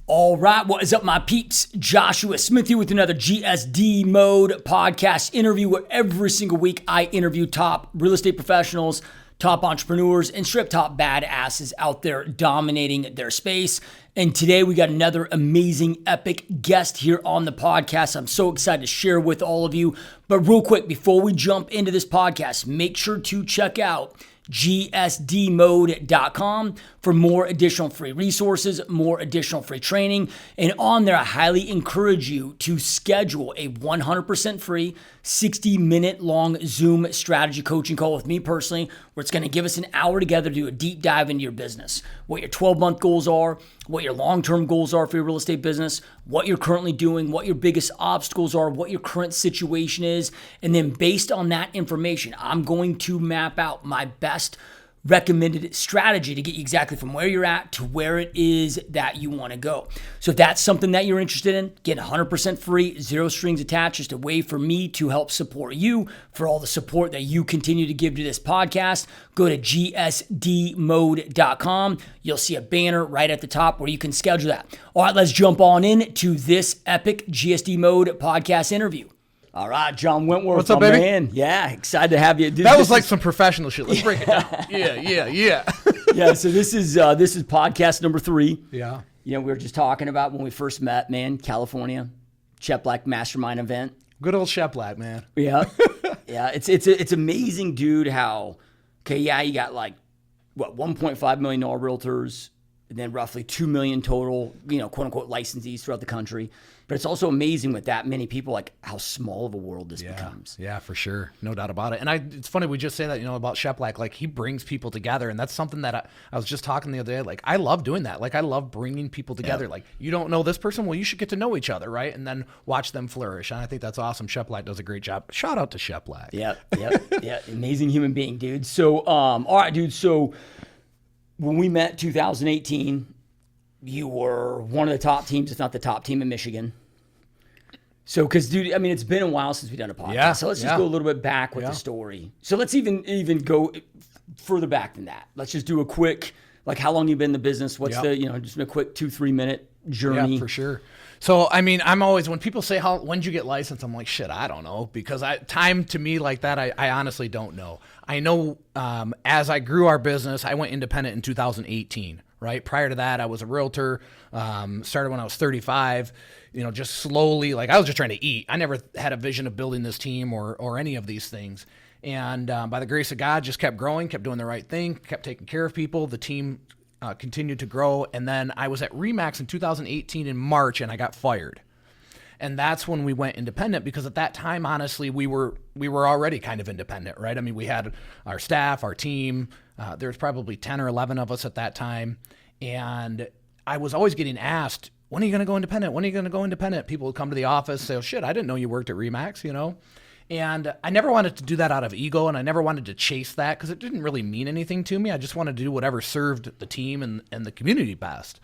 All right, what is up, my peeps? Joshua Smith here with another GSD Mode Podcast Interview, where every single week I interview top real estate professionals, top entrepreneurs, and strip top badasses out there dominating their space. And today we got another amazing, epic guest here on the podcast. I'm so excited to share with all of you. But real quick, before we jump into this podcast, make sure to check out GSDmode.com for more additional free resources, more additional free training. And on there, I highly encourage you to schedule a 100% free 60-minute long Zoom strategy coaching call with me personally, where it's going to give us an hour together to do a deep dive into your business, what your 12-month goals are, what your long-term goals are for your real estate business, what you're currently doing, what your biggest obstacles are, what your current situation is. And then based on that information, I'm going to map out my best recommended strategy to get you exactly from where you're at to where it is that you want to go. So if that's something that you're interested in, get 100% free, zero strings attached, just a way for me to help support you for all the support that you continue to give to this podcast. Go to GSDmode.com. You'll see a banner right at the top where you can schedule that. All right, let's jump on in to this epic GSD Mode podcast interview. All right, John Wentworth. What's up, baby? Man. Yeah, excited to have you. That was like some professional shit. Let's break it down. Yeah. Yeah, so this is podcast number 3. Yeah. You know, we were just talking about when we first met, man, California, Chet Black Mastermind event. Good old Chet Black, man. Yeah. Yeah, it's amazing, dude, how, you got like, 1.5 million realtors, and then roughly 2 million total, quote unquote licensees throughout the country. But it's also amazing with that many people, like how small of a world this becomes. Yeah, for sure. No doubt about it. And it's funny, we just say that, about Chet Black, like he brings people together. And that's something that I was just talking the other day. Like, I love doing that. Like, I love bringing people together. Yeah. Like, you don't know this person? Well, you should get to know each other, right? And then watch them flourish. And I think that's awesome. Chet Black does a great job. Shout out to Chet Black. Yeah. Amazing human being, dude. So, all right, dude. So when we met 2018, you were one of the top teams, if not the top team in Michigan. So, because, dude, I mean, it's been a while since we've done a podcast. Yeah, so let's just go a little bit back with the story. So let's even go further back than that. Let's just do a quick, like, how long you've been in the business? What's just a quick 2-3 minute journey. Yeah, for sure. So, I mean, I'm always, when people say, when did you get licensed? I'm like, shit, I don't know. Because time to me like that, I honestly don't know. I know as I grew our business, I went independent in 2018. Right. Prior to that, I was a realtor, started when I was 35, just slowly, like I was just trying to eat. I never had a vision of building this team or any of these things. And by the grace of God, just kept growing, kept doing the right thing, kept taking care of people. The team continued to grow. And then I was at RE/MAX in 2018 in March, and I got fired. And that's when we went independent, because at that time, honestly, we were already kind of independent, right? I mean, we had our staff, our team. There was probably 10 or 11 of us at that time. And I was always getting asked, when are you going to go independent? When are you going to go independent? People would come to the office, say, oh, shit, I didn't know you worked at RE/MAX, And I never wanted to do that out of ego, and I never wanted to chase that because it didn't really mean anything to me. I just wanted to do whatever served the team and the community best.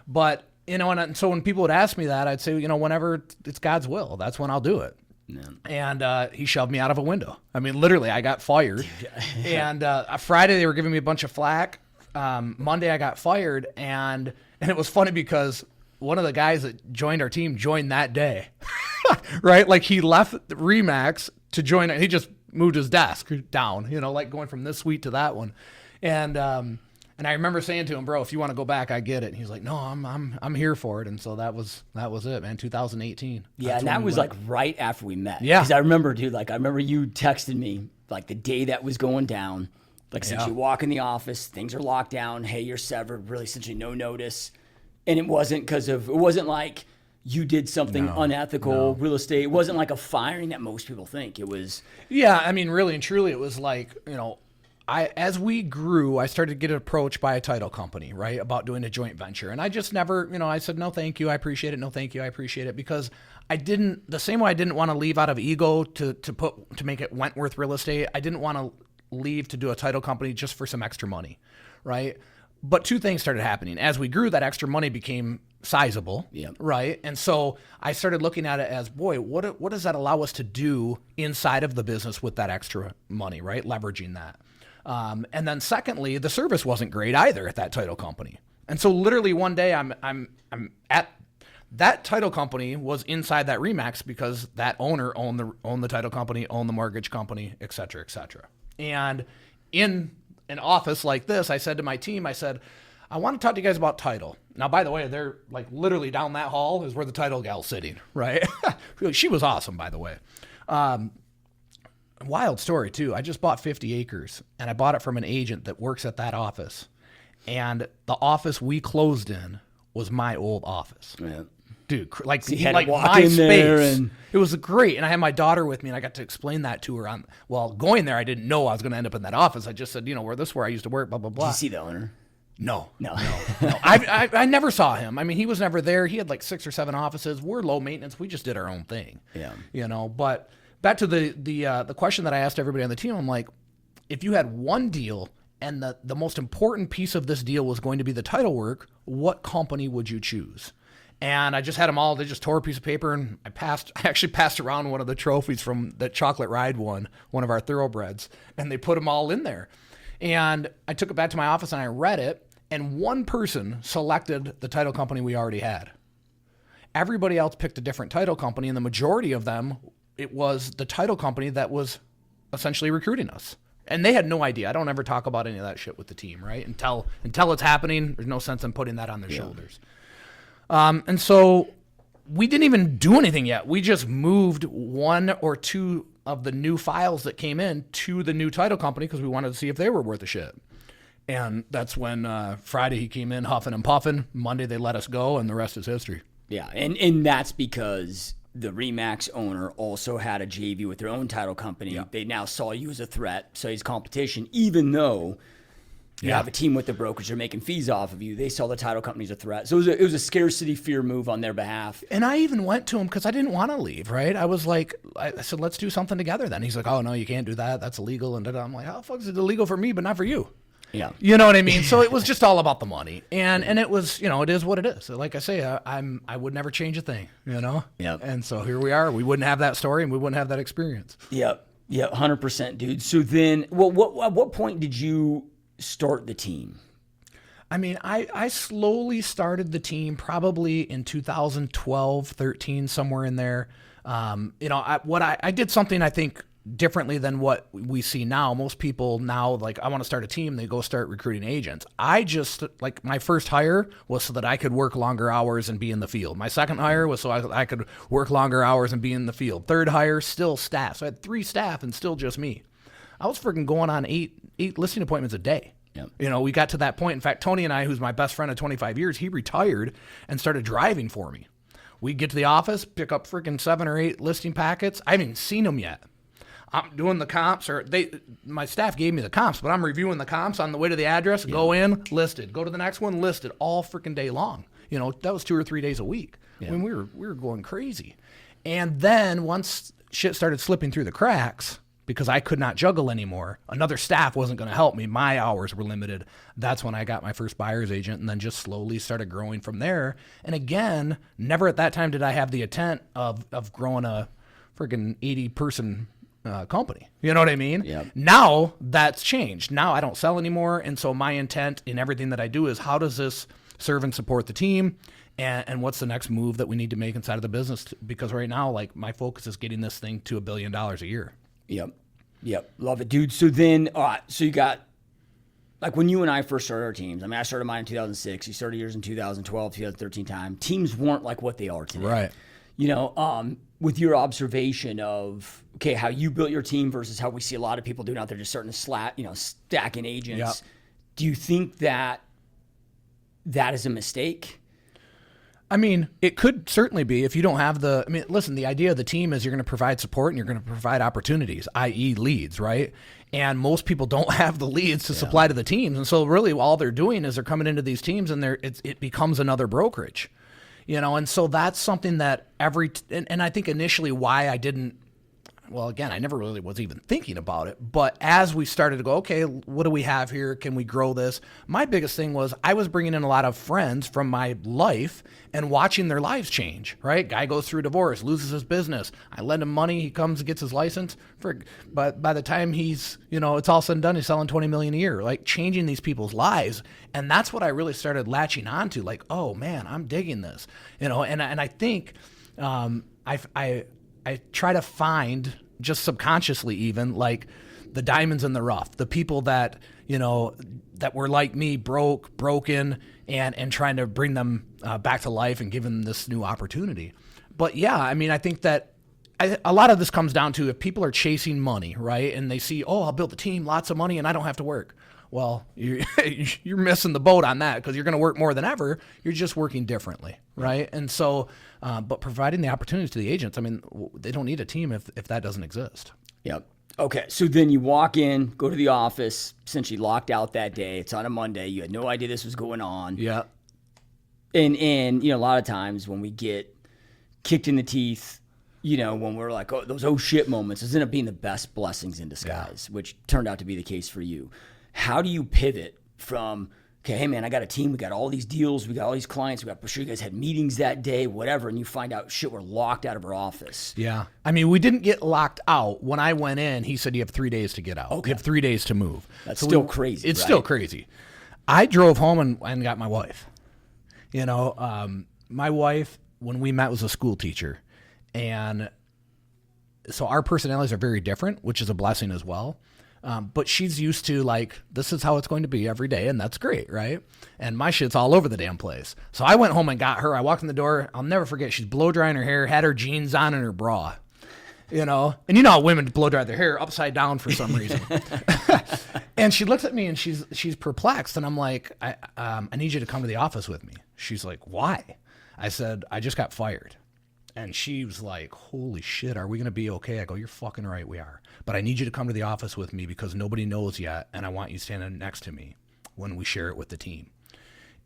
But and so when people would ask me that, I'd say, whenever it's God's will, that's when I'll do it. Yeah. And he shoved me out of a window. I mean, literally, I got fired. And Friday, they were giving me a bunch of flack. Monday, I got fired. And it was funny because one of the guys that joined our team joined that day, right? Like, he left RE/MAX to join. He just moved his desk down, like going from this suite to that one. And I remember saying to him, bro, if you want to go back, I get it. And he's like, no, I'm here for it. And so that was it, man. 2018. Yeah, and that was like right after we met. Yeah. Because I remember, dude, you texted me like the day that was going down. Like, since you walk in the office, things are locked down. Hey, you're severed. Really, essentially no notice. And it wasn't like you did something unethical, real estate. It wasn't like a firing that most people think. It was. Yeah, I mean, really and truly, it was like, as we grew, I started to get approached by a title company, right, about doing a joint venture. And I just never, I said, no, thank you. I appreciate it. No, thank you. I appreciate it. Because the same way I didn't want to leave out of ego to make it Wentworth Real Estate, I didn't want to leave to do a title company just for some extra money, right? But two things started happening. As we grew, that extra money became sizable, right? And so I started looking at it as, boy, what does that allow us to do inside of the business with that extra money, right? Leveraging that. And then secondly, the service wasn't great either at that title company. And so literally one day I'm at that title company was inside that Remax because that owner owned the title company, owned the mortgage company, et cetera, et cetera. And in an office like this, I said to my team, I said, I want to talk to you guys about title. Now, by the way, they're like literally down that hall is where the title gal's sitting, right? She was awesome, by the way. Wild story too. I just bought 50 acres and I bought it from an agent that works at that office. And the office we closed in was my old office. Yeah. Dude, like, so you had like to walk my in there space. and... It was great. And I had my daughter with me and I got to explain that to her going there. I didn't know I was going to end up in that office. I just said, where this is where I used to work, blah, blah, blah. Did you see the owner? No. I never saw him. I mean, he was never there. He had like 6 or 7 offices. We're low maintenance. We just did our own thing. Yeah. But back to the question that I asked everybody on the team, I'm like, if you had one deal and the most important piece of this deal was going to be the title work, what company would you choose? And I just had them all. They just tore a piece of paper, and I actually passed around one of the trophies from the Chocolate Ride one of our thoroughbreds, and they put them all in there. And I took it back to my office and I read it, and one person selected the title company we already had. Everybody else picked a different title company, and the majority of them, it was the title company that was essentially recruiting us. And they had no idea. I don't ever talk about any of that shit with the team, right? Until it's happening, there's no sense in putting that on their shoulders. And so we didn't even do anything yet. We just moved 1 or 2 of the new files that came in to the new title company because we wanted to see if they were worth a shit. And that's when Friday he came in huffing and puffing. Monday they let us go, and the rest is history. Yeah, and that's because the Remax owner also had a JV with their own title company. Yeah. They now saw you as a threat, so he's competition, even though you have a team with the brokers are making fees off of you. They saw the title company as a threat. So it was a scarcity fear move on their behalf. And I even went to him because I didn't want to leave, right? I was like, I said, let's do something together then. He's like, oh, no, you can't do that. That's illegal. And I'm like, how the fuck is it illegal for me, but not for you? Yeah. You know what I mean? So it was just all about the money. And it was, it is what it is. So like I say, I would never change a thing, Yeah. And so here we are. We wouldn't have that story and we wouldn't have that experience. Yep. Yeah, 100%, dude. So then, at what point did you start the team? I mean, I slowly started the team probably in 2012, 13, somewhere in there. I did something I think differently than what we see now. Most people now, like, I want to start a team, they go start recruiting agents. I just, like, my first hire was so that I could work longer hours and be in the field. My second hire was so I could work longer hours and be in the field. Third hire, still staff. So I had 3 staff and still just me. I was freaking going on eight listing appointments a day. Yep. We got to that point. In fact, Tony and I, who's my best friend of 25 years, he retired and started driving for me. We'd get to the office, pick up freaking 7 or 8 listing packets. I haven't even seen them yet. I'm doing the comps, my staff gave me the comps, but I'm reviewing the comps on the way to the address, go in, listed, go to the next one, listed, all freaking day long. That was 2 or 3 days a week. Yeah. I mean, we were going crazy. And then once shit started slipping through the cracks, because I could not juggle anymore, another staff wasn't going to help me. My hours were limited. That's when I got my first buyer's agent and then just slowly started growing from there. And again, never at that time did I have the intent of growing a freaking 80-person company. You know what I mean? Yeah. Now that's changed. Now I don't sell anymore. And so my intent in everything that I do is how does this serve and support the team? And what's the next move that we need to make inside of the business? Because right now, like, my focus is getting this thing to $1 billion a year. Yep. Love it, dude. So then, so you got, like, when you and I first started our teams, I mean, I started mine in 2006. You started yours in 2012, 2013 time. Teams weren't like what they are today. Right. With your observation of, okay, how you built your team versus how we see a lot of people doing out there just starting to stacking agents. Yep. Do you think that is a mistake? I mean, it could certainly be if you don't have listen, the idea of the team is you're going to provide support and you're going to provide opportunities, i.e. leads, right? And most people don't have the leads to supply to the teams. And so really all they're doing is they're coming into these teams and it becomes another brokerage, and so that's something that and I think initially why I didn't well, again, I never really was even thinking about it. But as we started to go, okay, what do we have here? Can we grow this? My biggest thing was I was bringing in a lot of friends from my life and watching their lives change, right? Guy goes through a divorce, loses his business. I lend him money. He comes and gets his license. But by the time he's, it's all said and done, he's selling $20 million a year, like changing these people's lives. And that's what I really started latching onto, like, oh man, I'm digging this, and I think I try to find, just subconsciously even, like the diamonds in the rough, the people that, that were like me, broken, and trying to bring them back to life and give them this new opportunity. But yeah, I mean, I think that a lot of this comes down to if people are chasing money, right? And they see, oh, I'll build a team, lots of money, and I don't have to work. Well, you're missing the boat on that, because you're going to work more than ever. You're just working differently, right? And so, but providing the opportunities to the agents, I mean, they don't need a team if that doesn't exist. Yep. Okay, so then you walk in, go to the office, essentially locked out that day. It's on a Monday. You had no idea this was going on. Yeah. And a lot of times when we get kicked in the teeth, when we're like, oh, those oh shit moments, those end up being the best blessings in disguise, which turned out to be the case for you. How do you pivot from, okay, hey man, I got a team, we got all these deals, we got all these clients, I'm sure you guys had meetings that day, whatever, and you find out, shit, we're locked out of our office. Yeah. I mean, we didn't get locked out. When I went in, he said you have 3 days to get out. Okay. You have 3 days to move. That's still crazy. It's right? still crazy. I drove home and got my wife. My wife, when we met, was a school teacher. And so our personalities are very different, which is a blessing as well. But she's used to, like, this is how it's going to be every day, and that's great, right? And my shit's all over the damn place. So I went home and got her. I walked in the door. I'll never forget. She's blow drying her hair, had her jeans on and her bra, And how women blow dry their hair upside down for some reason. And she looks at me and she's perplexed. And I'm like, I need you to come to the office with me. She's like, why? I said, I just got fired. And she was like, holy shit, are we going to be okay? I go, you're fucking right, we are. But I need you to come to the office with me because nobody knows yet, and I want you standing next to me when we share it with the team.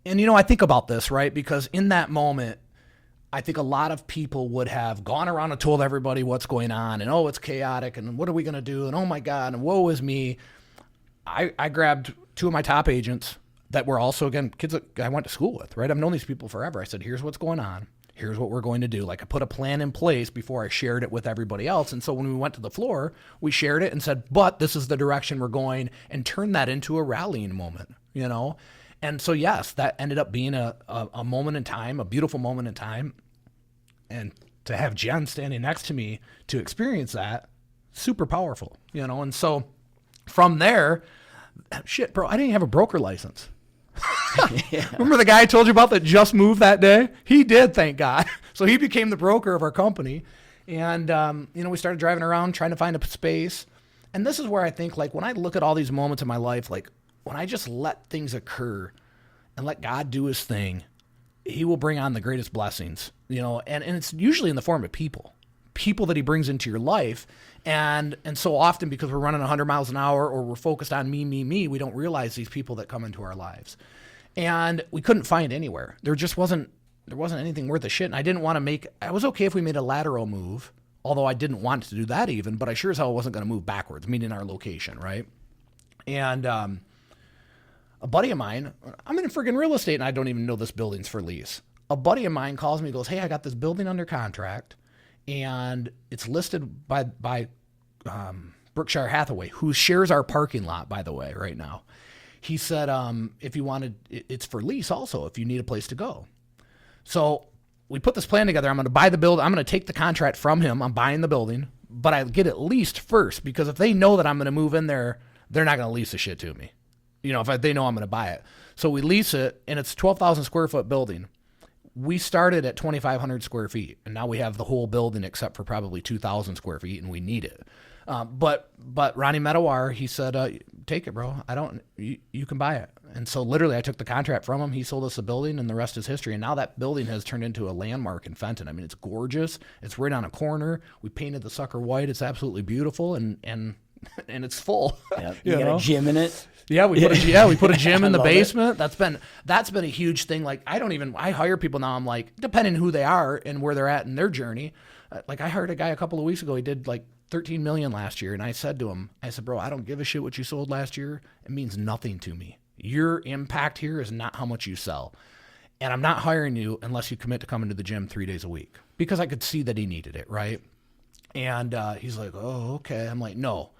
And, I think about this, right? Because in that moment, I think a lot of people would have gone around and told everybody what's going on, and, oh, it's chaotic, and what are we going to do, and oh, my God, and woe is me. I grabbed two of my top agents that were also, again, kids that I went to school with, right? I've known these people forever. I said, here's what's going on. Here's what we're going to do. Like, I put a plan in place before I shared it with everybody else. And so when we went to the floor, we shared it and said, but this is the direction we're going, and turned that into a rallying moment, And so, yes, that ended up being a moment in time, a beautiful moment in time. And to have Jen standing next to me to experience that, super powerful, And so from there, shit, bro, I didn't have a broker license. Yeah. Remember the guy I told you about that just moved that day? He did, thank God. So he became the broker of our company. And, we started driving around trying to find a space. And this is where I think, like, when I look at all these moments in my life, like, when I just let things occur and let God do his thing, he will bring on the greatest blessings, and it's usually in the form of people that he brings into your life. And so often, because we're running 100 miles an hour or we're focused on me, we don't realize these people that come into our lives. And we couldn't find anywhere. There wasn't anything worth a shit. And I didn't want to I was okay if we made a lateral move, although I didn't want to do that even, but I sure as hell wasn't going to move backwards, meaning our location, right? And a buddy of mine, I'm in friggin' real estate and I don't even know this building's for lease. A buddy of mine calls me and goes, hey, I got this building under contract and it's listed by Berkshire Hathaway, who shares our parking lot, by the way, right now. He said, if you wanted, it's for lease also, if you need a place to go. So we put this plan together. I'm going to buy the building. I'm going to take the contract from him. I'm buying the building, but I get it leased first, because if they know that I'm going to move in there, they're not going to lease the shit to me. If they know I'm going to buy it. So we lease it, and it's a 12,000 square foot building. We started at 2,500 square feet, and now we have the whole building except for probably 2,000 square feet, and we need it. But Ronnie Medawar, he said, take it, bro. You can buy it. And so literally I took the contract from him. He sold us the building, and the rest is history. And now that building has turned into a landmark in Fenton. I mean, it's gorgeous. It's right on a corner. We painted the sucker white. It's absolutely beautiful. And and it's full. Yep. You got a gym in it. Yeah, we put a gym in the basement. That's been a huge thing. Like I hire people now. I'm like, depending who they are and where they're at in their journey. Like I hired a guy a couple of weeks ago. He did like 13 million last year, and I said to him, bro, I don't give a shit what you sold last year. It means nothing to me. Your impact here is not how much you sell, and I'm not hiring you unless you commit to coming to the gym 3 days a week, because I could see that he needed it, right? And he's like, oh, okay. I'm like, no.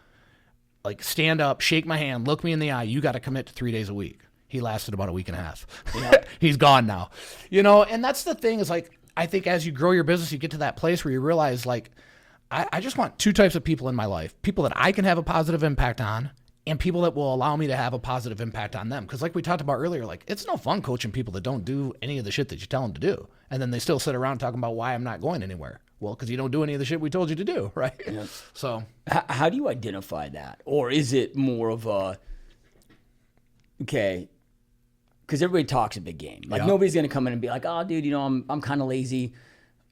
Like, stand up, shake my hand, look me in the eye. You got to commit to 3 days a week. He lasted about a week and a half. Yeah. He's gone now. And that's the thing is, like, I think as you grow your business, you get to that place where you realize, like, I just want two types of people in my life. People that I can have a positive impact on, and people that will allow me to have a positive impact on them. Because like we talked about earlier, like, it's no fun coaching people that don't do any of the shit that you tell them to do. And then they still sit around talking about why I'm not going anywhere. Well, because you don't do any of the shit we told you to do, right? Yeah. So how do you identify that? Or is it more of a, okay, because everybody talks a big game. Like, nobody's going to come in and be like, oh, dude, I'm kind of lazy.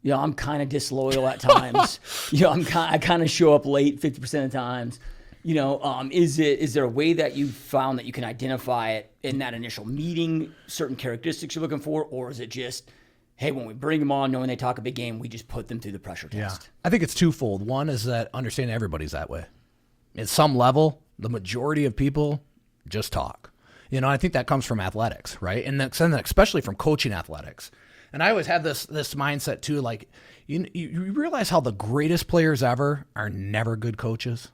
I'm kind of disloyal at times. I kind of show up late 50% of the times. Is there a way that you found that you can identify it in that initial meeting, certain characteristics you're looking for? Or is it just, hey, when we bring them on, knowing they talk a big game, we just put them through the pressure test? Yeah. I think it's twofold. One is that understanding everybody's that way. At some level, the majority of people just talk. I think that comes from athletics, right? And then especially from coaching athletics. And I always have this mindset too, like, you realize how the greatest players ever are never good coaches?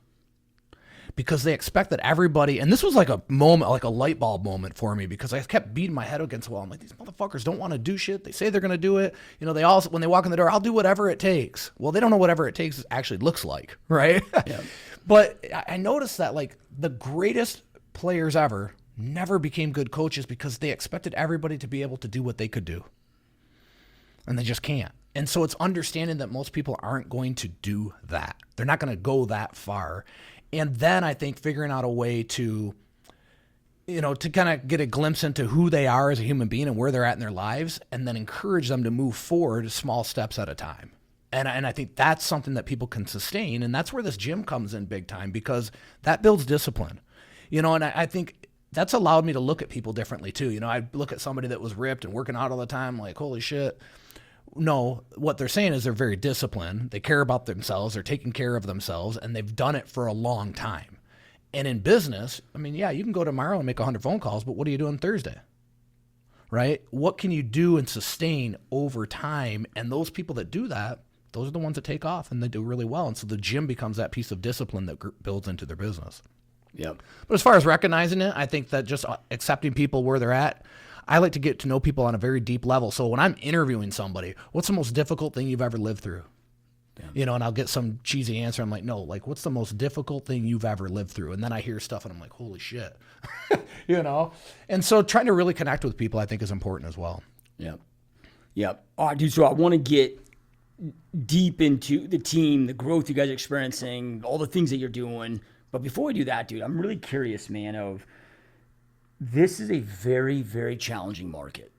Because they expect that everybody, and this was like a moment, like a light bulb moment for me, because I kept beating my head against the wall. I'm like, these motherfuckers don't want to do shit. They say they're going to do it. They all, when they walk in the door, I'll do whatever it takes. Well, they don't know whatever it takes actually looks like, right? Yeah. But I noticed that, like, the greatest players ever never became good coaches because they expected everybody to be able to do what they could do. And they just can't. And so it's understanding that most people aren't going to do that. They're not going to go that far. And then I think figuring out a way to, to kind of get a glimpse into who they are as a human being and where they're at in their lives, and then encourage them to move forward small steps at a time. And I think that's something that people can sustain. And that's where this gym comes in big time, because that builds discipline. And I think that's allowed me to look at people differently too. I look at somebody that was ripped and working out all the time, like, holy shit. No, what they're saying is they're very disciplined. They care about themselves. They're taking care of themselves, and they've done it for a long time. And in business, you can go tomorrow and make 100 phone calls, but what are you doing Thursday? Right? What can you do and sustain over time? And those people that do that, those are the ones that take off, and they do really well. And so the gym becomes that piece of discipline that builds into their business. Yep. But as far as recognizing it, I think that just accepting people where they're at, I like to get to know people on a very deep level. So when I'm interviewing somebody, what's the most difficult thing you've ever lived through? Yeah. And I'll get some cheesy answer. I'm like, no, like, what's the most difficult thing you've ever lived through? And then I hear stuff and I'm like, holy shit, And so trying to really connect with people, I think, is important as well. Yep. Yep. All right, dude. So I want to get deep into the team, the growth you guys are experiencing, all the things that you're doing. But before we do that, dude, I'm really curious, man, this is a very, very challenging market,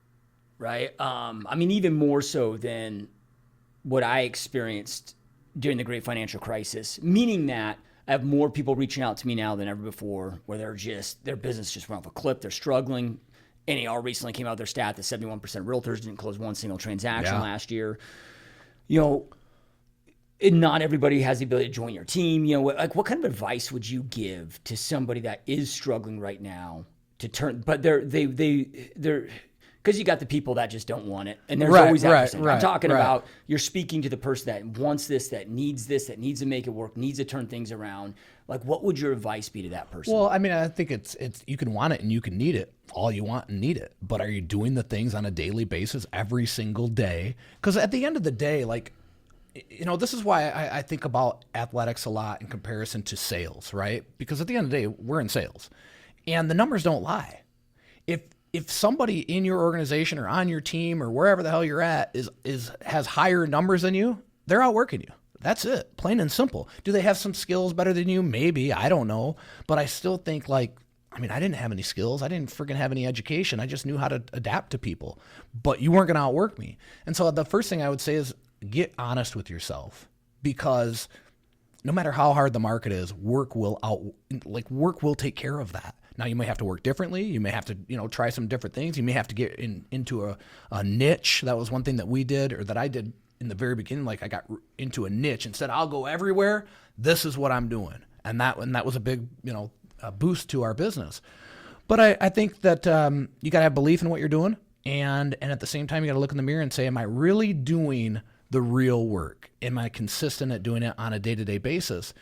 right? Even more so than what I experienced during the great financial crisis, meaning that I have more people reaching out to me now than ever before, where their business just went off a cliff. They're struggling. NAR recently came out with their stat that 71% of realtors didn't close one single transaction last year. And not everybody has the ability to join your team. What kind of advice would you give to somebody that is struggling right now to turn? But they're because you got the people that just don't want it, and there's always that percentage. I'm talking about, you're speaking to the person that wants this, that needs to make it work, needs to turn things around. Like, what would your advice be to that person? Well, I think it's you can want it and you can need it all you want and need it, but are you doing the things on a daily basis every single day? Because at the end of the day, like, this is why I think about athletics a lot in comparison to sales, right? Because at the end of the day, we're in sales, and the numbers don't lie. If somebody in your organization or on your team or wherever the hell you're at has higher numbers than you, they're outworking you. That's it, plain and simple. Do they have some skills better than you? Maybe, I don't know. But I still think, like, I didn't have any skills. I didn't freaking have any education. I just knew how to adapt to people. But you weren't going to outwork me. And so the first thing I would say is get honest with yourself, because no matter how hard the market is, work will take care of that. Now you may have to work differently. You may have to, try some different things. You may have to get into a niche. That was one thing that we did, or that I did in the very beginning. Like I got into a niche and said, I'll go everywhere. This is what I'm doing. And that was a big, a boost to our business. But I think that you got to have belief in what you're doing. And at the same time, you got to look in the mirror and say, am I really doing the real work? Am I consistent at doing it on a day-to-day basis?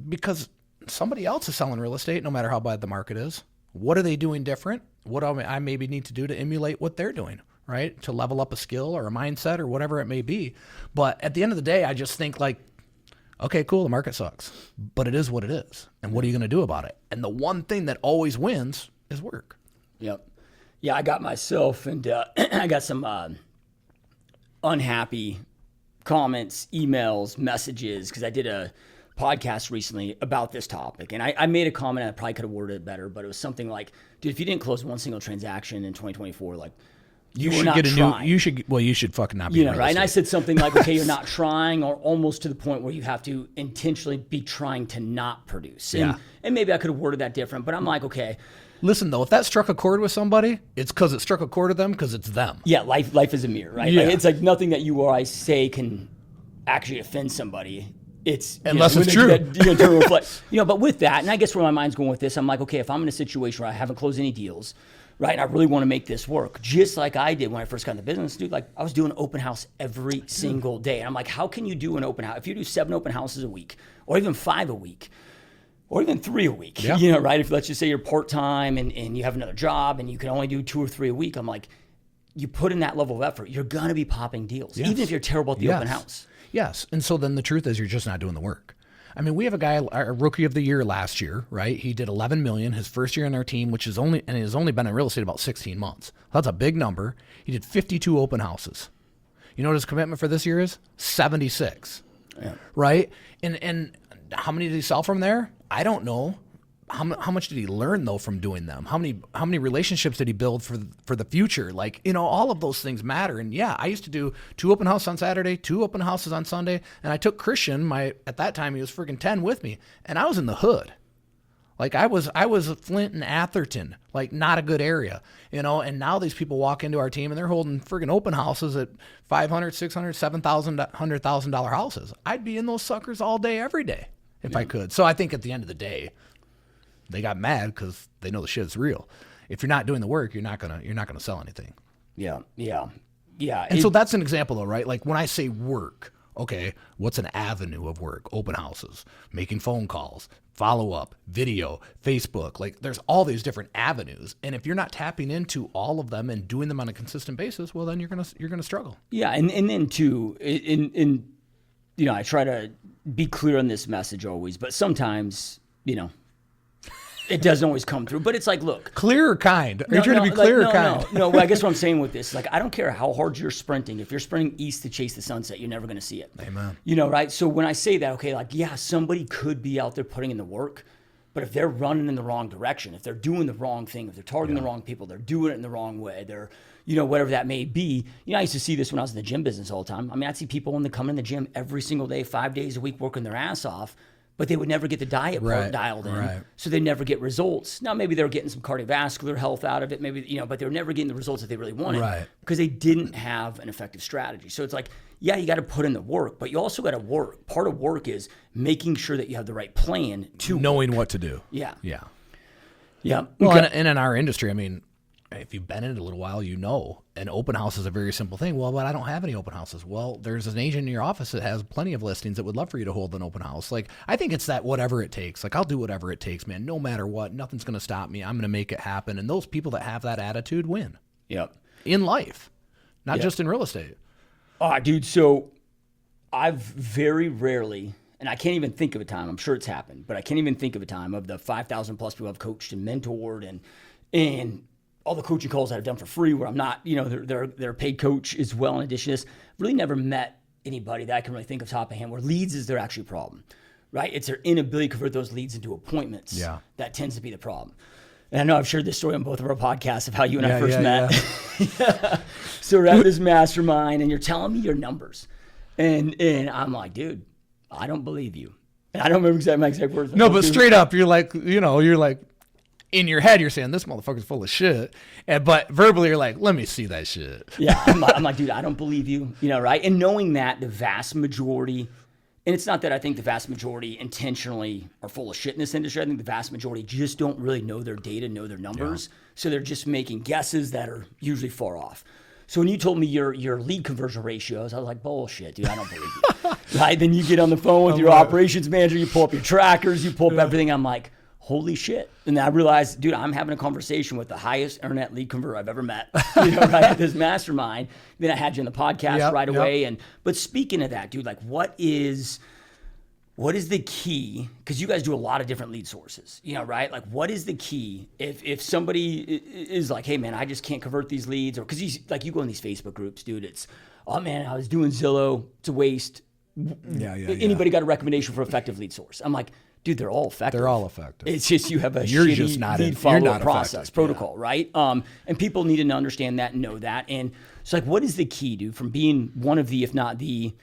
Because somebody else is selling real estate, no matter how bad the market is. What are they doing different? What do I maybe need to do to emulate what they're doing, right? To level up a skill or a mindset or whatever it may be. But at the end of the day, I just think like, okay, cool, the market sucks, but it is what it is. And what are you going to do about it? And the one thing that always wins is work. Yep. Yeah, I got myself, and I got some unhappy comments, emails, messages, because I did a podcast recently about this topic. And I made a comment, I probably could have worded it better, but it was something like, dude, if you didn't close one single transaction in 2024, like, you should get you should fucking not be right. And I said something like, okay, you're not trying, or almost to the point where you have to intentionally be trying to not produce. And maybe I could have worded that different, but I'm like, okay. Listen though, if that struck a chord with somebody, it's because it struck a chord with them, because it's them. Yeah, life is a mirror, right? Yeah. Like, it's like nothing that you or I say can actually offend somebody. It's unless it's true. But with that, and I guess where my mind's going with this, I'm like, okay, if I'm in a situation where I haven't closed any deals, right, and I really want to make this work, just like I did when I first got into business, dude, like I was doing an open house every single day. And I'm like, how can you do an open house? If you do 7 open houses a week, or even 5 a week, or even 3 a week, right? If let's just say you're part-time and you have another job and you can only do 2 or 3 a week, I'm like, you put in that level of effort, you're going to be popping deals, even if you're terrible at the open house. Yes. And so then the truth is you're just not doing the work. I mean, we have a guy, our rookie of the year last year, right? He did 11 million his first year on our team, has only been in real estate about 16 months. That's a big number. He did 52 open houses. You know what his commitment for this year is? 76. Yeah. Right? And how many did he sell from there? I don't know. How much did he learn though from doing them? How many relationships did he build for the future? Like, all of those things matter. And yeah, I used to do 2 open houses on Saturday, 2 open houses on Sunday, and I took Christian, at that time he was friggin' 10 with me, and I was in the hood. Like I was Flint and Atherton, like not a good area, and now these people walk into our team and they're holding friggin' open houses at $500, $600, $7,000, $100,000 houses. I'd be in those suckers all day, every day if I could. So I think at the end of the day, they got mad because they know the shit's real. If you're not doing the work, you're not gonna sell anything. Yeah. And so that's an example though, right? Like when I say work, okay, what's an avenue of work? Open houses, making phone calls, follow up, video, Facebook. Like there's all these different avenues, and if you're not tapping into all of them and doing them on a consistent basis, well, then you're gonna struggle. Yeah, and then too, I try to be clear on this message always, but sometimes, it doesn't always come through, but it's like, look. Clear or kind? Are you trying to be clear or kind? No. Well, I guess what I'm saying with this is like, I don't care how hard you're sprinting. If you're sprinting east to chase the sunset, you're never going to see it. Amen. Right? So when I say that, okay, like, yeah, somebody could be out there putting in the work, but if they're running in the wrong direction, if they're doing the wrong thing, if they're targeting the wrong people, they're doing it in the wrong way, they're, whatever that may be. I used to see this when I was in the gym business all the time. I mean, I'd see people come in the gym every single day, 5 days a week, working their ass off, but they would never get the diet part dialed in, so they never get results. Now, maybe they were getting some cardiovascular health out of it, maybe, but they were never getting the results that they really wanted because they didn't have an effective strategy. So it's like, yeah, you got to put in the work, but you also got to work. Part of work is making sure that you have the right plan to knowing what to do. Yeah. Well, and in our industry, I mean, if you've been in it a little while, an open house is a very simple thing. Well, but I don't have any open houses. Well, there's an agent in your office that has plenty of listings that would love for you to hold an open house. Like, I think it's that whatever it takes. Like, I'll do whatever it takes, man. No matter what, nothing's going to stop me. I'm going to make it happen. And those people that have that attitude win. Yep. In life, not just in real estate. Oh, dude. So I've very rarely, and I can't even think of a time, I'm sure it's happened, but I can't even think of a time of the 5,000 plus people I've coached and mentored and all the coaching calls that I've done for free where I'm not, they're a paid coach as well. In addition to this, really never met anybody that I can really think of top of hand where leads is their actual problem, right? It's their inability to convert those leads into appointments. Yeah. That tends to be the problem. And I know I've shared this story on both of our podcasts of how you and I first met. Yeah. So we're at this mastermind and you're telling me your numbers. And I'm like, dude, I don't believe you. And I don't remember my exact words. No, but straight up, you're like, in your head, you're saying this motherfucker's full of shit. But verbally, you're like, let me see that shit. Yeah. I'm like, dude, I don't believe you, right? And knowing that the vast majority, and it's not that I think the vast majority intentionally are full of shit in this industry. I think the vast majority just don't really know their data, know their numbers. Yeah. So they're just making guesses that are usually far off. So when you told me your lead conversion ratios, I was like, bullshit, dude, I don't believe you. Right? Then you get on the phone with your operations manager, you pull up your trackers, you pull up everything. I'm like, holy shit. And then I realized, dude, I'm having a conversation with the highest internet lead converter I've ever met, right at this mastermind. Then I had you on the podcast right away. But speaking of that, dude, like what is the key? Because you guys do a lot of different lead sources, right? Like what is the key if somebody is like, hey man, I just can't convert these leads, or because you go in these Facebook groups, dude, it's, oh man, I was doing Zillow, it's a waste. Anybody got a recommendation for effective lead source? I'm like, dude, they're all effective. They're all effective. It's just you have a shitty lead follow-up process, protocol, right? And people need to understand that and know that. And so like, what is the key, dude, from being one of the, if not the,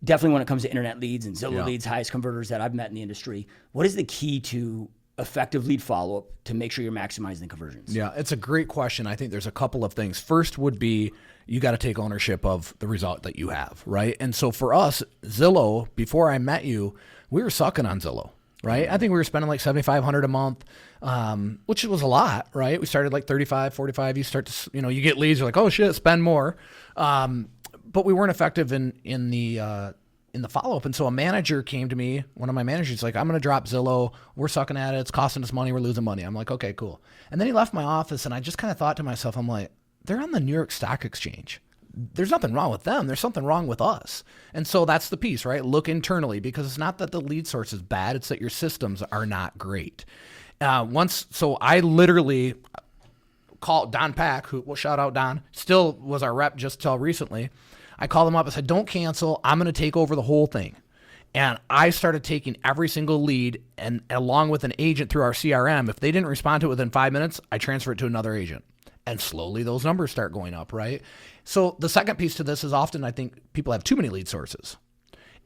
definitely when it comes to internet leads and Zillow leads, highest converters that I've met in the industry, what is the key to effective lead follow-up to make sure you're maximizing the conversions? Yeah, it's a great question. I think there's a couple of things. First would be you got to take ownership of the result that you have, right? And so for us, Zillow, before I met you, we were sucking on Zillow, right? I think we were spending like $7,500 a month, which was a lot, right? We started like 35, 45. You start to, you get leads, you're like, oh shit, spend more. But we weren't effective in the follow-up. And so a manager came to me, one of my managers, like, I'm going to drop Zillow. We're sucking at it. It's costing us money. We're losing money. I'm like, okay, cool. And then he left my office, and I just kind of thought to myself, I'm like, they're on the New York Stock Exchange. There's nothing wrong with them. There's something wrong with us. And so that's the piece, right? Look internally, because it's not that the lead source is bad. It's that your systems are not great. So I literally called Don Pack, well, shout out Don, still was our rep just till recently. I called him up and said, don't cancel. I'm going to take over the whole thing. And I started taking every single lead, and along with an agent through our CRM, if they didn't respond to it within 5 minutes, I transfer it to another agent. And slowly those numbers start going up, right? So the second piece to this is often I think people have too many lead sources.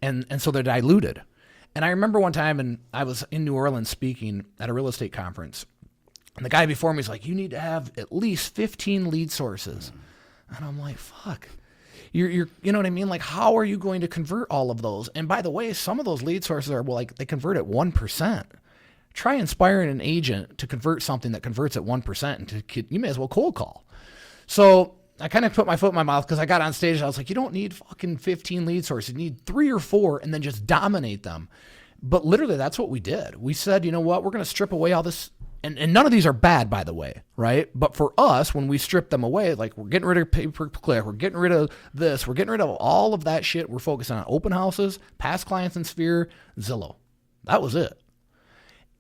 And so they're diluted. And I remember one time, and I was in New Orleans speaking at a real estate conference. And the guy before me is like, you need to have at least 15 lead sources. And I'm like, fuck. You know what I mean? Like, how are you going to convert all of those? And by the way, some of those lead sources are, they convert at 1%. Try inspiring an agent to convert something that converts at 1%, and you may as well cold call. So I kind of put my foot in my mouth because I got on stage and I was like, you don't need fucking 15 lead sources. You need 3 or 4 and then just dominate them. But literally that's what we did. We said, you know what? We're going to strip away all this. And none of these are bad, by the way, right? But for us, when we strip them away, like we're getting rid of pay-per-click, we're getting rid of this, we're getting rid of all of that shit. We're focusing on open houses, past clients in Sphere, Zillow. That was it.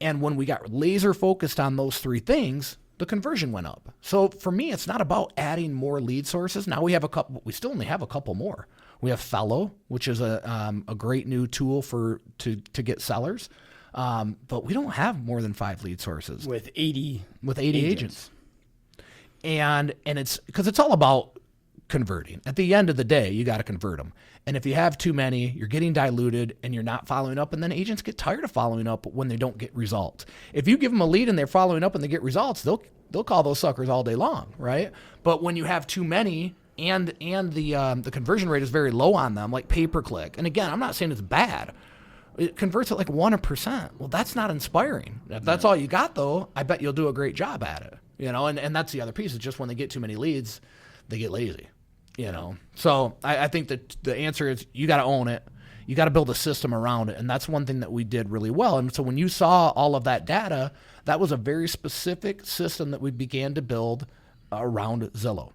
And when we got laser focused on those 3 things, the conversion went up. So for me, it's not about adding more lead sources. Now we have a couple, we still only have a couple more. We have Fellow, which is a great new tool to get sellers. But we don't have more than 5 lead sources. With 80 agents. And it's because it's all about converting. At the end of the day, you got to convert them. And if you have too many, you're getting diluted and you're not following up. And then agents get tired of following up when they don't get results. If you give them a lead and they're following up and they get results, they'll call those suckers all day long, right? But when you have too many and the conversion rate is very low on them, like pay-per-click. And again, I'm not saying it's bad. It converts at like 1%. Well, that's not inspiring. If that's all you got, though, I bet you'll do a great job at it. And that's the other piece. Is just when they get too many leads, they get lazy. So I think that the answer is you got to own it. You got to build a system around it. And that's one thing that we did really well. And so when you saw all of that data, that was a very specific system that we began to build around Zillow.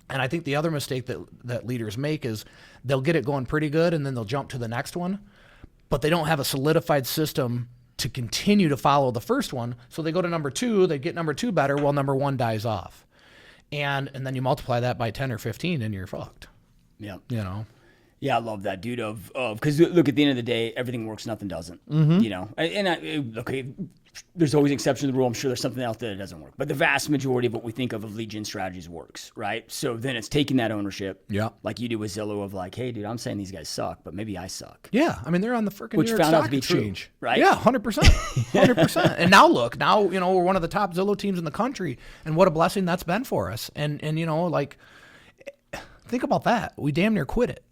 And I think the other mistake that leaders make is they'll get it going pretty good and then they'll jump to the next one, but they don't have a solidified system to continue to follow the first one. So they go to number 2, they get number 2 better while number 1 dies off. And then you multiply that by 10 or 15 and you're fucked. Yeah. Yeah, I love that, dude. Because look, at the end of the day, everything works, nothing doesn't. You know, okay, there's always exceptions to the rule. I'm sure there's something out there that doesn't work, but the vast majority of what we think of lead gen strategies works, right? So then it's taking that ownership, like you do with Zillow, of like, hey, dude, I'm saying these guys suck, but maybe I suck. Yeah, I mean they're on the freaking Which New York found out Stock to be Exchange, true, right? Yeah, 100%, 100%. And now look, you know we're one of the top Zillow teams in the country, and what a blessing that's been for us. And you know, like, think about that. We damn near quit it.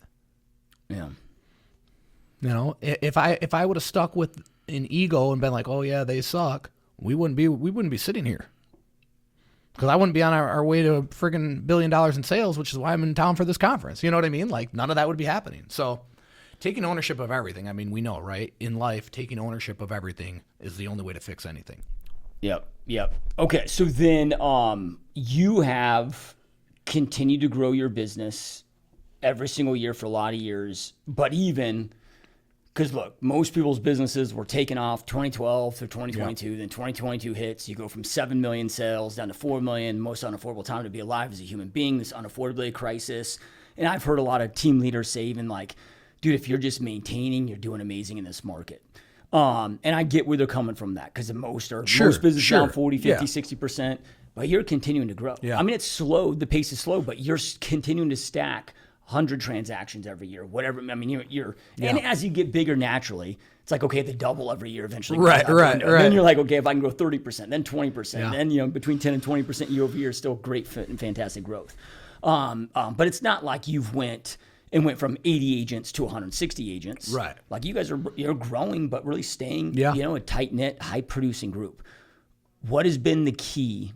Yeah. You know, if I would have stuck with an ego and been like, oh yeah, they suck, we wouldn't be sitting here. Because I wouldn't be on our way to friggin' $1 billion in sales, which is why I'm in town for this conference. You know what I mean? Like, none of that would be happening. So taking ownership of everything, I mean, we know, right? In life, taking ownership of everything is the only way to fix anything. Yep. Okay, so then you have continued to grow your business every single year for a lot of years, but even because look, most people's businesses were taken off 2012 through 2022. Then 2022 hits. You go from 7 million sales down to 4 million. Most unaffordable time to be alive as a human being. This unaffordability crisis. And I've heard a lot of team leaders say even like, dude, if you're just maintaining, you're doing amazing in this market. And I get where they're coming from that because most businesses down 40, 50, 60%. But you're continuing to grow. Yeah. I mean, it's slow. The pace is slow, but you're continuing to stack 100 transactions every year, whatever. I mean, and as you get bigger naturally, it's like, okay, they double every year eventually. Right. Then you're like, okay, if I can grow 30%, then 20%, then, you know, between 10 and 20% year over year is still great fit and fantastic growth. But it's not like you've went from 80 agents to 160 agents. Right. Like you guys you're growing, but really staying, you know, a tight knit, high producing group. What has been the key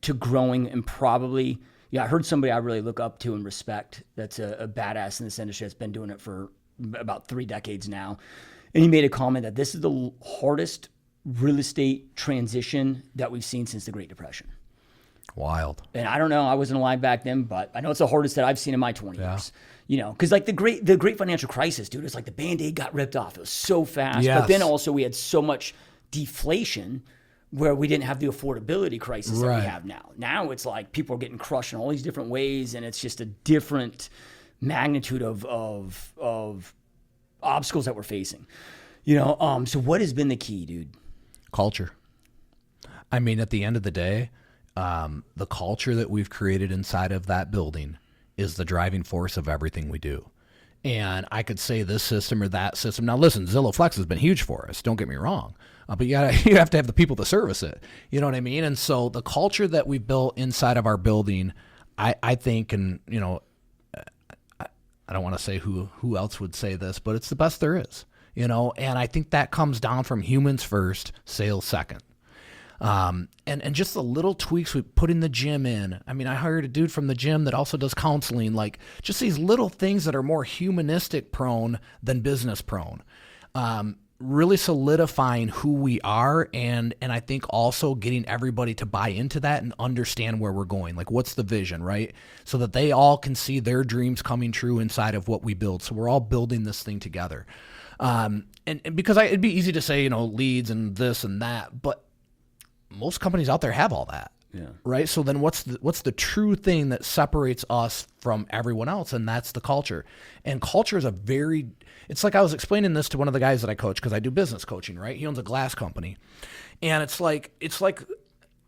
to growing and probably, I heard somebody I really look up to and respect that's a badass in this industry that's been doing it for about 3 decades now. And he made a comment that this is the hardest real estate transition that we've seen since the Great Depression. Wild. And I don't know, I wasn't alive back then, but I know it's the hardest that I've seen in my 20 years. You know, because like the great financial crisis, dude, it's like the Band-Aid got ripped off. It was so fast. But then also we had so much deflation where we didn't have the affordability crisis that we have now. Now it's like people are getting crushed in all these different ways, and it's just a different magnitude of obstacles that we're facing. You know, so what has been the key, dude? Culture. I mean, at the end of the day, the culture that we've created inside of that building is the driving force of everything we do. And I could say this system or that system. Now, listen, Zillow Flex has been huge for us. Don't get me wrong. But you have to have the people to service it. You know what I mean? And so the culture that we built inside of our building, I think, and, you know, I don't want to say who else would say this, but it's the best there is. You know, and I think that comes down from humans first, sales second. And just the little tweaks we put in the gym in. I mean, I hired a dude from the gym that also does counseling, like just these little things that are more humanistic prone than business prone. Really solidifying who we are, and I think also getting everybody to buy into that and understand where we're going. Like, what's the vision, right? So that they all can see their dreams coming true inside of what we build. So we're all building this thing together. And because it'd be easy to say, you know, leads and this and that, but most companies out there have all that. Yeah. Right. So then what's the true thing that separates us from everyone else? And that's the culture. And culture is it's like I was explaining this to one of the guys that I coach because I do business coaching, right? He owns a glass company. And it's like,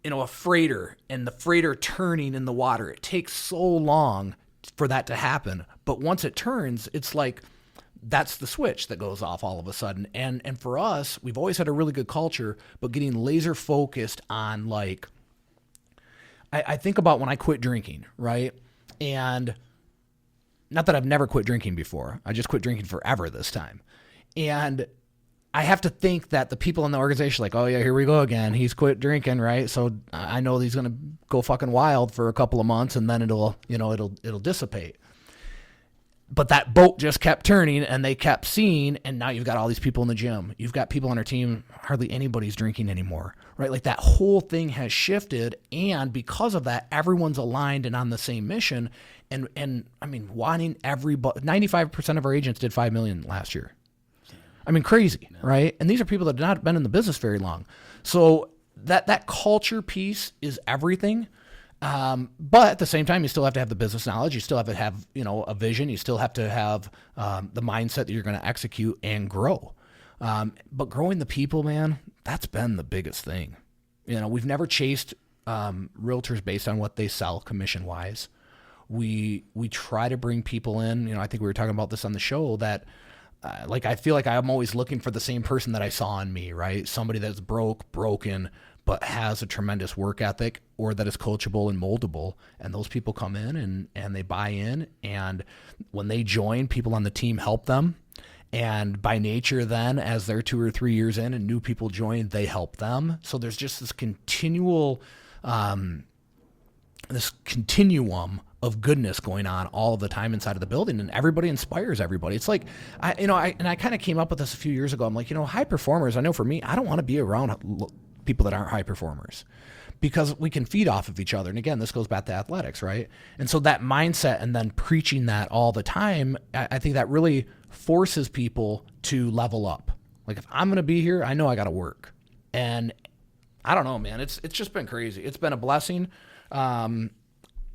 you know, a freighter and the freighter turning in the water. It takes so long for that to happen. But once it turns, it's like, that's the switch that goes off all of a sudden. And for us, we've always had a really good culture, but getting laser focused on like, I think about when I quit drinking, right? And not that I've never quit drinking before. I just quit drinking forever this time. And I have to think that the people in the organization are like, oh yeah, here we go again. He's quit drinking, right? So I know he's going to go fucking wild for a couple of months and then it'll dissipate. But that boat just kept turning and they kept seeing, and now you've got all these people in the gym. You've got people on our team, hardly anybody's drinking anymore, right? Like that whole thing has shifted, and because of that, everyone's aligned and on the same mission. And I mean, wanting 95% of our agents did 5 million last year. I mean, crazy, right? And these are people that have not been in the business very long. So that culture piece is everything. But at the same time, you still have to have the business knowledge. You still have to have, a vision. You still have to have the mindset that you're going to execute and grow. But growing the people, man, that's been the biggest thing. We've never chased realtors based on what they sell commission-wise. We try to bring people in. I think we were talking about this on the show that I feel like I'm always looking for the same person that I saw in me, right? Somebody that's broken, but has a tremendous work ethic, or that is coachable and moldable. And those people come in and they buy in. And when they join, people on the team help them. And by nature, then, as they're 2 or 3 years in and new people join, they help them. So there's just this continual, this continuum of goodness going on all of the time inside of the building, and everybody inspires everybody. It's like, I kind of came up with this a few years ago. I'm like, high performers, I know for me, I don't want to be around people that aren't high performers, because we can feed off of each other. And again, this goes back to athletics, right? And so that mindset, and then preaching that all the time, I think that really forces people to level up. Like, if I'm going to be here, I know I got to work. And I don't know, man, it's just been crazy. It's been a blessing. And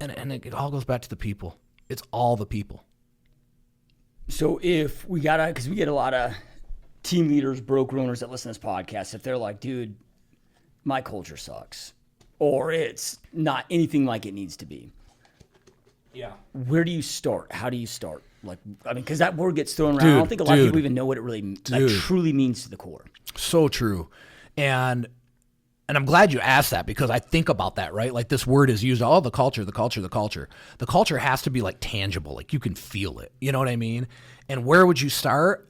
it all goes back to the people. It's all the people. So if we because we get a lot of team leaders, broker owners that listen to this podcast, if they're like, dude, my culture sucks, or it's not anything like it needs to be. Yeah. Where do you start? How do you start? Because that word gets thrown around. I don't think a lot of people even know what it really truly means to the core. So true. And I'm glad you asked that, because I think about that, right? Like, this word is used, the culture. The culture has to be like tangible, like you can feel it. You know what I mean? And where would you start?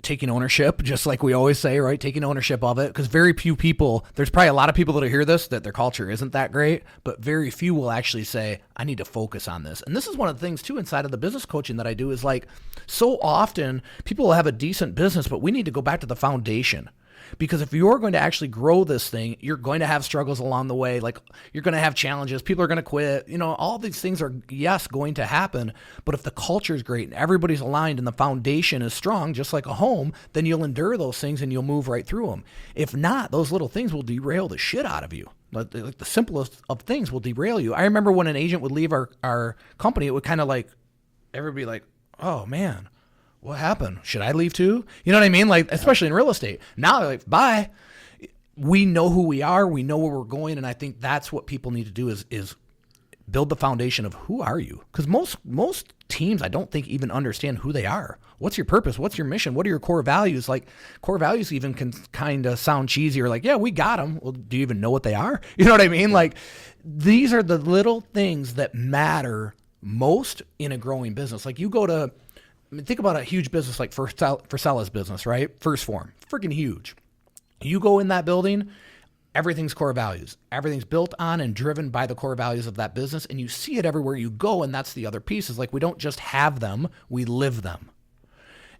Taking ownership, just like we always say, right? Taking ownership of it, because very few people, there's probably a lot of people that'll hear this, that their culture isn't that great, but very few will actually say, I need to focus on this. And this is one of the things too inside of the business coaching that I do, is like, so often people will have a decent business, but we need to go back to the foundation. Because if you're going to actually grow this thing, you're going to have struggles along the way. Like, you're going to have challenges. People are going to quit. All these things are, yes, going to happen. But if the culture is great and everybody's aligned and the foundation is strong, just like a home, then you'll endure those things and you'll move right through them. If not, those little things will derail the shit out of you. Like the simplest of things will derail you. I remember when an agent would leave our company, it would kind of like, everybody like, oh man, what happened? Should I leave too? You know what I mean? Like, especially in real estate. Now they're like, bye. We know who we are. We know where we're going. And I think that's what people need to do is build the foundation of, who are you? Because most teams, I don't think, even understand who they are. What's your purpose? What's your mission? What are your core values? Like, core values even can kind of sound cheesy, or like, yeah, we got them. Well, do you even know what they are? You know what I mean? Like, these are the little things that matter most in a growing business. Like, you go to, think about a huge business like Forcella's business, right? First Form, freaking huge. You go in that building, everything's core values. Everything's built on and driven by the core values of that business, and you see it everywhere you go. And that's the other piece, is like, we don't just have them, we live them.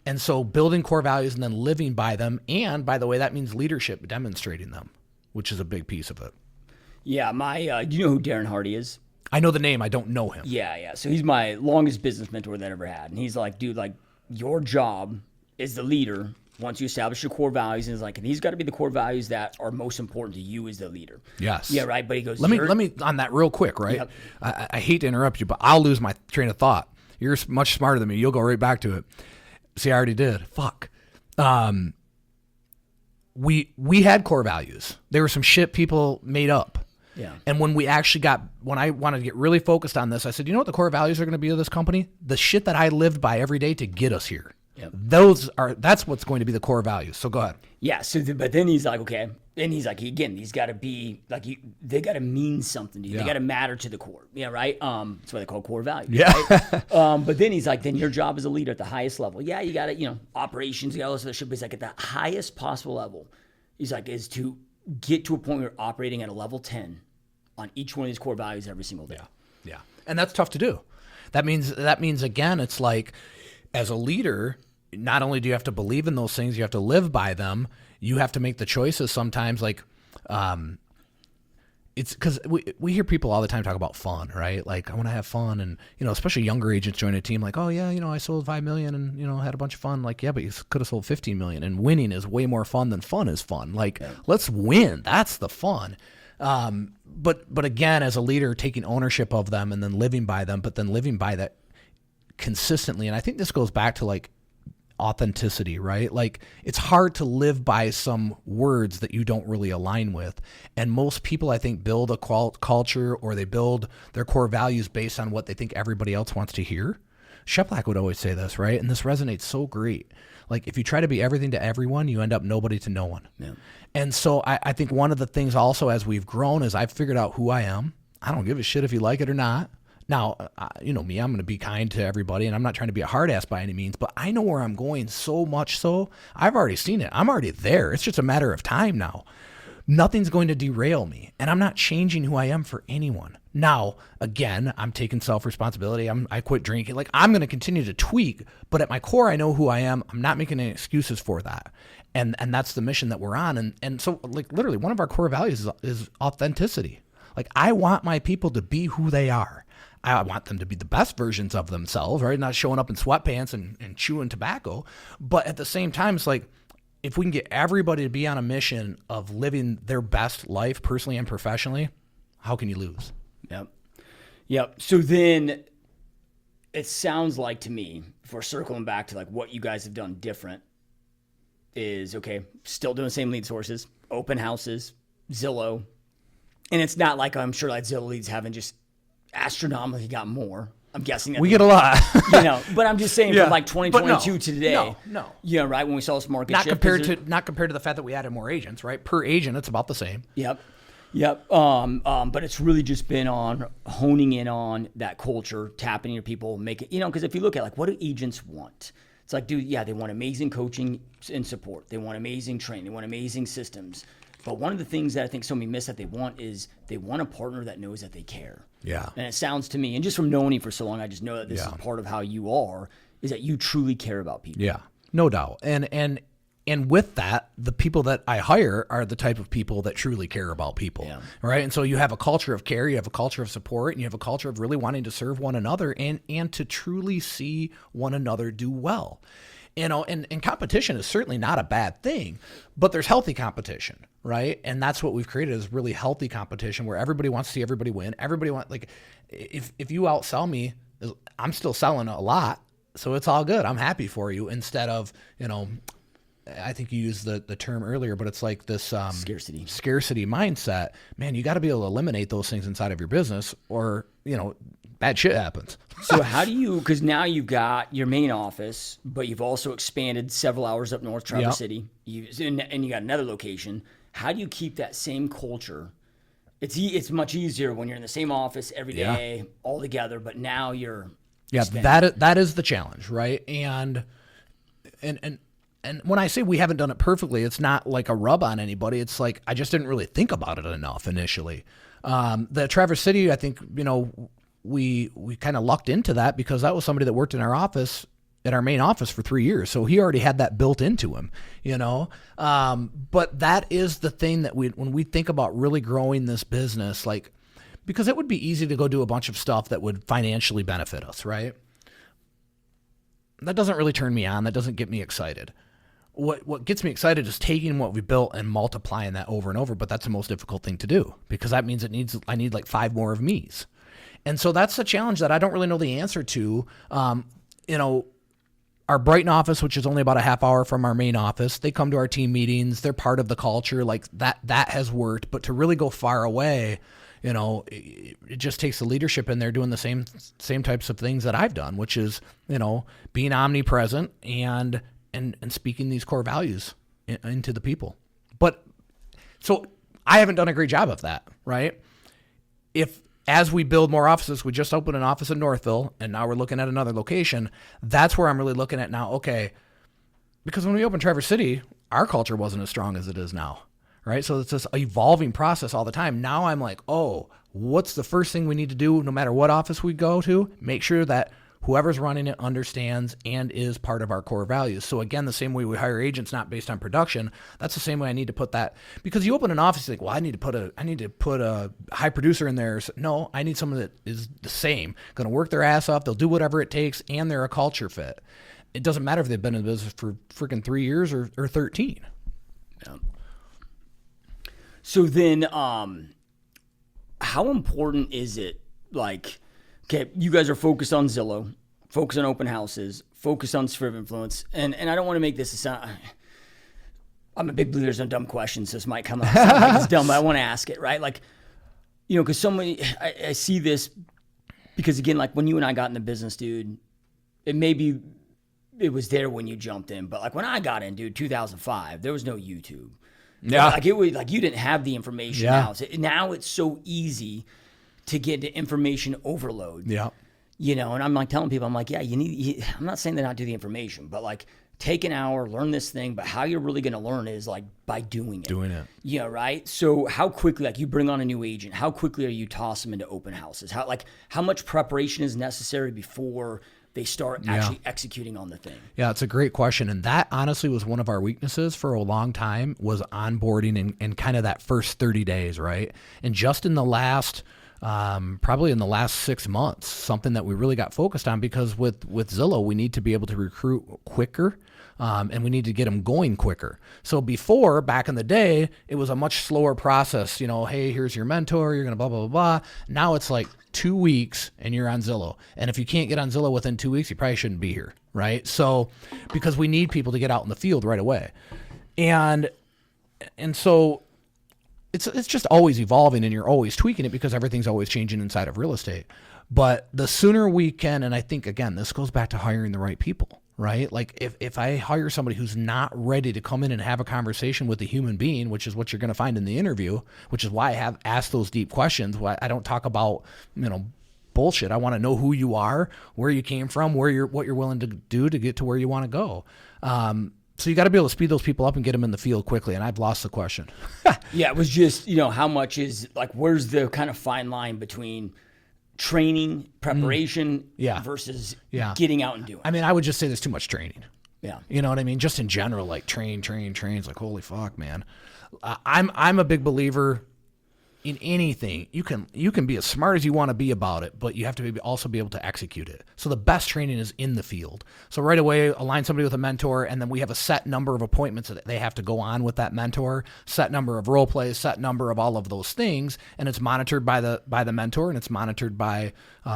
And so building core values and then living by them. And by the way, that means leadership, demonstrating them, which is a big piece of it. Yeah, do you know who Darren Hardy is? I know the name. I don't know him. Yeah. So he's my longest business mentor that I ever had. And he's like, dude, like, your job as the leader, once you establish your core values, and these got to be the core values that are most important to you as the leader. Yes. Yeah, right. But he goes, let me on that real quick, right? Yep. I hate to interrupt you, but I'll lose my train of thought. You're much smarter than me. You'll go right back to it. See, I already did. Fuck. We had core values. There were some shit people made up. Yeah. And when I wanted to get really focused on this, I said, you know what the core values are going to be of this company? The shit that I lived by every day to get us here. Yep. That's what's going to be the core values. So go ahead. Yeah. But then he's like, okay. And he's like, again, these got to be like, they got to mean something to you. Yeah. They got to matter to the core. Yeah. Right. That's why they call core values. Yeah. Right? But then he's like, then your job as a leader at the highest level. Yeah. You got to, operations, you got all this other shit. But he's like, at the highest possible level, he's like, is to get to a point where you're operating at a level 10 on each one of these core values every single day. Yeah. And that's tough to do. That means again, it's like, as a leader, not only do you have to believe in those things, you have to live by them. You have to make the choices sometimes. Like, it's because we hear people all the time talk about fun, right? Like, I want to have fun. And, especially younger agents join a team like, oh yeah, I sold 5 million and, had a bunch of fun. Like, yeah, but you could have sold 15 million, and winning is way more fun than fun is fun. Like, Let's win. That's the fun. But again, as a leader, taking ownership of them and then living by them, but then living by that consistently. And I think this goes back to like authenticity, right? Like it's hard to live by some words that you don't really align with. And most people, I think, build a culture or they build their core values based on what they think everybody else wants to hear. Sheplack would always say this, right? And this resonates so great. Like if you try to be everything to everyone, you end up nobody to no one. Yeah. And so I think one of the things also as we've grown is I've figured out who I am. I don't give a shit if you like it or not. Now, you know me, I'm going to be kind to everybody, and I'm not trying to be a hard ass by any means, but I know where I'm going so much so. I've already seen it. I'm already there. It's just a matter of time now. Nothing's going to derail me, and I'm not changing who I am for anyone. Now, again, I'm taking self-responsibility. I quit drinking. Like, I'm going to continue to tweak, but at my core, I know who I am. I'm not making any excuses for that. And that's the mission that we're on. And so, like, literally, one of our core values is authenticity. Like, I want my people to be who they are. I want them to be the best versions of themselves, right? Not showing up in sweatpants and chewing tobacco. But at the same time, it's like, if we can get everybody to be on a mission of living their best life personally and professionally, how can you lose? Yep. So then it sounds like to me, if we're circling back to like what you guys have done different is, okay, still doing the same lead sources, open houses, Zillow. And it's not like I'm sure like Zillow leads haven't just astronomically got more. I'm guessing that we get a lot, but I'm just saying from like 2022 to today. No. Yeah, right. When we saw this market not shift, compared to the fact that we added more agents, right? Per agent, it's about the same. Yep. But it's really just been on honing in on that culture, tapping into people, making, because if you look at like, what do agents want? It's like, dude, yeah, they want amazing coaching and support. They want amazing training. They want amazing systems. But one of the things that I think so many miss that they want is they want a partner that knows that they care. Yeah. And it sounds to me, and just from knowing you for so long, I just know that this is part of how you are, is that you truly care about people. Yeah, no doubt. And with that, the people that I hire are the type of people that truly care about people, right? And so you have a culture of care, you have a culture of support, and you have a culture of really wanting to serve one another and to truly see one another do well. And competition is certainly not a bad thing, but there's healthy competition, right? And that's what we've created is really healthy competition where everybody wants to see everybody win. Everybody wants, like, if you outsell me, I'm still selling a lot, so it's all good. I'm happy for you instead of, I think you used the term earlier, but it's like this scarcity mindset. Man, you got to be able to eliminate those things inside of your business or, bad shit happens. So how do you, because now you've got your main office, but you've also expanded several hours up north, Traverse City, and you got another location. How do you keep that same culture? It's much easier when you're in the same office every day, all together, but now you're expanding. that is the challenge, right? And when I say we haven't done it perfectly, it's not like a rub on anybody. It's like I just didn't really think about it enough initially. The Traverse City, I think, we kind of lucked into that because that was somebody that worked in our office, at our main office for 3 years. So he already had that built into him, But that is the thing that when we think about really growing this business, like, because it would be easy to go do a bunch of stuff that would financially benefit us, right? That doesn't really turn me on. That doesn't get me excited. What gets me excited is taking what we built and multiplying that over and over, but that's the most difficult thing to do because that means I need like 5 more of me's. And so that's the challenge that I don't really know the answer to. Our Brighton office, which is only about a half hour from our main office, they come to our team meetings. They're part of the culture. Like that has worked. But to really go far away, it just takes the leadership in there doing the same types of things that I've done, which is, being omnipresent and speaking these core values into the people. But so I haven't done a great job of that, right? As we build more offices, we just opened an office in Northville, and now we're looking at another location. That's where I'm really looking at now, okay, because when we opened Traverse City, our culture wasn't as strong as it is now, right? So it's this evolving process all the time. Now I'm like, oh, what's the first thing we need to do no matter what office we go to? Make sure that whoever's running it understands and is part of our core values. So again, the same way we hire agents, not based on production, that's the same way I need to put that. Because you open an office, you're like, well, I need to put a high producer in there. No, I need someone that is the same, going to work their ass off. They'll do whatever it takes, and they're a culture fit. It doesn't matter if they've been in the business for freaking 3 years or 13. Yeah. So then, how important is it? Like, okay, you guys are focused on Zillow, focused on open houses, focused on sphere of influence. And I don't want to make this a sound, I'm a big believer in dumb questions. So this might come out sound like it's dumb, but I want to ask it, right? Like, because I see this because, again, like when you and I got in the business, dude, it was there when you jumped in. But like when I got in, dude, 2005, there was no YouTube. Yeah. Like it was like you didn't have the information now. So now it's so easy to get into information overload. Yeah. And I'm like telling people, I'm like, yeah, I'm not saying to not do the information, but like take an hour, learn this thing, but how you're really going to learn is like by doing it. Yeah, right? So how quickly, like you bring on a new agent, how quickly are you toss them into open houses? How much preparation is necessary before they start actually executing on the thing? Yeah, it's a great question. And that honestly was one of our weaknesses for a long time, was onboarding and kind of that first 30 days, right? And just in the last, probably in the last 6 months, something that we really got focused on, because with Zillow, we need to be able to recruit quicker. And we need to get them going quicker. So before, back in the day, it was a much slower process. Hey, here's your mentor. You're going to blah, blah, blah, blah. Now it's like 2 weeks and you're on Zillow. And if you can't get on Zillow within 2 weeks, you probably shouldn't be here, right? So because we need people to get out in the field right away. And so it's just always evolving, and you're always tweaking it because everything's always changing inside of real estate. But the sooner we can, and I think, again, this goes back to hiring the right people, right? Like if I hire somebody who's not ready to come in and have a conversation with a human being, which is what you're going to find in the interview, which is why I have asked those deep questions. Why I don't talk about, bullshit. I want to know who you are, where you came from, what you're willing to do to get to where you want to go. So you got to be able to speed those people up and get them in the field quickly. And I've lost the question. Yeah, it was just, how much is like, where's the kind of fine line between training, preparation versus getting out and doing? I mean, I would just say there's too much training. Yeah. You know what I mean? Just in general, like train. It's like, holy fuck, man. I'm a big believer in anything. You can be as smart as you want to be about it, but you have to also be able to execute it. So the best training is in the field. So right away, align somebody with a mentor, and then we have a set number of appointments that they have to go on with that mentor, set number of role plays, set number of all of those things, and it's monitored by the mentor, and it's monitored by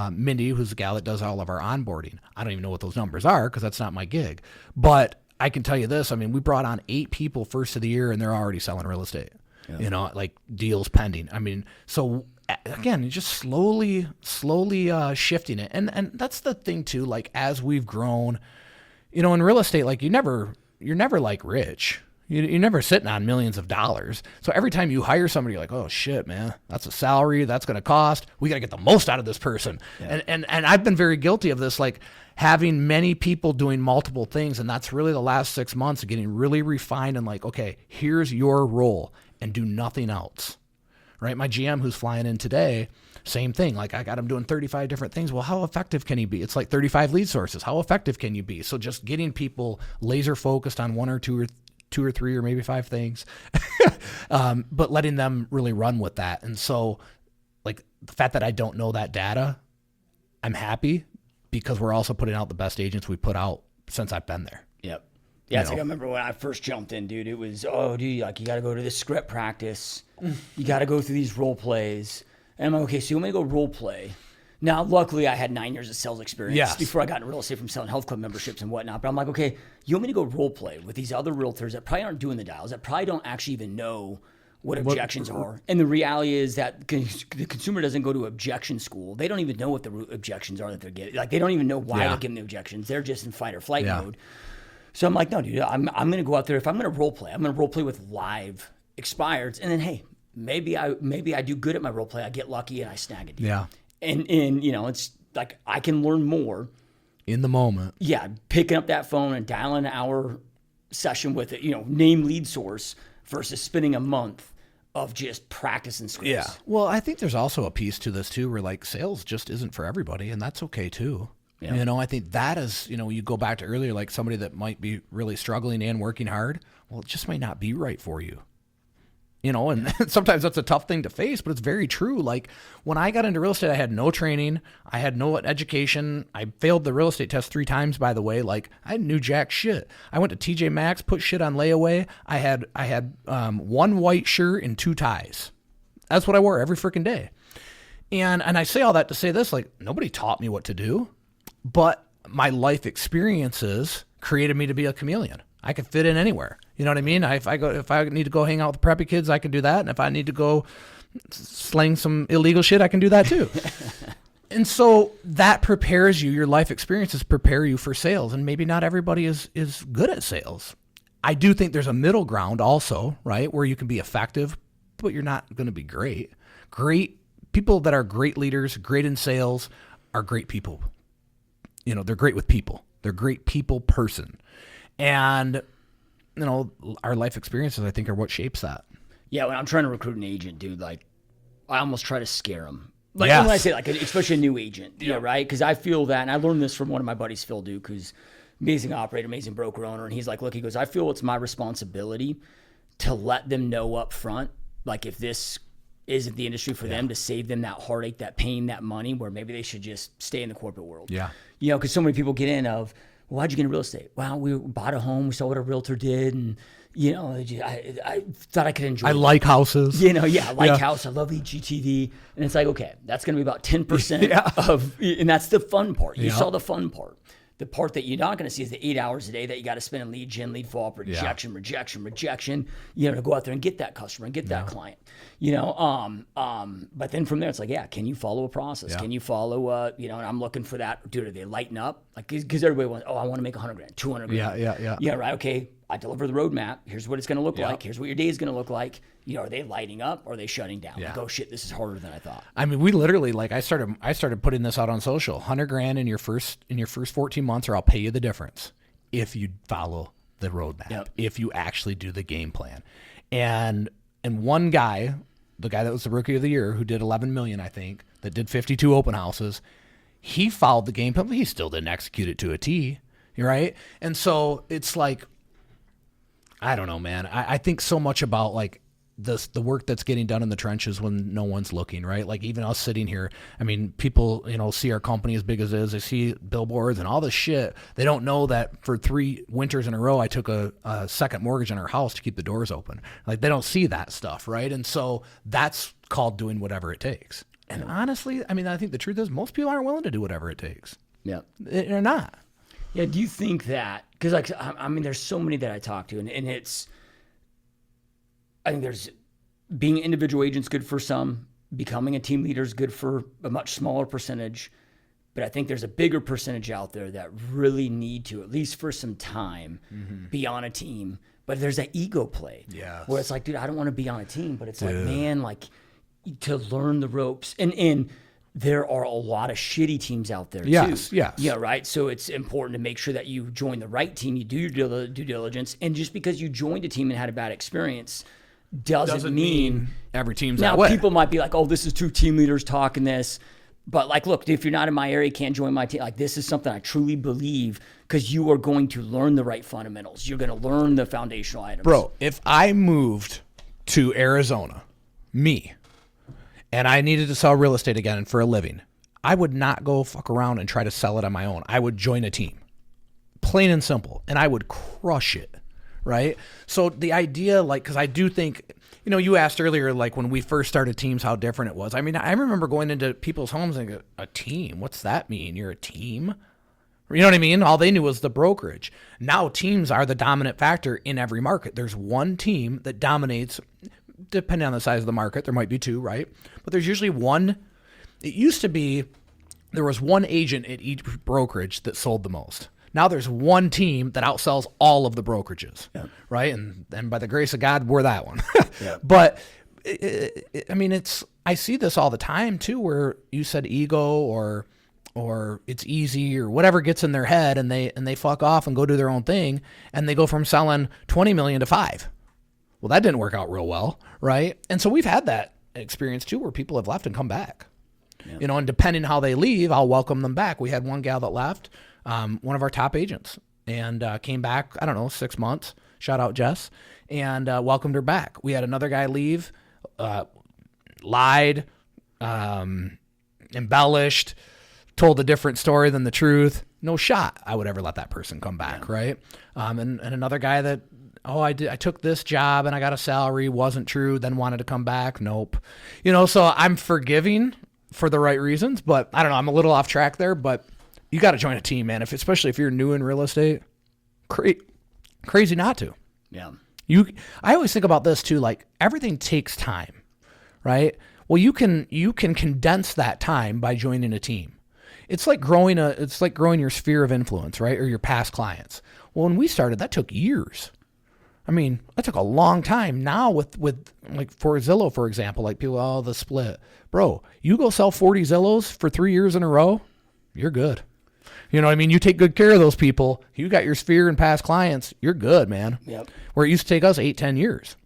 Mindy, who's the gal that does all of our onboarding. I don't even know what those numbers are because that's not my gig. But I can tell you this. I mean, we brought on 8 people first of the year, and they're already selling real estate. Yeah. Like deals pending. I mean, so again, just slowly shifting it. And that's the thing too, like as we've grown, in real estate, like you're never like rich. You're never sitting on millions of dollars. So every time you hire somebody, you're like, oh shit, man, that's a salary that's going to cost. We got to get the most out of this person. Yeah. And I've been very guilty of this, like having many people doing multiple things. And that's really the last 6 months of getting really refined and like, okay, here's your role. And do nothing else, right? My GM who's flying in today, same thing. Like I got him doing 35 different things. Well, how effective can he be? It's like 35 lead sources. How effective can you be? So just getting people laser focused on 1 or 2 or 3 or maybe 5 things, but letting them really run with that. And so like the fact that I don't know that data, I'm happy because we're also putting out the best agents we put out since I've been there. Yep. Yeah, it's like I remember when I first jumped in, dude, it was, like you got to go to this script practice. You got to go through these role plays. And I'm like, okay, so you want me to go role play? Now, luckily, I had 9 years of sales experience before I got into real estate from selling health club memberships and whatnot. But I'm like, okay, you want me to go role play with these other realtors that probably aren't doing the dials, that probably don't actually even know what objections are. And the reality is that the consumer doesn't go to objection school. They don't even know what the objections are that they're getting. Like, they don't even know why they're getting the objections. They're just in fight or flight mode. So I'm like, no, dude, I'm going to go out there. If I'm going to role play, I'm going to role play with live expireds. And then, hey, maybe I do good at my role play. I get lucky and I snag a deal. Yeah. And it's like I can learn more. In the moment. Yeah. Picking up that phone and dialing an hour session with it, name lead source versus spending a month of just practicing scripts. Yeah. Well, I think there's also a piece to this too where like sales just isn't for everybody, and that's okay too. Yeah. I think that is, you go back to earlier, like somebody that might be really struggling and working hard. Well, it just might not be right for you. And sometimes that's a tough thing to face, but it's very true. Like when I got into real estate, I had no training. I had no education. I failed the real estate test 3 times, by the way. Like I knew jack shit. I went to TJ Maxx, put shit on layaway. I had 1 white shirt and 2 ties. That's what I wore every freaking day. And I say all that to say this, like, nobody taught me what to do, but my life experiences created me to be a chameleon. I could fit in anywhere. You know what I mean? If I need to go hang out with preppy kids, I can do that. And if I need to go sling some illegal shit, I can do that too. And so that prepares you. Your life experiences prepare you for sales. And maybe not everybody is good at sales. I do think there's a middle ground also, right? Where you can be effective, but you're not going to be great. Great people that are great leaders, great in sales, are great people. You know, they're great with people. They're great people person. And, you know, our life experiences, I think, are what shapes that. Yeah, when I'm trying to recruit an agent, dude, like, I almost try to scare them. Like, Yes. when I say, like, especially a new agent, yeah, right? Because I feel that, and I learned this from one of my buddies, Phil Duke, who's amazing operator, amazing broker owner, and he's like, look, he goes, I feel it's my responsibility to let them know up front, like, if this isn't the industry for them, to save them that heartache, that pain, that money, where maybe they should just stay in the corporate world. Yeah. You know, because so many people get in of, well, why'd you get into real estate? Well, we bought a home, we saw what a realtor did, and, you know, I thought I could enjoy it. I like houses. You know, I like house, I love HGTV. And it's like, okay, that's going to be about 10% of, and that's the fun part. You saw the fun part. The part that you're not going to see is the 8 hours a day that you got to spend in lead gen, lead follow-up, rejection, you know, to go out there and get that customer and get that client, you know. But then from there, it's like, can you follow a process? Can you follow, you know, and I'm looking for that. Dude, are they lighten up? Like, because everybody wants, I want to make 100 grand, 200 grand. Yeah, right. Okay, I deliver the roadmap. Here's what it's going to look like. Here's what your day is going to look like. You know, are they lighting up or are they shutting down? Like, oh shit, this is harder than I thought. I mean, we literally, like, I started putting this out on social. 100 grand in your first 14 months, or I'll pay you the difference if you follow the roadmap, if you actually do the game plan. And one guy, the guy that was the rookie of the year, who did 11 million, I think, that did 52 open houses, he followed the game plan, but he still didn't execute it to a T, right? And so it's like, I don't know, man. I think so much about, like, the work that's getting done in the trenches when no one's looking, right? Like, even us sitting here, I mean, people, you know, see our company as big as it is. They see billboards and all this shit. They don't know that for 3 winters in a row, I took a second mortgage on our house to keep the doors open. Like, they don't see that stuff, right? And so that's called doing whatever it takes. And honestly, I mean, I think the truth is most people aren't willing to do whatever it takes. Yeah. They're not. Yeah, do you think that, because, like, I mean, there's so many that I talk to, and it's, I think there's, being an individual agent's good for some, becoming a team leader is good for a much smaller percentage, but I think there's a bigger percentage out there that really need to, at least for some time, be on a team. But there's that ego play, where it's like, dude, I don't want to be on a team, but it's like, man, like, to learn the ropes, and there are a lot of shitty teams out there too. Yes. Yeah, right? So it's important to make sure that you join the right team, you do your due diligence, and just because you joined a team and had a bad experience doesn't mean every team's now that way. People might be like, oh, this is 2 team leaders talking this. But, like, look, if you're not in my area, you can't join my team. Like, this is something I truly believe, because you are going to learn the right fundamentals. You're going to learn the foundational items. Bro, if I moved to Arizona, and I needed to sell real estate again for a living, I would not go fuck around and try to sell it on my own. I would join a team. Plain and simple. And I would crush it, right? So the idea, like, because I do think, you know, you asked earlier, like, when we first started teams, how different it was. I mean, I remember going into people's homes and go, a team? What's that mean? You're a team? You know what I mean? All they knew was the brokerage. Now teams are the dominant factor in every market. There's one team that dominates. Depending on the size of the market, there might be 2, right? But there's usually one. It used to be there was one agent at each brokerage that sold the most. Now there's one team that outsells all of the brokerages, right? And by the grace of God, we're that one. But I mean, I see this all the time too, where you said ego or it's easy or whatever gets in their head, and they fuck off and go do their own thing, and they go from selling 20 million to 5. Well, that didn't work out real well, right? And so we've had that experience too, where people have left and come back. You know, and depending how they leave, I'll welcome them back. We had one gal that left, one of our top agents, and came back, I don't know, 6 months. Shout out Jess, and welcomed her back. We had another guy leave, lied, embellished, told a different story than the truth. No shot I would ever let that person come back, right? And another guy that, I took this job and I got a salary, wasn't true, then wanted to come back. Nope. You know, so I'm forgiving for the right reasons, but I don't know. I'm a little off track there, but you got to join a team, man. Especially if you're new in real estate, crazy not to. Yeah. I always think about this too. Like everything takes time, right? Well, you can condense that time by joining a team. It's like growing your sphere of influence, right? Or your past clients. Well, when we started, that took years. I mean, that took a long time. Now with like for Zillow, for example, like people, oh, the split. Bro, you go sell 40 Zillows for 3 years in a row, you're good. You know what I mean? You take good care of those people. You got your sphere and past clients, you're good, man. Yep. Where it used to take us 8-10 years.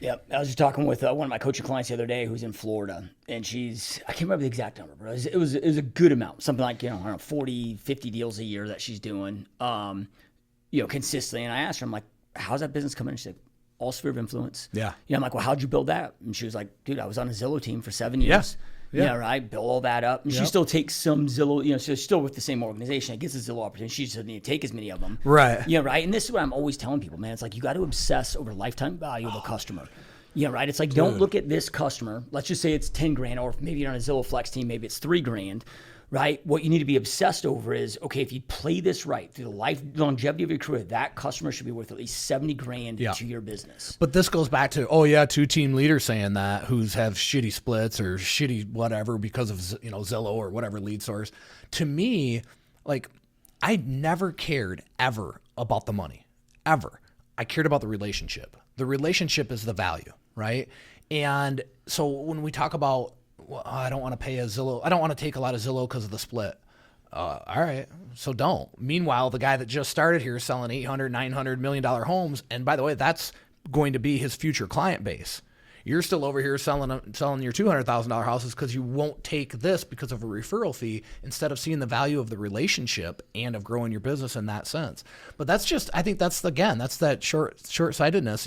Yep. I was just talking with one of my coaching clients the other day who's in Florida, and I can't remember the exact number, but it was a good amount, something like, I don't know, 40, 50 deals a year that she's doing, consistently. And I asked her, I'm like, how's that business coming? She said, all sphere of influence. Yeah. I'm like, well, how'd you build that? And she was like, dude, I was on a Zillow team for 7 years. Yeah. Right. Build all that up. And she still takes some Zillow, so she's still with the same organization. It gets a Zillow opportunity. She just doesn't need to take as many of them. Right. Yeah. Right. And this is what I'm always telling people, man. It's like, you got to obsess over lifetime value of a customer. Yeah. Right. It's like, don't look at this customer. Let's just say it's 10 grand, or maybe you're on a Zillow Flex team, maybe it's 3 grand. Right? What you need to be obsessed over is, okay, if you play this right through the longevity of your career, that customer should be worth at least 70 grand to your business. But this goes back to, 2 team leaders saying that who's have shitty splits or shitty whatever because of, Zillow or whatever lead source. To me, like, I never cared ever about the money, ever. I cared about the relationship. The relationship is the value, right? And so when we talk about, well, I don't want to pay a Zillow. I don't want to take a lot of Zillow because of the split. All right, so don't. Meanwhile, the guy that just started here selling $800, $900 million homes, and by the way, that's going to be his future client base. You're still over here selling your $200,000 houses because you won't take this because of a referral fee instead of seeing the value of the relationship and of growing your business in that sense. But that's just, I think that's that short-sightedness,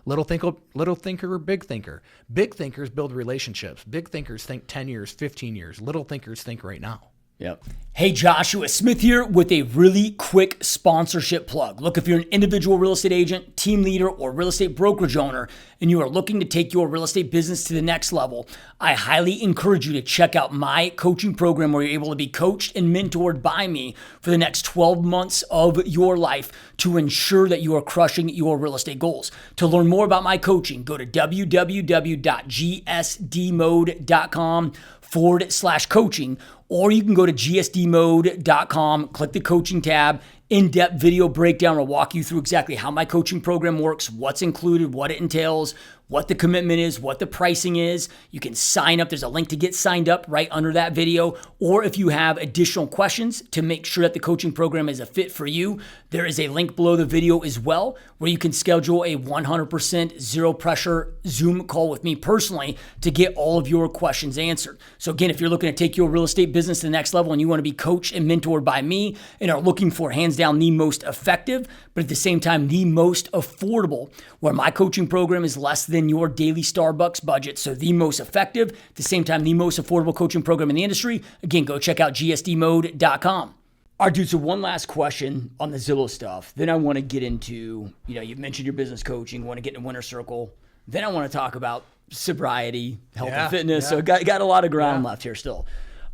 little thinker, big thinker. Big thinkers build relationships. Big thinkers think 10 years, 15 years. Little thinkers think right now. Yep. Hey, Joshua Smith here with a really quick sponsorship plug. Look, if you're an individual real estate agent, team leader, or real estate brokerage owner, and you are looking to take your real estate business to the next level, I highly encourage you to check out my coaching program where you're able to be coached and mentored by me for the next 12 months of your life to ensure that you are crushing your real estate goals. To learn more about my coaching, go to www.gsdmode.com/coaching, or you can go to gsdmode.com, click the coaching tab. In-depth video breakdown will walk you through exactly how my coaching program works, what's included, what it entails, what the commitment is, what the pricing is. You can sign up. There's a link to get signed up right under that video. Or if you have additional questions to make sure that the coaching program is a fit for you, there is a link below the video as well where you can schedule a 100% zero pressure Zoom call with me personally to get all of your questions answered. So again, if you're looking to take your real estate business to the next level and you want to be coached and mentored by me and are looking for hands down the most effective, but at the same time, the most affordable, where my coaching program is less than your daily Starbucks budget. So the most effective, at the same time, the most affordable coaching program in the industry. Again, go check out gsdmode.com. All right, dude, so one last question on the Zillow stuff. Then I want to get into, you've mentioned your business coaching, want to get in a winner's circle. Then I want to talk about sobriety, health and fitness. So got a lot of ground left here still.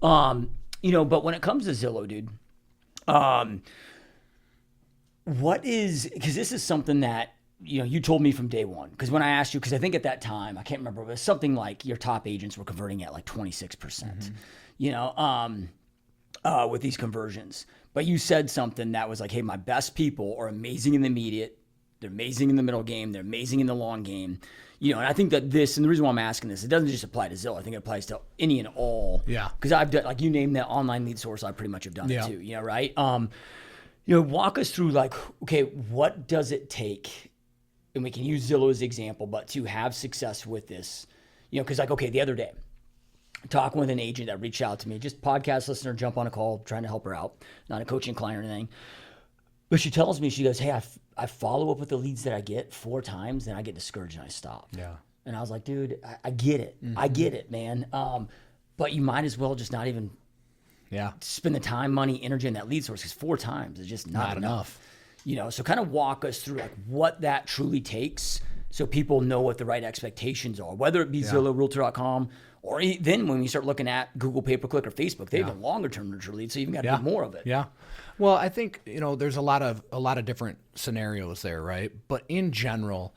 But when it comes to Zillow, dude, because this is something that, you told me from day one, because when I asked you, because I think at that time, I can't remember, it was something like your top agents were converting at like 26%, with these conversions. But you said something that was like, hey, my best people are amazing in the immediate, they're amazing in the middle game, they're amazing in the long game. And I think that and the reason why I'm asking this, it doesn't just apply to Zillow. I think it applies to any and all. Yeah. Because I've done, like you named that online lead source, I pretty much have done it too, right? Walk us through okay, what does it take? And we can use Zillow as an example, but to have success with this, because the other day, talking with an agent that reached out to me, just podcast listener, jump on a call, trying to help her out, not a coaching client or anything. But she tells me, she goes, hey, I follow up with the leads that I get 4 times, then I get discouraged and I stop. Yeah. And I was like, dude, I get it. Mm-hmm. I get it, man. But you might as well just not even spend the time, money, energy on that lead source, because 4 times is just not enough. So kind of walk us through what that truly takes so people know what the right expectations are, whether it be Zillow, Realtor.com, Or then when we start looking at Google pay-per-click or Facebook, they have a longer term nurture lead, so you've got to do more of it. Yeah. Well, I think, there's a lot of different scenarios there, right? But in general,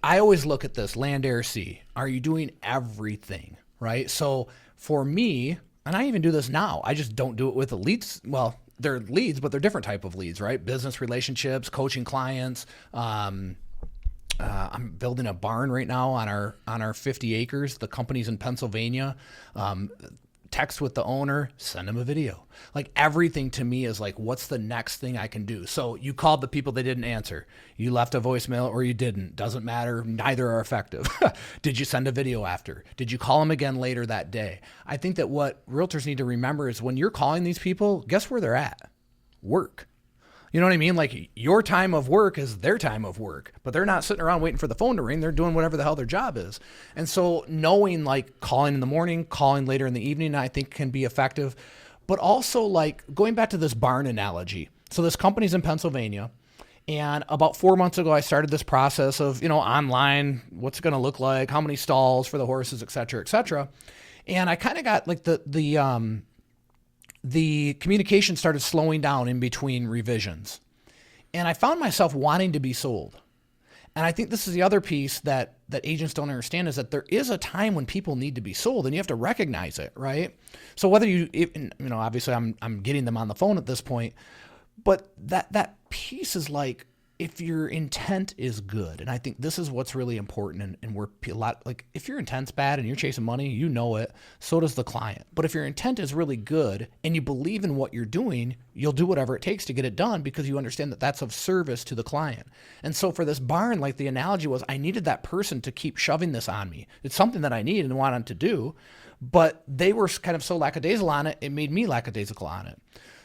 I always look at this land, air, sea. Are you doing everything, right? So for me, and I even do this now, I just don't do it with the leads. Well, they're leads, but they're different type of leads, right? Business relationships, coaching clients. I'm building a barn right now on our 50 acres. The company's in Pennsylvania. Text with the owner, send them a video. Like everything to me is like, what's the next thing I can do? So you called the people, they didn't answer. You left a voicemail or you didn't. Doesn't matter. Neither are effective. Did you send a video after? Did you call them again later that day? I think that what realtors need to remember is when you're calling these people, guess where they're at? Work. You know what I mean? Like your time of work is their time of work, but they're not sitting around waiting for the phone to ring. They're doing whatever the hell their job is. And so knowing like calling in the morning, calling later in the evening, I think can be effective, but also like going back to this barn analogy. So this company's in Pennsylvania. And about 4 months ago, I started this process of, online, what's it going to look like, how many stalls for the horses, et cetera, et cetera. And I kind of got like the communication started slowing down in between revisions. And I found myself wanting to be sold. And I think this is the other piece that agents don't understand is that there is a time when people need to be sold and you have to recognize it, right? So whether obviously I'm getting them on the phone at this point, but that piece is like, if your intent is good, and I think this is what's really important, and we're a lot like if your intent's bad and you're chasing money, you know it, so does the client. But if your intent is really good and you believe in what you're doing, you'll do whatever it takes to get it done because you understand that that's of service to the client. And so for this barn, like the analogy was, I needed that person to keep shoving this on me. It's something that I needed and wanted to do, but they were kind of so lackadaisical on it, it made me lackadaisical on it.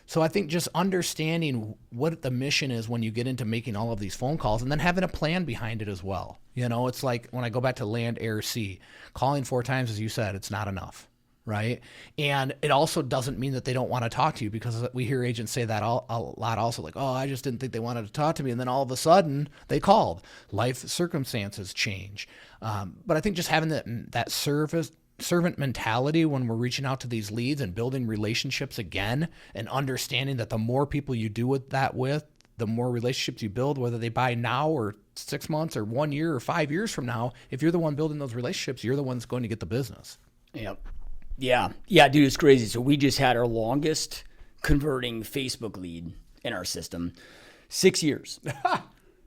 So I think just understanding what the mission is when you get into making all of these phone calls and then having a plan behind it as well. It's like when I go back to land, air, sea, calling 4 times, as you said, it's not enough, right? And it also doesn't mean that they don't want to talk to you because we hear agents say that a lot also, like, oh, I just didn't think they wanted to talk to me. And then all of a sudden they called. Life circumstances change. But I think just having that servant mentality when we're reaching out to these leads and building relationships again and understanding that the more people you do with, the more relationships you build, whether they buy now or 6 months or 1 year or 5 years from now, if you're the one building those relationships, you're the one that's going to get the business. Yep. Yeah, dude, it's crazy. So we just had our longest converting Facebook lead in our system, 6 years.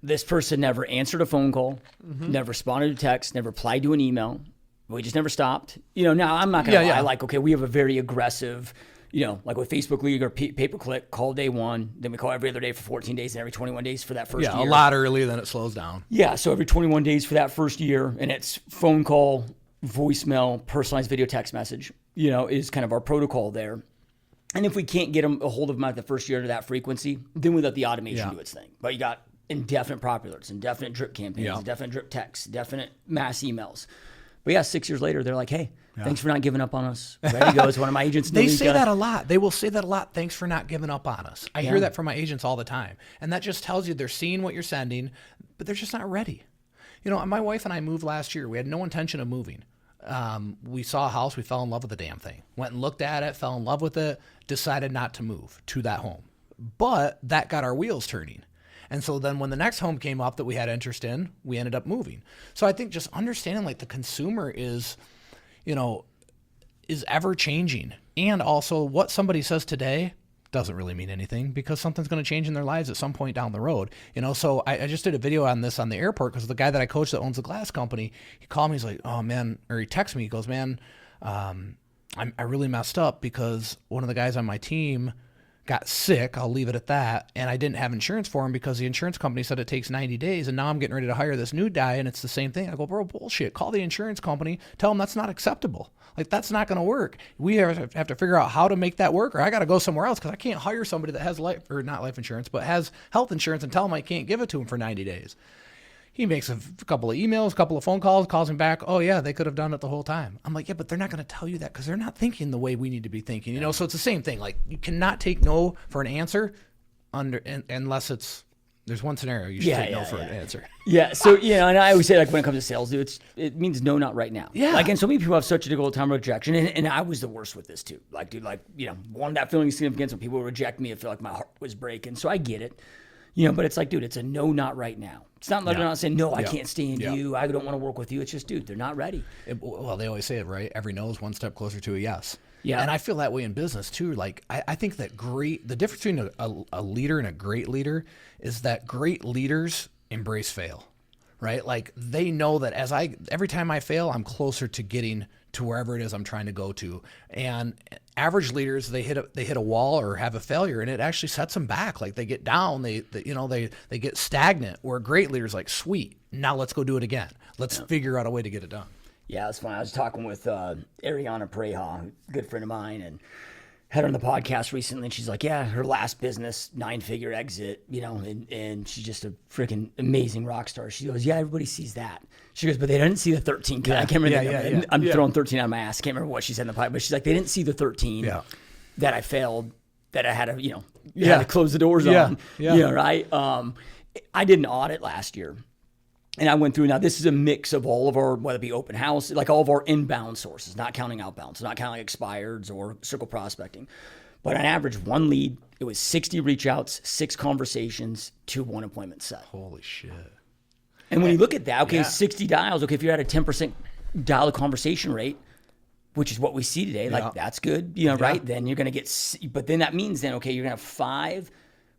This person never answered a phone call, never responded to text, never replied to an email. We just never stopped. Now I'm not going to lie. Like, okay, we have a very aggressive, like with Facebook League or pay-per-click, call day one. Then we call every other day for 14 days and every 21 days for that first year. Yeah, a lot earlier than it slows down. Yeah, so every 21 days for that first year. And it's phone call, voicemail, personalized video text message, is kind of our protocol there. And if we can't get a hold of them at the first year to that frequency, then we let the automation do its thing. But you got indefinite property alerts, indefinite drip campaigns, indefinite drip texts, definite mass emails. But 6 years later, they're like, hey, thanks for not giving up on us. Ready to go is one of my agents. They say that a lot. They will say that a lot. Thanks for not giving up on us. I hear that from my agents all the time. And that just tells you they're seeing what you're sending, but they're just not ready. My wife and I moved last year. We had no intention of moving. We saw a house. We fell in love with the damn thing. Went and looked at it, fell in love with it, decided not to move to that home. But that got our wheels turning. And so then when the next home came up that we had interest in, we ended up moving. So I think just understanding like the consumer is ever changing. And also what somebody says today doesn't really mean anything because something's going to change in their lives at some point down the road. So I just did a video on this on the airport because the guy that I coach that owns the glass company, he called me, he's like, oh man, or he texted me, he goes, man, I really messed up because one of the guys on my team got sick, I'll leave it at that, and I didn't have insurance for him because the insurance company said it takes 90 days, and now I'm getting ready to hire this new guy, and it's the same thing. I go, bro, bullshit. Call the insurance company. Tell them that's not acceptable. Like, that's not going to work. We have to figure out how to make that work, or I got to go somewhere else because I can't hire somebody that has not life insurance, but has health insurance and tell them I can't give it to him for 90 days. He makes a couple of emails, a couple of phone calls, calls him back. Oh, yeah, they could have done it the whole time. I'm like, yeah, but they're not going to tell you that because they're not thinking the way we need to be thinking. So it's the same thing. Like, you cannot take no for an answer unless it's There's one scenario you should take no for an answer. Yeah. So, and I always say, like, when it comes to sales, dude, it means no, not right now. Yeah. Like, and so many people have such a difficult time with rejection. And I was the worst with this too. Like, dude, wanted that feeling of significance when people reject me, I feel like my heart was breaking. So I get it. But it's like, dude, it's a no, not right now. It's not like they're not saying, no, I can't stand you. I don't want to work with you. It's just, dude, they're not ready. Well, they always say it, right? Every no is one step closer to a yes. Yeah. And I feel that way in business too. Like, I think that the difference between a leader and a great leader is that great leaders embrace fail, right? Like, they know that every time I fail, I'm closer to getting to wherever it is I'm trying to go to. And average leaders, they hit a wall or have a failure, and it actually sets them back. Like, they get down, they get stagnant. Where great leaders, like, sweet, now let's go do it again. Let's figure out a way to get it done. Yeah, it's fun. I was talking with Ariana Preha, a good friend of mine, and had her on the podcast recently. And she's like, yeah, her last business, 9-figure exit, and she's just a freaking amazing rock star. She goes, yeah, everybody sees that. She goes, but they didn't see the 13. I can't remember. I'm throwing 13 on my ass. I can't remember what she said in the podcast, but she's like, they didn't see the 13 that I failed, that I had to, had to close the doors on. Yeah, right. I did an audit last year. And I went through, now this is a mix of all of our, whether it be open house, like all of our inbound sources, not counting outbound, so not counting expireds or circle prospecting. But on average, one lead, it was 60 reach outs, 6 conversations, 2 one appointment set. Holy shit. And when you look at that, 60 dials, if you're at a 10% dial to conversation rate, which is what we see today, like that's good, right? Then you're going to get, but then that means then, you're going to have 5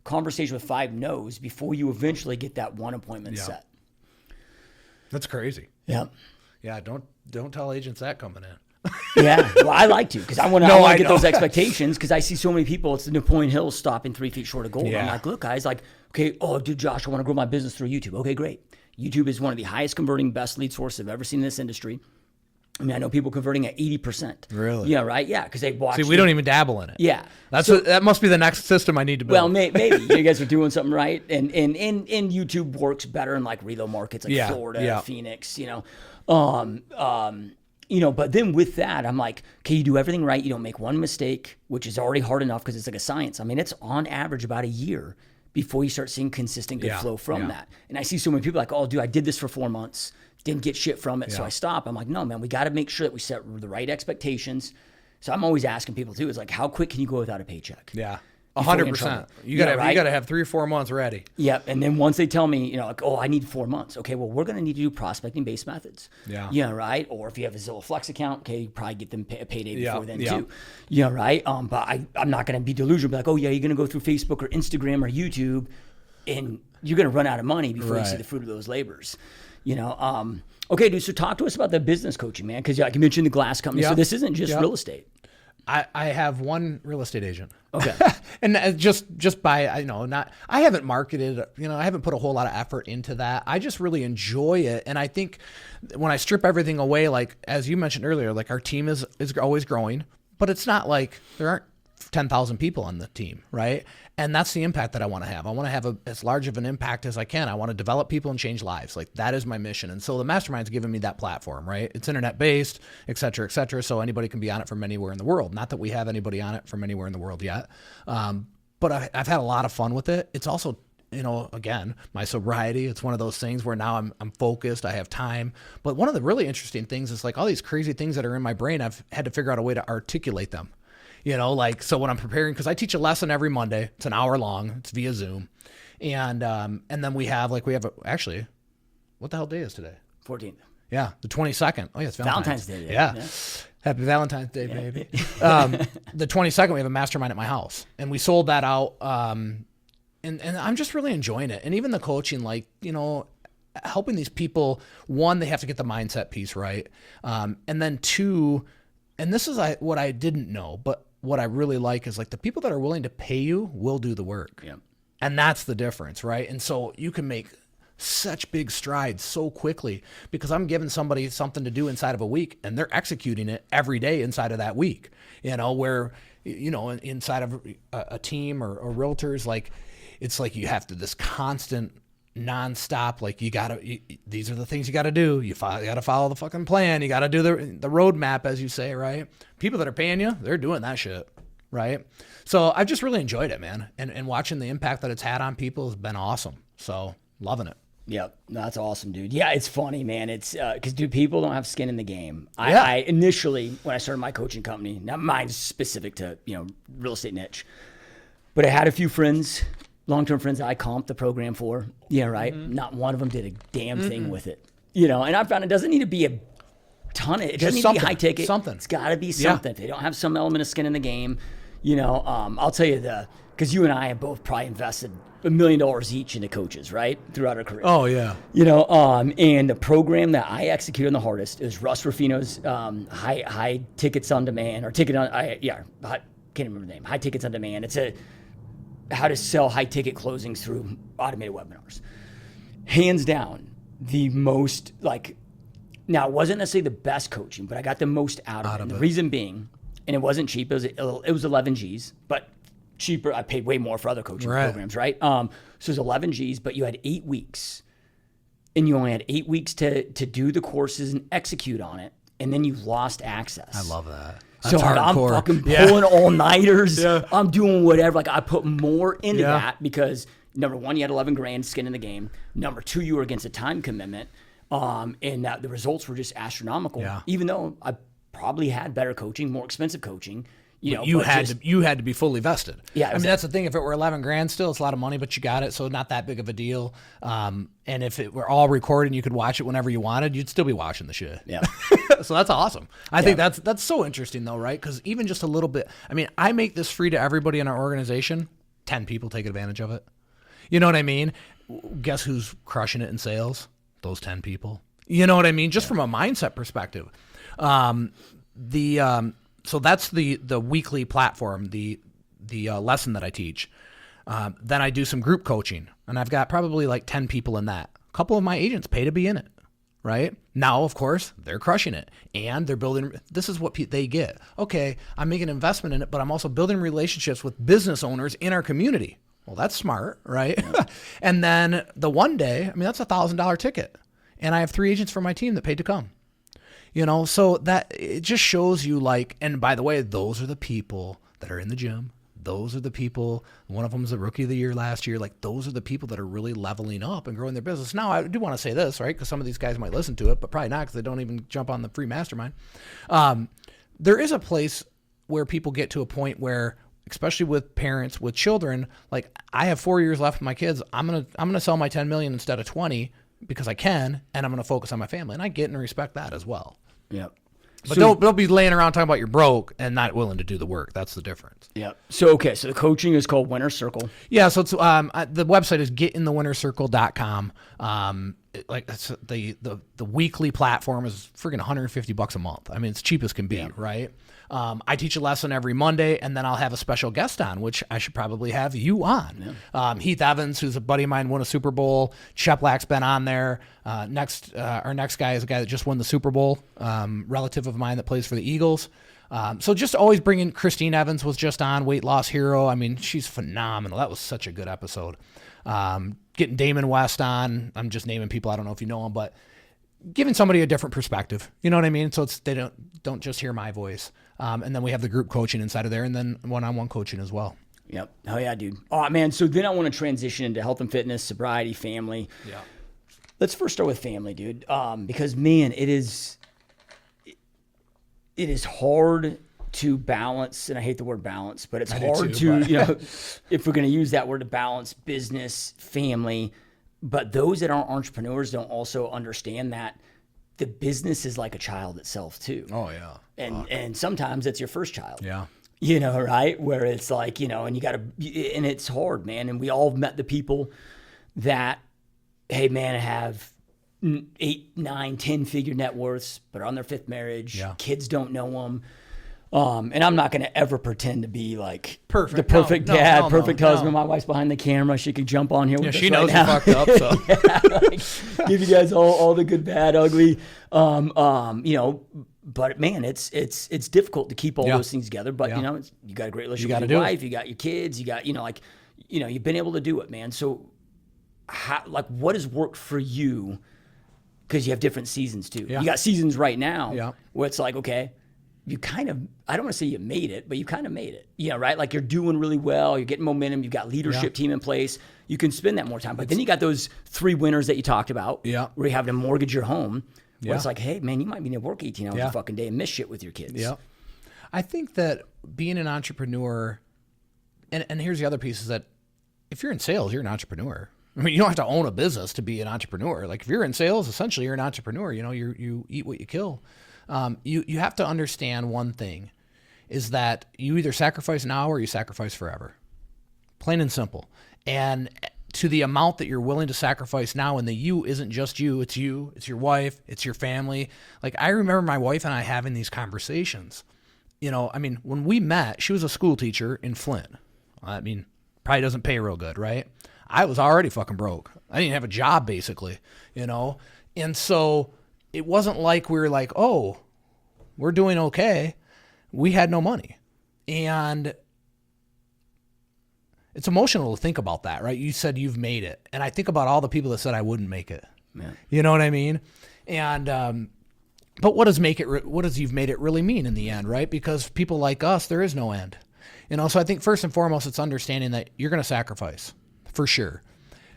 conversations with 5 no's before you eventually get that one appointment set. That's crazy. Yeah. Yeah. Don't tell agents that coming in. Yeah. Well, I like to, because I want to get those expectations, because I see so many people. It's the Napoleon Hill stopping 3 feet short of gold. Yeah. I'm like, look, guys, dude, Josh, I want to grow my business through YouTube. Okay, great. YouTube is one of the highest converting, best lead sources I've ever seen in this industry. I mean, I know people converting at 80%. Really? Yeah, right? Yeah, because they watch. See, we don't even dabble in it. Yeah. That must be the next system I need to build. Well, maybe. You guys are doing something right. And YouTube works better in like reload markets like Florida, Phoenix, but then with that, I'm like, okay, you do everything right. You don't make one mistake, which is already hard enough because it's like a science. I mean, it's on average about a year before you start seeing consistent good flow from that. And I see so many people like, oh, dude, I did this for 4 months. Didn't get shit from it, so I stopped. I'm like, no, man, we got to make sure that we set the right expectations. So I'm always asking people too, is like, how quick can you go without a paycheck? Yeah, 100%. You got to have 3 or 4 months ready. Yep. And then once they tell me, like, oh, I need 4 months. Okay, well, we're going to need to do prospecting-based methods. Yeah. Yeah, right? Or if you have a Zillow Flex account, okay, you probably get them a payday before then too. Yeah, right? But I'm not going to be delusional, be like, oh, yeah, you're going to go through Facebook or Instagram or YouTube, and you're going to run out of money before you see the fruit of those labors. Okay, dude, so talk to us about the business coaching, man, because like you mentioned the glass company, so this isn't just real estate. I have one real estate agent. Okay. And just by, I haven't marketed, I haven't put a whole lot of effort into that. I just really enjoy it. And I think when I strip everything away, like, as you mentioned earlier, like our team is always growing, but it's not like there aren't 10,000 people on the team, right? And that's the impact that I want to have. I want to have as large of an impact as I can. I want to develop people and change lives. Like, that is my mission. And so the mastermind's given me that platform, right? It's internet based, et cetera, so anybody can be on it from anywhere in the world. Not that we have anybody on it from anywhere in the world yet. But I've had a lot of fun with it. It's also, again, my sobriety. It's one of those things where now I'm focused, I have time. But one of the really interesting things is like all these crazy things that are in my brain, I've had to figure out a way to articulate them. So when I'm preparing, because I teach a lesson every Monday, it's an hour long, it's via Zoom. And then we have actually, what the hell day is today? 14th. Yeah, the 22nd. Oh yeah, it's Valentine's Day. Yeah. Happy Valentine's Day, baby. The 22nd, we have a mastermind at my house, and we sold that out. And I'm just really enjoying it. And even the coaching, like, helping these people, one, they have to get the mindset piece right. And then 2, and this is what I didn't know, but what I really like is like the people that are willing to pay you will do the work. Yeah. And that's the difference, right? And so you can make such big strides so quickly because I'm giving somebody something to do inside of a week and they're executing it every day inside of that week, where, inside of a team or realtors, like, it's like you have to this constant nonstop, like these are the things you got to do. You got to follow the fucking plan. You got to do the roadmap, as you say, right? People that are paying you, they're doing that shit, right? So I've just really enjoyed it, man. And watching the impact that it's had on people has been awesome. So loving it. Yep, that's awesome, dude. Yeah, it's funny, man. It's because people don't have skin in the game. Yeah. I initially, when I started my coaching company, now mine's specific to real estate niche, but I had a few friends, long-term friends that I comped the program for. Yeah, right. Not one of them did a damn thing with it. And I found it doesn't need to be a ton of. It doesn't need to be high ticket. Something. It's got to be something. If they don't have some element of skin in the game, I'll tell you because you and I have both probably invested $1 million each into coaches, right, throughout our career. Oh yeah. And the program that I executed on the hardest is Russ Ruffino's high tickets on demand, or ticket on can't remember the name. High tickets on demand. It's how to sell high ticket closings through automated webinars. Hands down, the most now it wasn't necessarily the best coaching, but I got the most out of it. And the reason being, and it wasn't cheap. It was 11 G's, but cheaper. I paid way more for other coaching programs, right? So it was 11 G's, but you had 8 weeks, and you only had 8 weeks to do the courses and execute on it, and then you lost access. I love that. So I'm fucking pulling all-nighters. I'm doing whatever. I put more into that because, number one, you had 11 grand skin in the game. Number two, you were against a time commitment, and that the results were just astronomical. Yeah. Even though I probably had better coaching, more expensive coaching. You had to be fully vested. Yeah, I mean, that's the thing. If it were 11 grand, still it's a lot of money, but you got it, so not that big of a deal. And if it were all recorded and you could watch it whenever you wanted, you'd still be watching the shit. Yeah. So that's awesome. I think that's so interesting though, right? Because even just a little bit. I mean, I make this free to everybody in our organization. 10 people take advantage of it. You know what I mean? Guess who's crushing it in sales? Those 10 people. You know what I mean? Just from a mindset perspective. So that's the weekly platform, the lesson that I teach. Then I do some group coaching, and I've got probably 10 people in that. A couple of my agents pay to be in it, right? Now, of course, they're crushing it, and they're building. This is what they get. Okay, I'm making an investment in it, but I'm also building relationships with business owners in our community. Well, that's smart, right? Yeah. And then the one day, that's a $1,000 ticket, and I have 3 agents from my team that paid to come. So that it just shows you and by the way, those are the people that are in the gym. Those are the people, one of them was the rookie of the year last year. Those are the people that are really leveling up and growing their business. Now, I do want to say this, right? Because some of these guys might listen to it, but probably not because they don't even jump on the free mastermind. There is a place where people get to a point where, especially with parents, with children, I have 4 years left with my kids. I'm gonna sell my 10 million instead of 20 because I can, and I'm gonna focus on my family. And I get and respect that as well. Yep. But they'll be laying around talking about you're broke and not willing to do the work. That's the difference. Yep. So the coaching is called Winner Circle. Yeah. So it's the website is getinthewinnercircle.com. It's the weekly platform is friggin' $150 a month. It's cheap as can be, right? I teach a lesson every Monday, and then I'll have a special guest on, which I should probably have you on. Yeah. Heath Evans, who's a buddy of mine, won a Super Bowl. Sheplack's been on there. Our next guy is a guy that just won the Super Bowl, relative of mine that plays for the Eagles. So just always bringing Christine Evans was just on, weight loss hero. She's phenomenal. That was such a good episode. Getting Damon West on. I'm just naming people. I don't know if you know him, but giving somebody a different perspective. You know what I mean? So they don't just hear my voice. And then we have the group coaching inside of there, and then one-on-one coaching as well. Yep. Hell yeah, dude. Oh, man. So then I want to transition into health and fitness, sobriety, family. Yeah. Let's first start with family, dude. Because, man, it is hard to balance, and I hate the word balance, but it's hard to, if we're going to use that word, to balance business, family. But those that aren't entrepreneurs don't also understand that the business is like a child itself too. Oh yeah. And sometimes it's your first child. Yeah. Right? Where it's and you got to, and it's hard, man. And we all met the people that, hey man, have 8, 9, 10 figure net worths, but are on their 5th marriage. Yeah. Kids don't know them. And I'm not going to ever pretend to be perfect, the perfect dad, perfect husband. My wife's behind the camera. She could jump on here with us she knows right now. You fucked up. So give you guys all the good, bad, ugly. But man, it's difficult to keep all those things together. But you got a great relationship with your wife. You got your kids. You got you've been able to do it, man. So what has worked for you? Because you have different seasons too. Yeah. You got seasons right now where it's okay. you kind of, I don't want to say you made it, but you kind of made it. Right? Like you're doing really well. You're getting momentum. You've got leadership team in place. You can spend that more time. But then you got those 3 winners that you talked about where you have to mortgage your home. Where it's like, hey, man, you might be able to work 18 hours a fucking day and miss shit with your kids. Yeah. I think that being an entrepreneur, and here's the other piece, is that if you're in sales, you're an entrepreneur. I mean, you don't have to own a business to be an entrepreneur. Like if you're in sales, essentially you're an entrepreneur. You eat what you kill. You have to understand one thing, is that you either sacrifice now or you sacrifice forever. Plain and simple. And to the amount that you're willing to sacrifice now, and the you isn't just you, it's your wife, it's your family. Like I remember my wife and I having these conversations. When we met, she was a school teacher in Flint. Probably doesn't pay real good, right? I was already fucking broke. I didn't have a job basically, And so it wasn't like we were like, oh, we're doing okay. We had no money. And it's emotional to think about that, right? You said you've made it. And I think about all the people that said I wouldn't make it. Man. You know what I mean? And, but what does you've made it really mean in the end, right? Because people like us, there is no end. So I think first and foremost, it's understanding that you're going to sacrifice, for sure.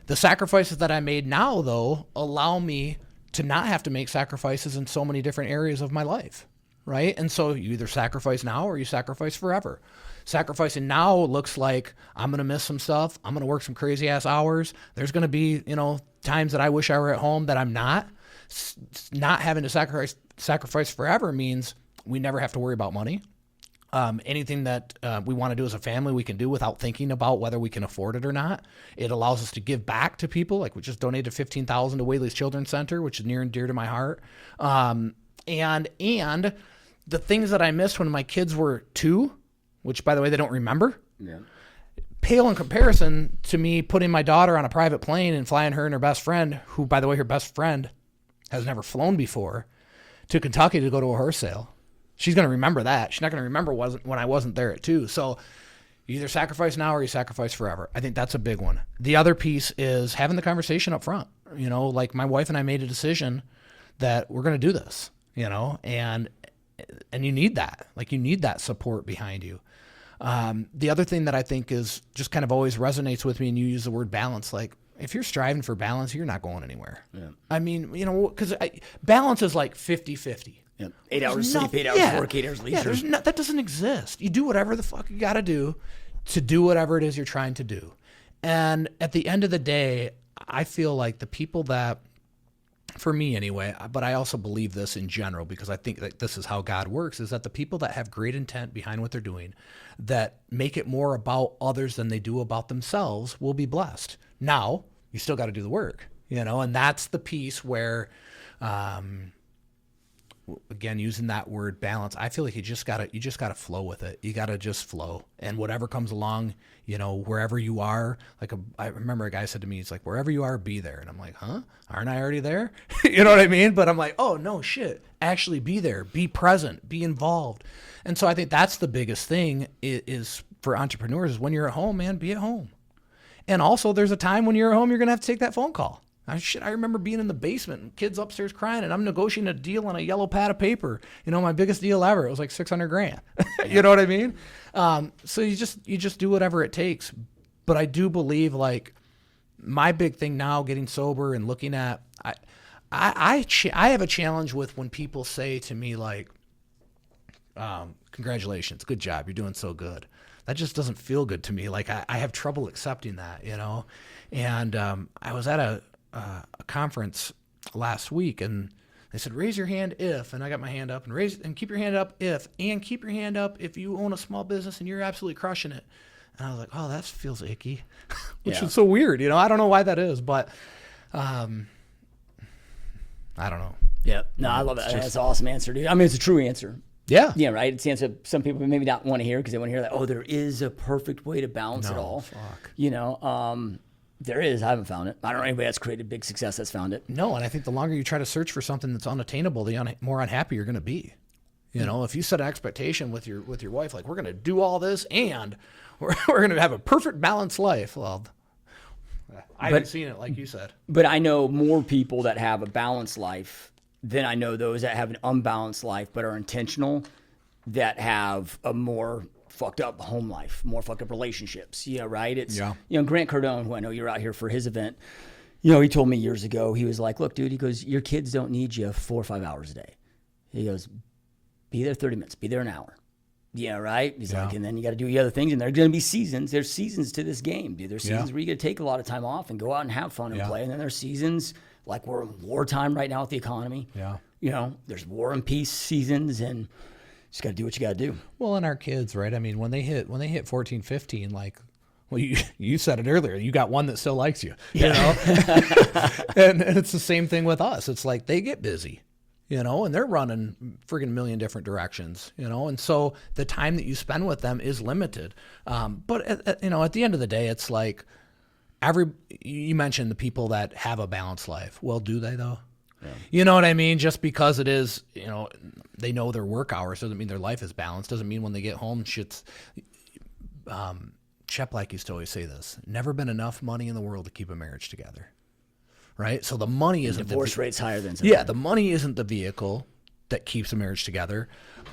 The sacrifices that I made now, though, allow me to not have to make sacrifices in so many different areas of my life, right? And so you either sacrifice now or you sacrifice forever. Sacrificing now looks like I'm going to miss some stuff. I'm going to work some crazy ass hours. There's going to be, times that I wish I were at home that I'm not. Not having to sacrifice forever means we never have to worry about money. Anything that we want to do as a family, we can do without thinking about whether we can afford it or not. It allows us to give back to people. Like we just donated $15,000 to Whaley's Children's Center, which is near and dear to my heart. And the things that I missed when my kids were 2, which by the way, they don't remember, pale in comparison to me putting my daughter on a private plane and flying her and her best friend, who by the way, her best friend has never flown before, to Kentucky to go to a horse sale. She's going to remember that. She's not going to remember when I wasn't there at 2. So you either sacrifice now or you sacrifice forever. I think that's a big one. The other piece is having the conversation up front. Like my wife and I made a decision that we're going to do this, and you need that. Like you need that support behind you. The other thing that I think is just kind of always resonates with me, and you use the word balance, like if you're striving for balance, you're not going anywhere. Yeah. Because balance is like 50-50. Yep. 8 hours sleep, 8 hours work, 8 hours leisure. That doesn't exist. You do whatever the fuck you got to do whatever it is you're trying to do. And at the end of the day, I feel like the people that, for me anyway, but I also believe this in general because I think that this is how God works, is that the people that have great intent behind what they're doing, that make it more about others than they do about themselves, will be blessed. Now, you still got to do the work, and that's the piece where, again, using that word balance, I feel like you just gotta flow with it. You gotta just flow, and whatever comes along, wherever you are. Like I remember a guy said to me, he's like, "Wherever you are, be there." And I'm like, "Huh? Aren't I already there?" You know what I mean? But I'm like, "Oh no, shit! Actually, be there, be present, be involved." And so I think that's the biggest thing is for entrepreneurs is when you're at home, man, be at home. And also, there's a time when you're at home, you're gonna have to take that phone call. I remember being in the basement and kids upstairs crying, and I'm negotiating a deal on a yellow pad of paper. My biggest deal ever. It was like $600,000. You know what I mean? So you just do whatever it takes. But I do believe, like, my big thing now, getting sober and looking at, I have a challenge with when people say to me like, "Congratulations, good job, you're doing so good." That just doesn't feel good to me. Like I have trouble accepting that, And I was at a conference last week, and they said, "Raise your hand if," and I got my hand up, and keep your hand up if you own a small business and you're absolutely crushing it. And I was like, "Oh, that feels icky," which is so weird. I don't know why that is, but I don't know. Yeah, no, I love that. That's an awesome answer, dude. I mean, it's a true answer. Yeah. Yeah, right? It's the answer some people maybe not want to hear because they want to hear that, oh, there is a perfect way to balance it all. Fuck. There is. I haven't found it. I don't know anybody that's created big success that's found it. No, and I think the longer you try to search for something that's unattainable, the more unhappy you're going to be. If you set an expectation with your wife, like, we're going to do all this and we're going to have a perfect balanced life. Well, I haven't seen it like you said. But I know more people that have a balanced life than I know those that have an unbalanced life but are intentional that have a more fucked up home life, more fucked up relationships. Right? It's Grant Cardone, who I know you're out here for his event. He told me years ago, he was like, look, dude, he goes, your kids don't need you 4 or 5 hours a day. He goes, be there 30 minutes, be there an hour. Yeah, right? He's like, and then you got to do the other things, and there are going to be seasons. There's seasons to this game, dude. There's seasons where you got to take a lot of time off and go out and have fun and play, and then there's seasons like we're in wartime right now with the economy. Yeah. There's war and peace seasons, and just got to do what you got to do. Well, and our kids, right? I mean, when they hit 14, 15, like, well, you said it earlier. You got one that still likes you, you know? and it's the same thing with us. It's like they get busy. And they're running friggin' million different directions, and so the time that you spend with them is limited. But at the end of the day, it's like you mentioned the people that have a balanced life. Well, do they though? Yeah. You know what I mean? Just because it is, they know their work hours doesn't mean their life is balanced. Doesn't mean when they get home, shit's, Shep like used to always say this, never been enough money in the world to keep a marriage together. Right? So the money isn't divorce rate's higher than something. Yeah, the money isn't the vehicle that keeps a marriage together.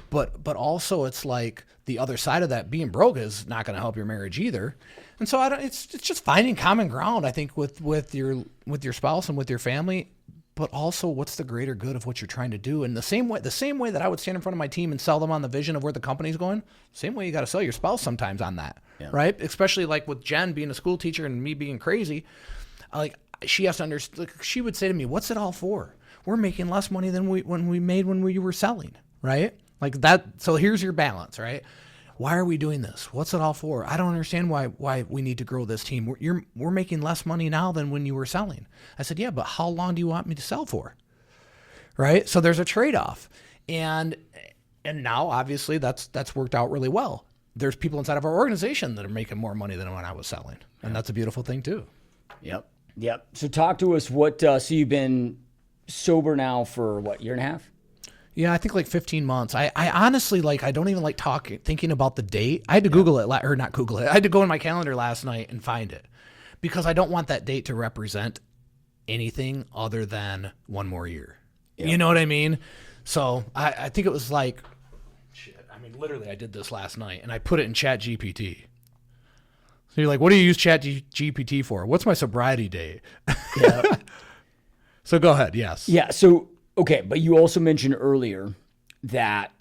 But also it's like the other side of that, being broke is not going to help your marriage either. And so it's just finding common ground, I think, with your spouse and with your family, but also what's the greater good of what you're trying to do. And the same way that I would stand in front of my team and sell them on the vision of where the company's going, same way you got to sell your spouse sometimes on that. Yeah. Right? Especially like with Jen being a school teacher and me being crazy, she has to understand. She would say to me, "What's it all for? We're making less money than we made when we were selling, right? Like that. So here's your balance, right? Why are we doing this? What's it all for? I don't understand why we need to grow this team. We're making less money now than when you were selling." I said, "Yeah, but how long do you want me to sell for?" Right? So there's a trade-off, and now obviously that's worked out really well. There's people inside of our organization that are making more money than when I was selling, and that's a beautiful thing too. Yep. So talk to us. So you've been sober now for what, year and a half? Yeah, I think like 15 months. I honestly, I don't even like thinking about the date. I had to Google it, or not Google it. I had to go in my calendar last night and find it because I don't want that date to represent anything other than one more year. Yep. You know what I mean? So I think it was like, literally I did this last night and I put it in Chat GPT. So you're like, what do you use Chat GPT for? What's my sobriety date? Yeah. So go ahead. Yes. Yeah. So, okay. But you also mentioned earlier that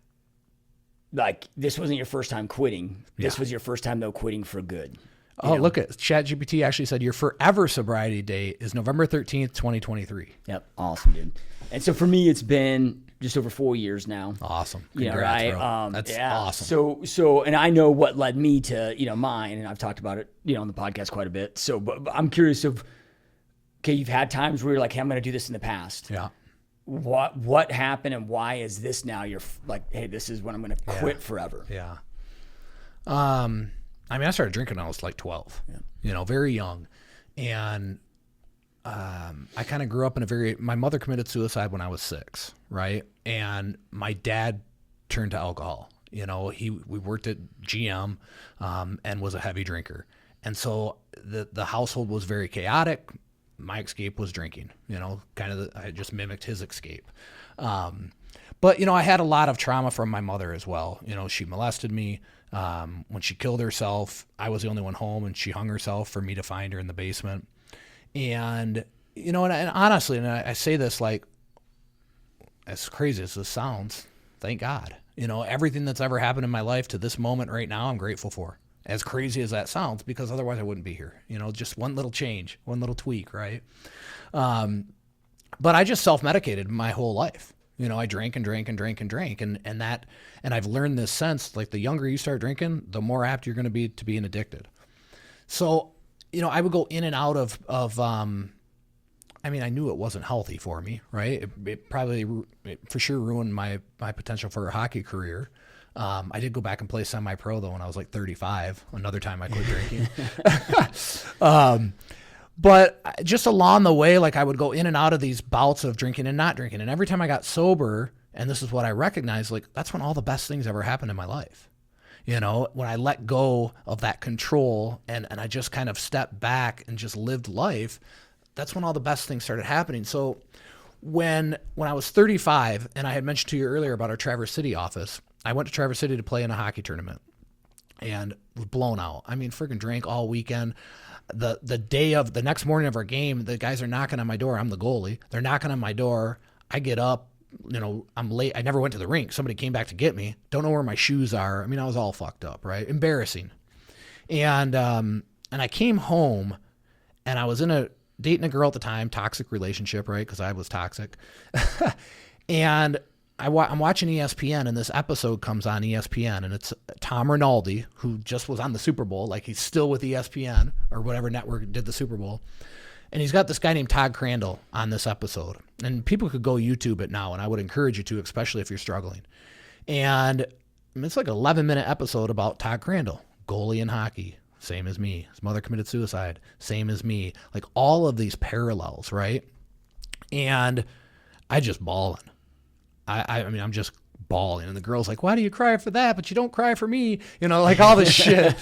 this wasn't your first time quitting. This was your first time though quitting for good. Look at Chat GPT actually said your forever sobriety date is November 13th, 2023. Yep. Awesome, dude. And so for me, it's been just over 4 years now. Awesome. Congrats, bro. That's awesome. So, and I know what led me to, mine, and I've talked about it, on the podcast quite a bit. So, but I'm curious you've had times where you're like, hey, I'm going to do this in the past. Yeah. What happened and why is this now you're like, hey, this is when I'm going to quit forever? Yeah. I started drinking when I was like 12, very young. And I kind of grew up in my mother committed suicide when I was 6, right? And my dad turned to alcohol. We worked at GM and was a heavy drinker. And so the household was very chaotic. My escape was drinking, I just mimicked his escape. But, I had a lot of trauma from my mother as well. She molested me. When she killed herself, I was the only one home and she hung herself for me to find her in the basement. And, and honestly, and I say this like, as crazy as this sounds, thank God. Everything that's ever happened in my life to this moment right now, I'm grateful for. As crazy as that sounds, because otherwise I wouldn't be here. Just one little change, one little tweak, right? But I just self-medicated my whole life. I drank and I've learned this sense, like the younger you start drinking, the more apt you're going to be being addicted. So, I would go in and out of I knew it wasn't healthy for me, right? It probably for sure ruined my potential for a hockey career. I did go back and play semi-pro though when I was like 35. Another time I quit drinking. But just along the way, I would go in and out of these bouts of drinking and not drinking. And every time I got sober, and this is what I recognized, that's when all the best things ever happened in my life. When I let go of that control and I just kind of stepped back and just lived life, that's when all the best things started happening. So when I was 35, and I had mentioned to you earlier about our Traverse City office, I went to Traverse City to play in a hockey tournament and was blown out. I mean, freaking drank all weekend. The next morning of our game, the guys are knocking on my door. I'm the goalie. They're knocking on my door. I get up, I'm late. I never went to the rink. Somebody came back to get me. Don't know where my shoes are. I mean, I was all fucked up, right? Embarrassing. And I came home and I was dating a girl at the time, toxic relationship, right? Because I was toxic. And I'm watching ESPN, and this episode comes on ESPN, and it's Tom Rinaldi, who just was on the Super Bowl, like he's still with ESPN or whatever network did the Super Bowl. And he's got this guy named Todd Crandall on this episode. And people could go YouTube it now, and I would encourage you to, especially if you're struggling. And it's like an 11-minute episode about Todd Crandall, goalie in hockey, same as me. His mother committed suicide, same as me. Like all of these parallels, right? And I just bawling. I mean, I'm just bawling. And the girl's like, why do you cry for that? But you don't cry for me. Like all this shit.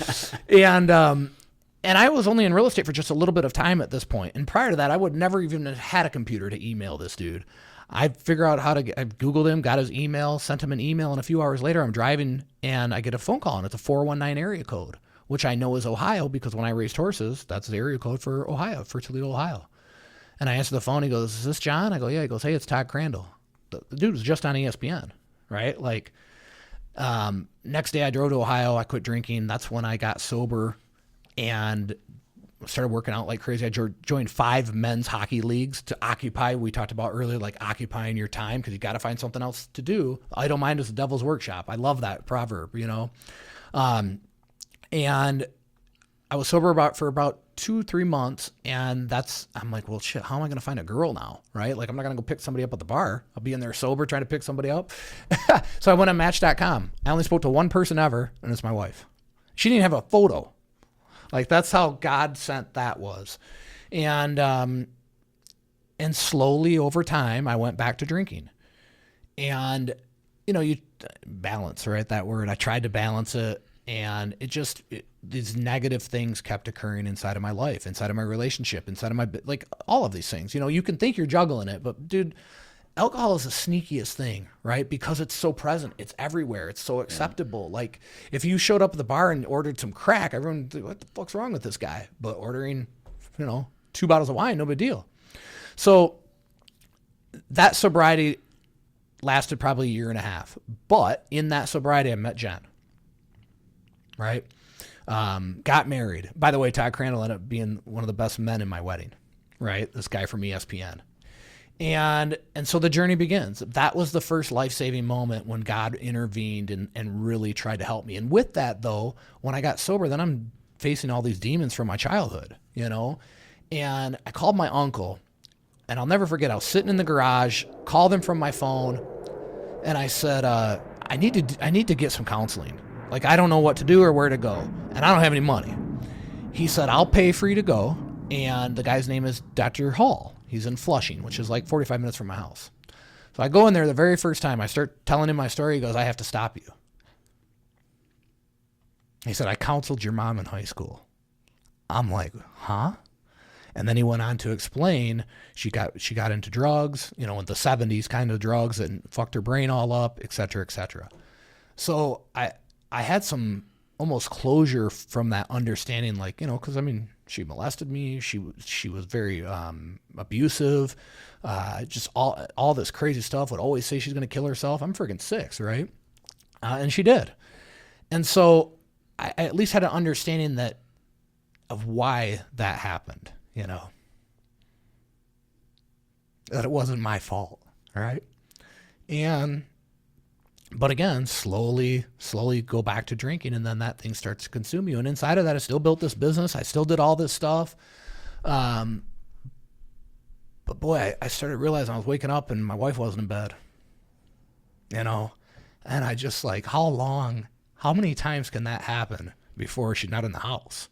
And I was only in real estate for just a little bit of time at this point. And prior to that, I would never even have had a computer to email this dude. I figure out I Googled him, got his email, sent him an email. And a few hours later, I'm driving and I get a phone call, and it's a 419 area code, which I know is Ohio because when I raced horses, that's the area code for Ohio, for Toledo, Ohio. And I answer the phone. He goes, is this John? I go, yeah. He goes, hey, it's Todd Crandall. The dude was just on ESPN, right? Like, next day I drove to Ohio. I quit drinking. That's when I got sober and started working out like crazy. I joined 5 men's hockey leagues to occupy. We talked about earlier, like occupying your time, because you got to find something else to do. Idle mind is the devil's workshop. I love that proverb, and I was sober for about 2-3 months, and I'm like, well, shit, how am I going to find a girl now, right? Like, I'm not going to go pick somebody up at the bar. I'll be in there sober trying to pick somebody up. So I went on Match.com. I only spoke to one person ever, and it's my wife. She didn't have a photo. Like, that's how God sent that was. And slowly over time, I went back to drinking. And, you balance, right? That word. I tried to balance it. And these negative things kept occurring inside of my life, inside of my relationship, inside of like all of these things. You can think you're juggling it, but dude, alcohol is the sneakiest thing, right? Because it's so present. It's everywhere. It's so acceptable. Yeah. Like if you showed up at the bar and ordered some crack, everyone would think, what the fuck's wrong with this guy? But ordering, 2 bottles of wine, no big deal. So that sobriety lasted probably 1.5 years. But in that sobriety, I met Jen. Right? Got married. By the way, Todd Crandall ended up being one of the best men in my wedding, right? This guy from ESPN. And so the journey begins. That was the first life-saving moment when God intervened and really tried to help me. And with that, though, when I got sober, then I'm facing all these demons from my childhood, And I called my uncle, and I'll never forget, I was sitting in the garage, called him from my phone, and I said, I need to get some counseling. Like, I don't know what to do or where to go, and I don't have any money. He said, I'll pay for you to go, and the guy's name is Dr. Hall. He's in Flushing, which is like 45 minutes from my house. So I go in there the very first time. I start telling him my story. He goes, I have to stop you. He said, I counseled your mom in high school. I'm like, huh? And then he went on to explain she got into drugs, in the 70s kind of drugs, and fucked her brain all up, et cetera, et cetera. So I had some almost closure from that understanding, like, because she molested me. She was very abusive, just all this crazy stuff. Would always say she's going to kill herself. I'm freaking 6, right? And she did. And so I at least had an understanding of why that happened, that it wasn't my fault, right? But again, slowly go back to drinking, and then that thing starts to consume you. And inside of that, I still built this business. I still did all this stuff. But boy, I started realizing I was waking up and my wife wasn't in bed, and I just like, how many times can that happen before she's not in the house?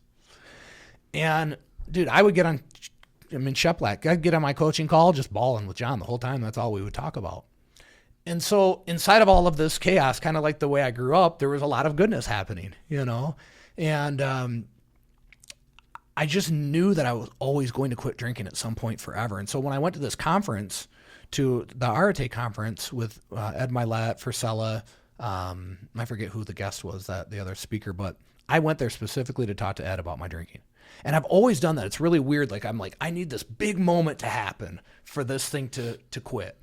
And dude, I would get on, Sheplak, I'd get on my coaching call, just bawling with John the whole time. That's all we would talk about. And so inside of all of this chaos, kind of like the way I grew up, there was a lot of goodness happening, and I just knew that I was always going to quit drinking at some point forever. And so when I went to this conference, to the Arate conference with Ed Milet, Frisella, I forget who the guest was, that the other speaker, but I went there specifically to talk to Ed about my drinking. And I've always done that. It's really weird. Like, I'm like, I need this big moment to happen for this thing to quit.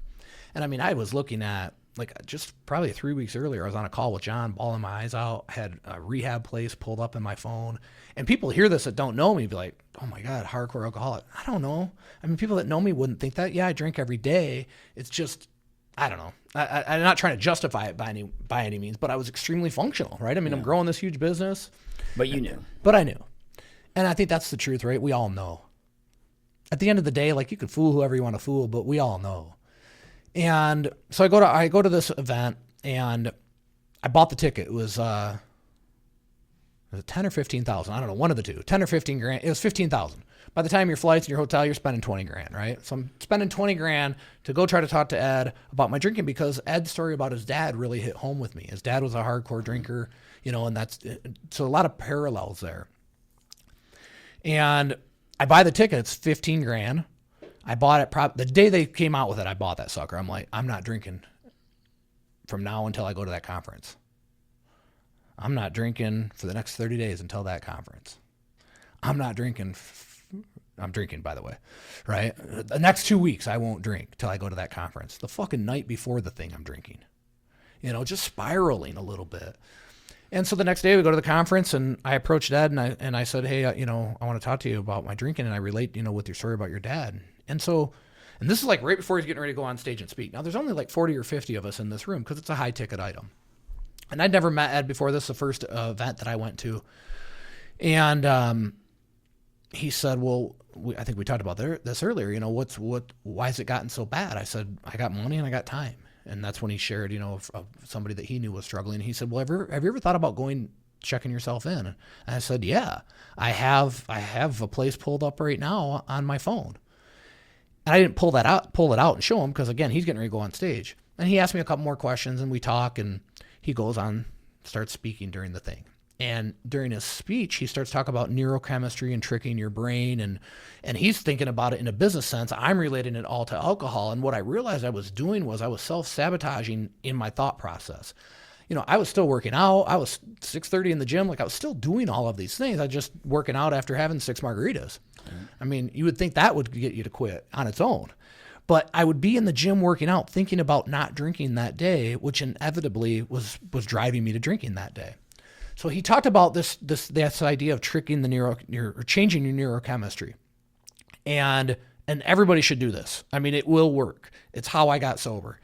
And I mean, I was looking at, like, just probably 3 weeks earlier, I was on a call with John, bawling my eyes out. I had a rehab place pulled up in my phone. And people hear this that don't know me, be like, oh my God, hardcore alcoholic. I don't know. I mean, people that know me wouldn't think that. Yeah, I drink every day. It's just, I don't know. I'm not trying to justify it by any means, but I was extremely functional, right? I mean, I'm growing this huge business. But you knew. But I knew. And I think that's the truth, right? We all know. At the end of the day, like, you can fool whoever you want to fool, but we all know. And so I go to this event, and I bought the ticket. It was 10 or 15,000. I don't know, one of the two. 10 or 15 grand. It was 15,000. By the time your flights and your hotel, you're spending 20 grand, right? So I'm spending 20 grand to go try to talk to Ed about my drinking, because Ed's story about his dad really hit home with me. His dad was a hardcore drinker, and that's, so a lot of parallels there. And I buy the ticket. It's 15 grand. I bought it the day they came out with it. I bought that sucker. I'm like, I'm not drinking from now until I go to that conference. I'm not drinking for the next 30 days until that conference. I'm not drinking. I'm drinking, by the way, right? The next 2 weeks, I won't drink till I go to that conference. The fucking night before the thing, I'm drinking, just spiraling a little bit. And so the next day we go to the conference, and I approached Ed, and I said, hey, I want to talk to you about my drinking, and I relate, with your story about your dad. And this is like right before he's getting ready to go on stage and speak. Now, there's only like 40 or 50 of us in this room because it's a high ticket item. And I'd never met Ed before. This is the first event that I went to. And he said, well, I think we talked about this earlier, why has it gotten so bad? I said, I got money and I got time. And that's when he shared, of somebody that he knew was struggling. He said, well, have you ever thought about checking yourself in? And I said, yeah, I have a place pulled up right now on my phone. And I didn't pull it out and show him, because again, he's getting ready to go on stage. And he asked me a couple more questions, and we talk, and he goes on, starts speaking during the thing. And during his speech, he starts talking about neurochemistry and tricking your brain. And he's thinking about it in a business sense. I'm relating it all to alcohol. And what I realized I was doing was I was self-sabotaging in my thought process. I was still working out. I was 6:30 in the gym. Like, I was still doing all of these things. I just working out after having 6 margaritas. Mm-hmm. I mean, you would think that would get you to quit on its own. But I would be in the gym working out, thinking about not drinking that day, which inevitably was driving me to drinking that day. So he talked about this idea of tricking or changing your neurochemistry. And everybody should do this. I mean, it will work. It's how I got sober.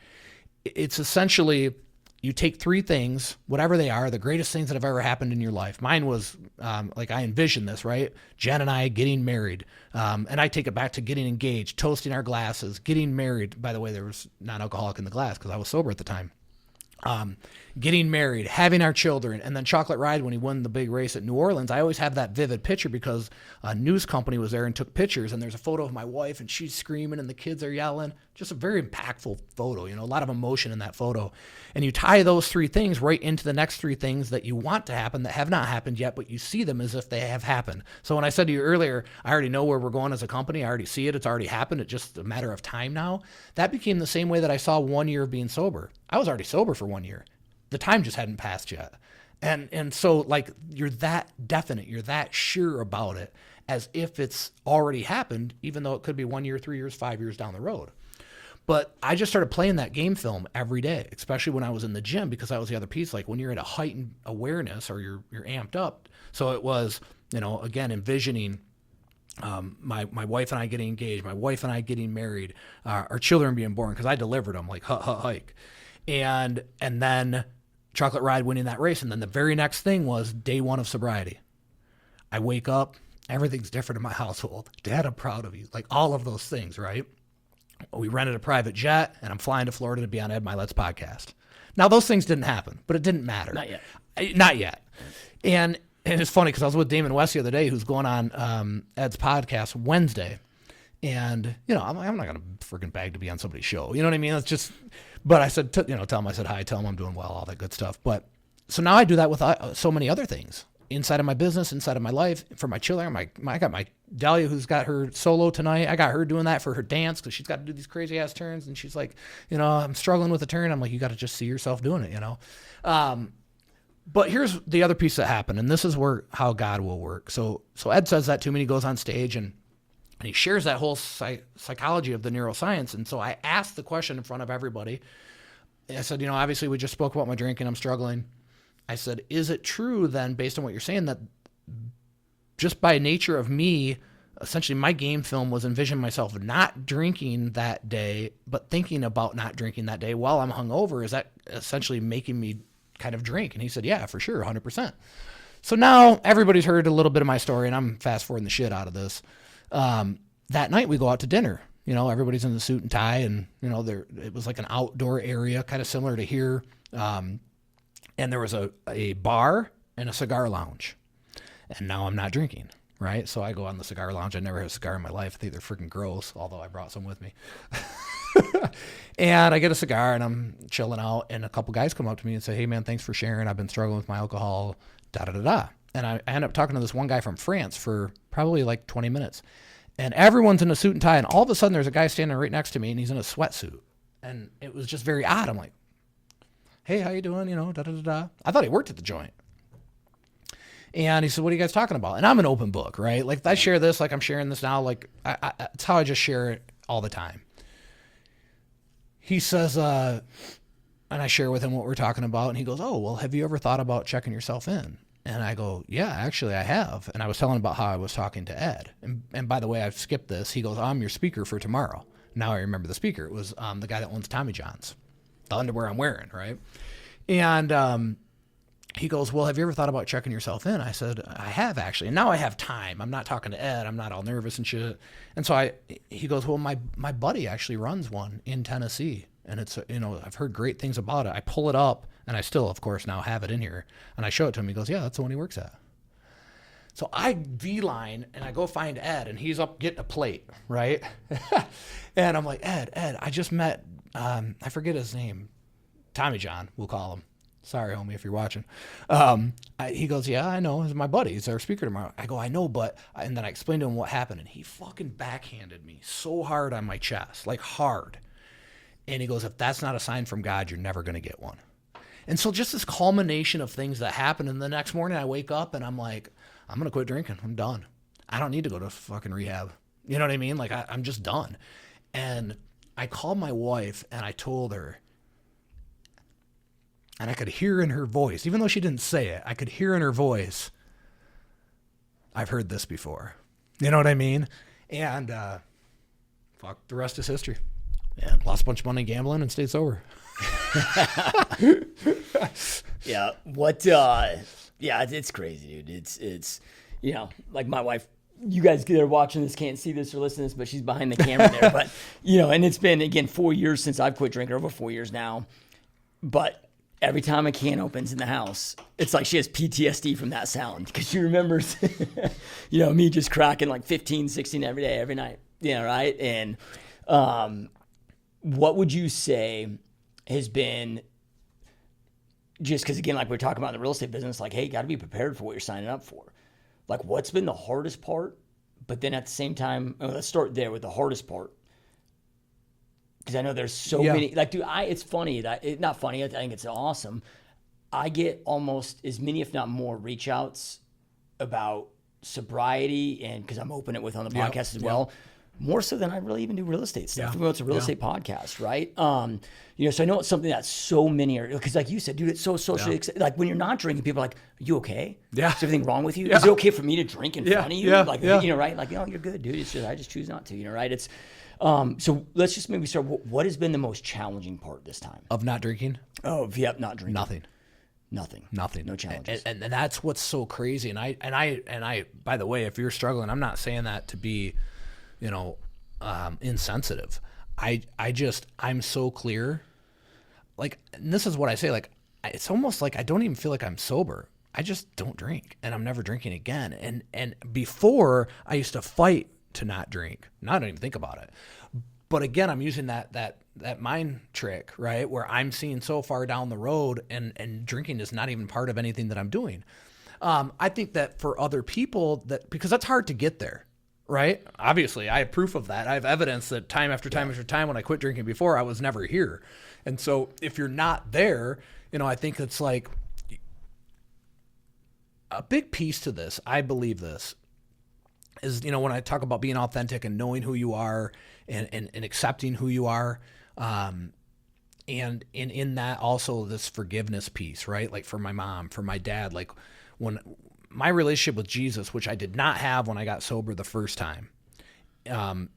It's essentially, you take 3 things, whatever they are, the greatest things that have ever happened in your life. Mine was, I envisioned this, right? Jen and I getting married. And I take it back to getting engaged, toasting our glasses, getting married. By the way, there was non-alcoholic in the glass because I was sober at the time. Getting married, having our children, and then Chocolate Ride when he won the big race at New Orleans. I always have that vivid picture because a news company was there and took pictures, and there's a photo of my wife, and she's screaming and the kids are yelling. Just a very impactful photo, a lot of emotion in that photo. And you tie those 3 things right into the next 3 things that you want to happen that have not happened yet, but you see them as if they have happened. So when I said to you earlier, I already know where we're going as a company. I already see it. It's already happened. It's just a matter of time now. That became the same way that I saw 1 year of being sober. I was already sober for 1 year. The time just hadn't passed yet. And so, like, you're that definite, you're that sure about it as if it's already happened, even though it could be 1 year, 3 years, 5 years down the road. But I just started playing that game film every day, especially when I was in the gym, because that was the other piece. Like, when you're at a heightened awareness or you're amped up. So it was, again, envisioning my wife and I getting engaged, my wife and I getting married, our children being born, because I delivered them, like, hike. And then Chocolate Ride winning that race. And then the very next thing was day 1 of sobriety. I wake up, everything's different in my household. Dad, I'm proud of you. Like, all of those things, right? We rented a private jet, and I'm flying to Florida to be on Ed My Let's podcast. Now, those things didn't happen, but it didn't matter. Not yet. And it's funny because I was with Damon West the other day, who's going on Ed's podcast Wednesday. And, I'm not going to freaking beg to be on somebody's show. You know what I mean? It's just, but I said, tell him I said hi, tell him I'm doing well, all that good stuff. But so now I do that with so many other things inside of my business, inside of my life, for my children. I got my Delia, who's got her solo tonight, I got her doing that for her dance because she's got to do these crazy ass turns. And she's like, I'm struggling with the turn. I'm like, you got to just see yourself doing it, But here's the other piece that happened. And this is how God will work. So Ed says that to me. He goes on stage and he shares that whole psychology of the neuroscience. And so I asked the question in front of everybody. I said, obviously we just spoke about my drinking. I'm struggling. I said, is it true then, based on what you're saying, that just by nature of me, essentially my game film was envisioning myself not drinking that day, but thinking about not drinking that day while I'm hungover? Is that essentially making me kind of drink? And he said, yeah, for sure, 100%. So now everybody's heard a little bit of my story, and I'm fast forwarding the shit out of this. That night we go out to dinner. Everybody's in the suit and tie, and it was like an outdoor area, kind of similar to here. And there was a bar and a cigar lounge. And now I'm not drinking, right? So I go on the cigar lounge. I never had a cigar in my life. I think they're freaking gross, although I brought some with me. And I get a cigar and I'm chilling out, and a couple guys come up to me and say, hey man, thanks for sharing. I've been struggling with my alcohol, da-da-da-da. And I end up talking to this one guy from France for probably like 20 minutes. And everyone's in a suit and tie, and all of a sudden there's a guy standing right next to me, and he's in a sweatsuit. And it was just very odd. I'm like, hey, how you doing? Da-da-da-da. I thought he worked at the joint. And he said, what are you guys talking about? And I'm an open book, right? Like, I share this like I'm sharing this now. Like, it's how I just share it all the time. He says, and I share with him what we're talking about, and he goes, oh, well, have you ever thought about checking yourself in? And I go, yeah, actually I have. And I was telling him about how I was talking to Ed. And by the way, I've skipped this. He goes, I'm your speaker for tomorrow. Now I remember the speaker. It was the guy that owns Tommy John's, the underwear I'm wearing, right? And he goes, well, have you ever thought about checking yourself in? I said, I have actually. And now I have time. I'm not talking to Ed. I'm not all nervous and shit. And so he goes, well, my buddy actually runs one in Tennessee. And it's, I've heard great things about it. I pull it up, and I still, of course, now have it in here. And I show it to him. He goes, yeah, that's the one he works at. So I beeline, and I go find Ed, and he's up getting a plate, right? And I'm like, Ed, I just met, I forget his name, Tommy John, we'll call him. Sorry, homie, if you're watching. He goes, yeah, I know. He's my buddy. He's our speaker tomorrow. I go, I know, but... And then I explained to him what happened, and he fucking backhanded me so hard on my chest, like hard. And he goes, if that's not a sign from God, you're never going to get one. And so just this culmination of things that happen, and the next morning I wake up, and I'm like, I'm going to quit drinking. I'm done. I don't need to go to fucking rehab. You know what I mean? Like, I'm just done. And I called my wife, and I told her, and I could hear in her voice, even though she didn't say it, I could hear in her voice, I've heard this before. You know what I mean? And fuck, the rest is history. Yeah, lost a bunch of money gambling and stayed sober. Yeah. It's crazy, dude. It's like my wife, you guys that are watching this can't see this or listen to this, but she's behind the camera there. But, and it's been, again, 4 years since I've quit drinking, over 4 years now. But every time a can opens in the house, it's like she has PTSD from that sound, because she remembers, me just cracking like 15, 16 every day, every night. Right? And what would you say has been, just because, again, like we're talking about in the real estate business, like, hey, you got to be prepared for what you're signing up for. Like, what's been the hardest part? But then at the same time, let's start there with the hardest part. Because I know there's so many, like, dude, it's funny not funny, I think it's awesome. I get almost as many, if not more, reach outs about sobriety, and because I'm open it with on the podcast as well. More so than I really even do real estate stuff. It's a real estate podcast, right? So I know it's something that so many are, because like you said, dude, it's so socially, like when you're not drinking, people are like, are you okay? Yeah. Is everything wrong with you? Is it okay for me to drink in front of you? Right? Like, you're good, dude. It's just, I just choose not to, right? It's, so let's just maybe start. What has been the most challenging part this time? Of not drinking? Oh, not drinking. Nothing. No challenges. And that's what's so crazy. And I, by the way, if you're struggling, I'm not saying that to be, insensitive. I'm so clear. Like, and this is what I say, like, it's almost like I don't even feel like I'm sober. I just don't drink, and I'm never drinking again. And before, I used to fight to not drink. Now I don't even think about it. But again, I'm using that mind trick, right? Where I'm seeing so far down the road, and drinking is not even part of anything that I'm doing. I think that for other people, because that's hard to get there. right? Obviously, I have proof of that. I have evidence that time after time after time when I quit drinking before, I was never here. And so if you're not there, I think it's like a big piece to this. I believe this is, when I talk about being authentic and knowing who you are and accepting who you are, and in that also this forgiveness piece, right? Like for my mom, for my dad, like when my relationship with Jesus, which I did not have when I got sober the first time,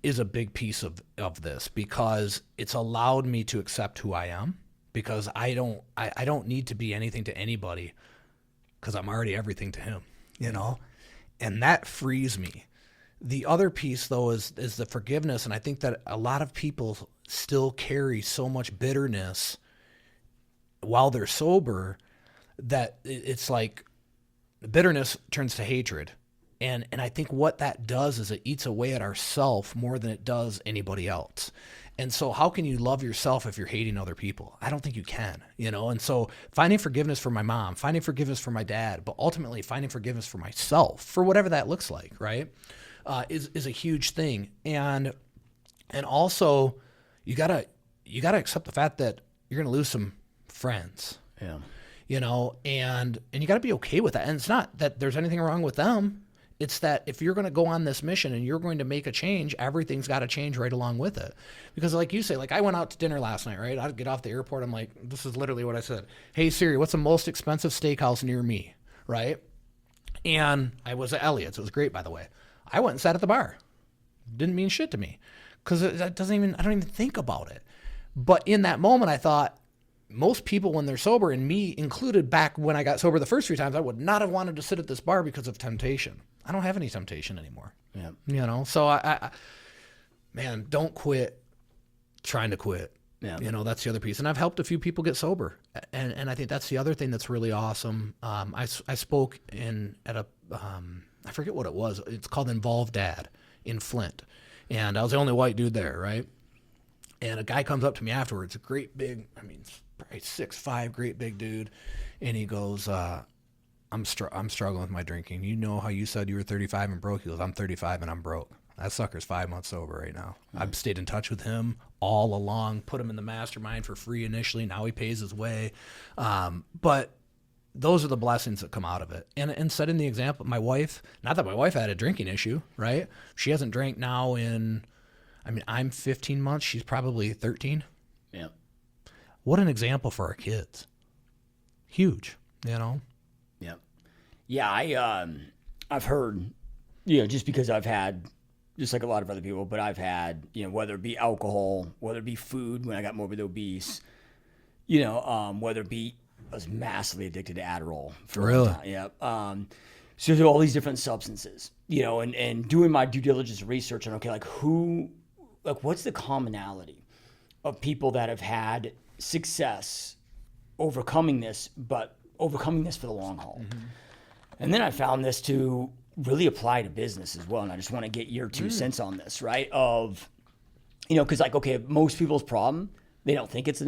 is a big piece of this, because it's allowed me to accept who I am, because I don't need to be anything to anybody, because I'm already everything to him, and that frees me. The other piece though is the forgiveness. And I think that a lot of people still carry so much bitterness while they're sober that it's like bitterness turns to hatred. And I think what that does is it eats away at ourself more than it does anybody else. And so how can you love yourself if you're hating other people? I don't think you can, And so finding forgiveness for my mom, finding forgiveness for my dad, but ultimately finding forgiveness for myself, for whatever that looks like, right, is a huge thing. And also you gotta accept the fact that you're gonna lose some friends. Yeah. And you gotta be okay with that. And it's not that there's anything wrong with them. It's that if you're going to go on this mission and you're going to make a change, everything's got to change right along with it. Because like you say, like I went out to dinner last night, right? I'd get off the airport. I'm like, this is literally what I said. Hey Siri, what's the most expensive steakhouse near me? Right? And I was at Elliott's. It was great, by the way. I went and sat at the bar. Didn't mean shit to me, because I don't even think about it. But in that moment, I thought, most people when they're sober, and me included back when I got sober the first 3 times, I would not have wanted to sit at this bar because of temptation. I don't have any temptation anymore. Yeah. So I man, don't quit trying to quit. Yeah. That's the other piece. And I've helped a few people get sober. And I think that's the other thing that's really awesome. I spoke at a, I forget what it was. It's called Involved Dad in Flint. And I was the only white dude there, right? And a guy comes up to me afterwards, a great big, probably 6'5", great big dude. And he goes, I'm struggling with my drinking. You know how you said you were 35 and broke? He goes, I'm 35 and I'm broke. That sucker's 5 months sober right now. Mm-hmm. I've stayed in touch with him all along, put him in the mastermind for free initially. Now he pays his way. But those are the blessings that come out of it. And setting the example, my wife, not that my wife had a drinking issue, right? She hasn't drank now in, I'm 15 months. She's probably 13. Yeah. What an example for our kids. Huge, Yeah. Yeah, I've heard, just because I've had, just like a lot of other people, but I've had, whether it be alcohol, whether it be food when I got morbid obese, whether it be, I was massively addicted to Adderall for a long time. Yeah. So there's all these different substances, and doing my due diligence research on, okay, what's the commonality of people that have had success overcoming this, but overcoming this for the long haul. Mm-hmm. And then I found this to really apply to business as well. And I just want to get your 2 cents on this, right? Of, because most people's problem, they don't think it's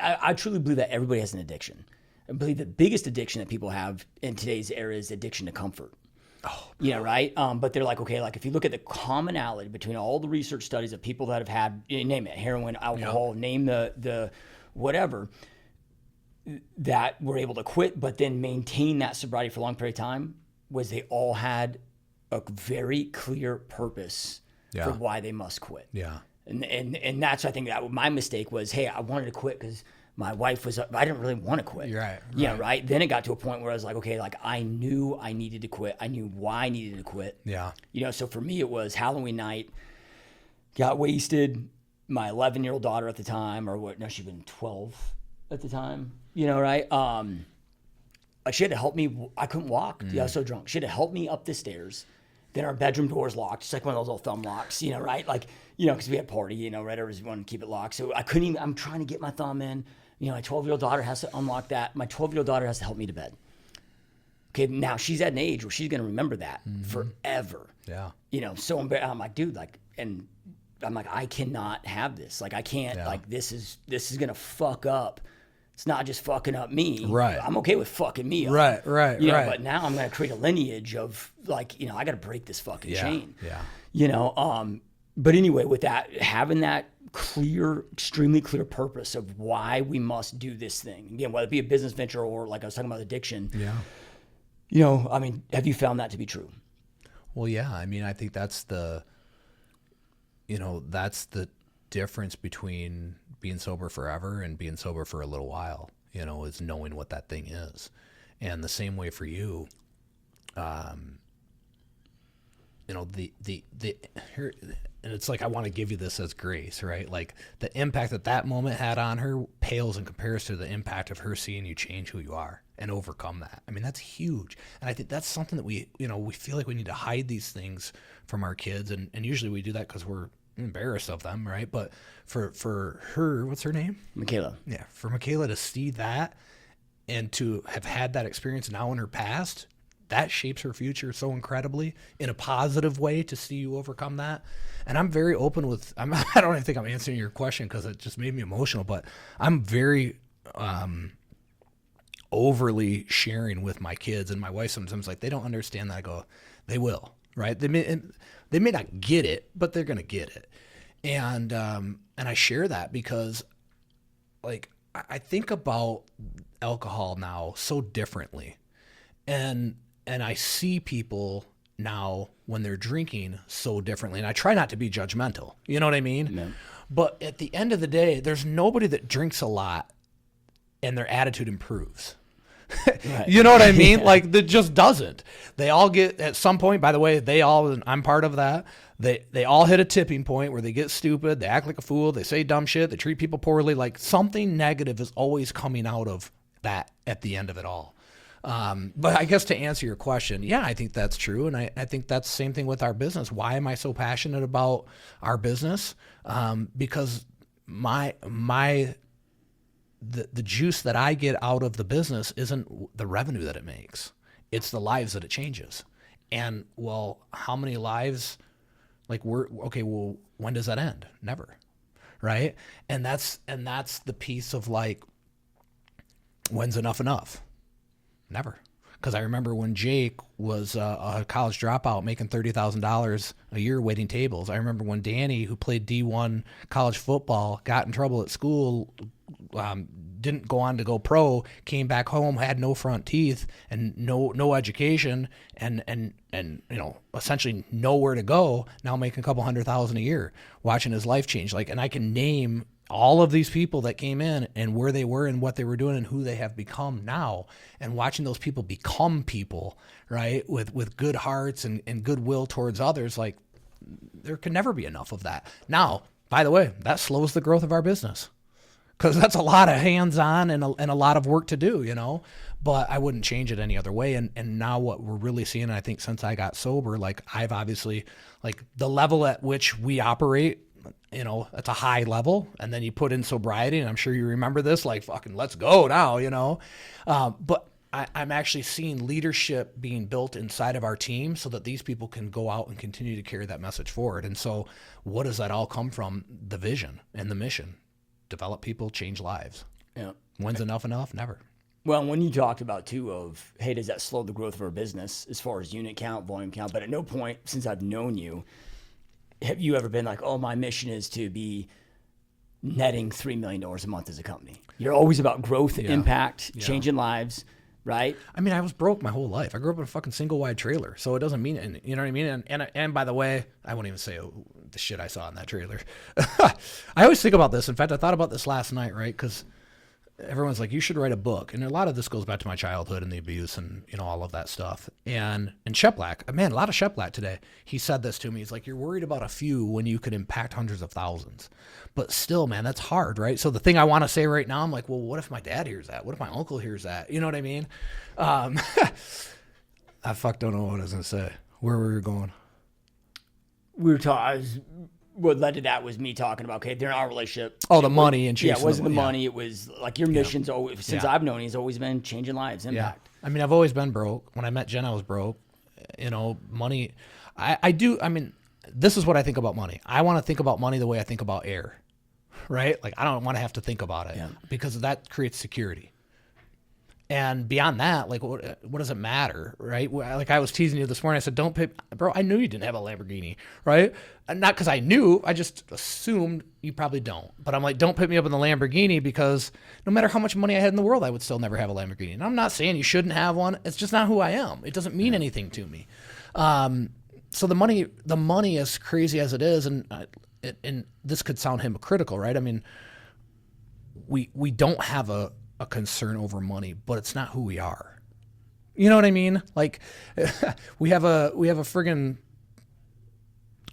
I truly believe that everybody has an addiction. I believe the biggest addiction that people have in today's era is addiction to comfort. Oh, right? But they're like, okay, if you look at the commonality between all the research studies of people that have had, name it, heroin, alcohol, name the whatever, that were able to quit but then maintain that sobriety for a long period of time, was they all had a very clear purpose for why they must quit. Yeah. And that's, I think that my mistake was, hey, I wanted to quit because my wife was, I didn't really want to quit. You're right. Yeah, right. Then it got to a point where I was like, okay, I knew I needed to quit. I knew why I needed to quit. Yeah. So for me, it was Halloween night, got wasted. My 11-year-old daughter at the time, she'd been 12 at the time, right? She had to help me. I couldn't walk. I was so drunk. She had to help me up the stairs. Then our bedroom door was locked, just like one of those little thumb locks, right? Because we had party, right? Everybody wanted to keep it locked. So I couldn't even, I'm trying to get my thumb in. My 12-year-old daughter has to unlock that. My 12-year-old daughter has to help me to bed. Okay, now she's at an age where she's going to remember that forever. Yeah. So I'm like, dude, and I'm like, I cannot have this. I can't, this is going to fuck up It's not just fucking up me. Right. I'm okay with fucking me up. Right. You know, but now I'm going to create a lineage of like, you know, I got to break this fucking chain. Yeah. You know, but anyway, with that, having that clear, extremely clear purpose of why we must do this thing. Again, whether it be a business venture or like I was talking about addiction. Yeah. You know, I mean, have you found that to be true? Well, yeah. I mean, I think that's the difference between being sober forever and being sober for a little while, you know, is knowing what that thing is. And the same way for you, you know, here, and it's like, I want to give you this as grace, right? Like the impact that moment had on her pales in comparison to the impact of her seeing you change who you are and overcome that. I mean, that's huge. And I think that's something that we feel like we need to hide these things from our kids. And usually we do that because we're embarrassed of them, right? But for her, what's her name? Michaela. Yeah. For Michaela to see that and to have had that experience now in her past, that shapes her future so incredibly in a positive way to see you overcome that. And I'm very open with, I don't even think I'm answering your question because it just made me emotional, but I'm very overly sharing with my kids, and my wife sometimes like, they don't understand that. I go, they will, right? They may not get it, but they're going to get it. And I share that because like, I think about alcohol now so differently. And I see people now when they're drinking so differently. And I try not to be judgmental. You know what I mean? No. But at the end of the day, there's nobody that drinks a lot and their attitude improves. Right. You know what I mean? Yeah. Like, that just doesn't. They all get, at some point, by the way, I'm part of that. They all hit a tipping point where they get stupid. They act like a fool. They say dumb shit. They treat people poorly. Like, something negative is always coming out of that at the end of it all. But I guess to answer your question, yeah, I think that's true. And I think that's the same thing with our business. Why am I so passionate about our business? Because the juice that I get out of the business isn't the revenue that it makes. It's the lives that it changes. And well, how many lives, like when does that end? Never. Right. And that's the piece of like, when's enough? Never. Because I remember when Jake was a college dropout making $30,000 a year waiting tables. I remember when Danny, who played D1 college football, got in trouble at school, didn't go on to go pro, came back home, had no front teeth and no education and you know, essentially nowhere to go, now making a couple $100,000 a year, watching his life change. Like, and I can name all of these people that came in and where they were and what they were doing and who they have become now, and watching those people become people, right, with good hearts and goodwill towards others. Like, there can never be enough of that. Now, by the way, that slows the growth of our business because that's a lot of hands-on and a lot of work to do, you know, but I wouldn't change it any other way. And now what we're really seeing, I think since I got sober, like, I've obviously, like, the level at which we operate, you know, it's a high level, and then you put in sobriety, and I'm sure you remember this, like, fucking let's go now, you know. But I'm actually seeing leadership being built inside of our team so that these people can go out and continue to carry that message forward. And so what does that all come from? The vision and the mission. Develop people, change lives. Yeah. When's enough? Never. Well, when you talked about too of, hey, does that slow the growth of our business as far as unit count, volume count? But at no point since I've known you have you ever been like, oh, my mission is to be netting $3 million a month as a company? You're always about growth, impact, changing lives, right? I mean, I was broke my whole life. I grew up in a fucking single wide trailer, so it doesn't mean it. You know what I mean? And by the way, I won't even say the shit I saw in that trailer. I always think about this. In fact, I thought about this last night, right? Because everyone's like, you should write a book. And a lot of this goes back to my childhood and the abuse and, you know, all of that stuff. And Sheplack, man, a lot of Sheplack today, he said this to me. He's like, you're worried about a few when you could impact hundreds of thousands. But still, man, that's hard, right? So the thing I want to say right now, I'm like, well, what if my dad hears that? What if my uncle hears that? You know what I mean? I don't know what I was going to say. Where were we going? We were talking... What led to that was me talking about, okay, they're in our relationship. Oh, the money and chasing. Yeah, it wasn't the money. It was like your mission's always, since I've known you, has always been changing lives, impact. Yeah. I mean, I've always been broke. When I met Jen, I was broke. You know, money. I mean, this is what I think about money. I want to think about money the way I think about air. right? Like I don't want to have to think about it because that creates security. And beyond that, like what does it matter, right? Like I was teasing you this morning. I said, don't pay, bro, I knew you didn't have a Lamborghini, right? And not because I knew, I just assumed you probably don't. But I'm like, don't put me up in the Lamborghini because no matter how much money I had in the world, I would still never have a Lamborghini. And I'm not saying you shouldn't have one. It's just not who I am. It doesn't mean anything to me. So the money, as crazy as it is, and this could sound hypocritical, right? I mean, we don't have a concern over money, but it's not who we are. You know what I mean? Like we have a friggin'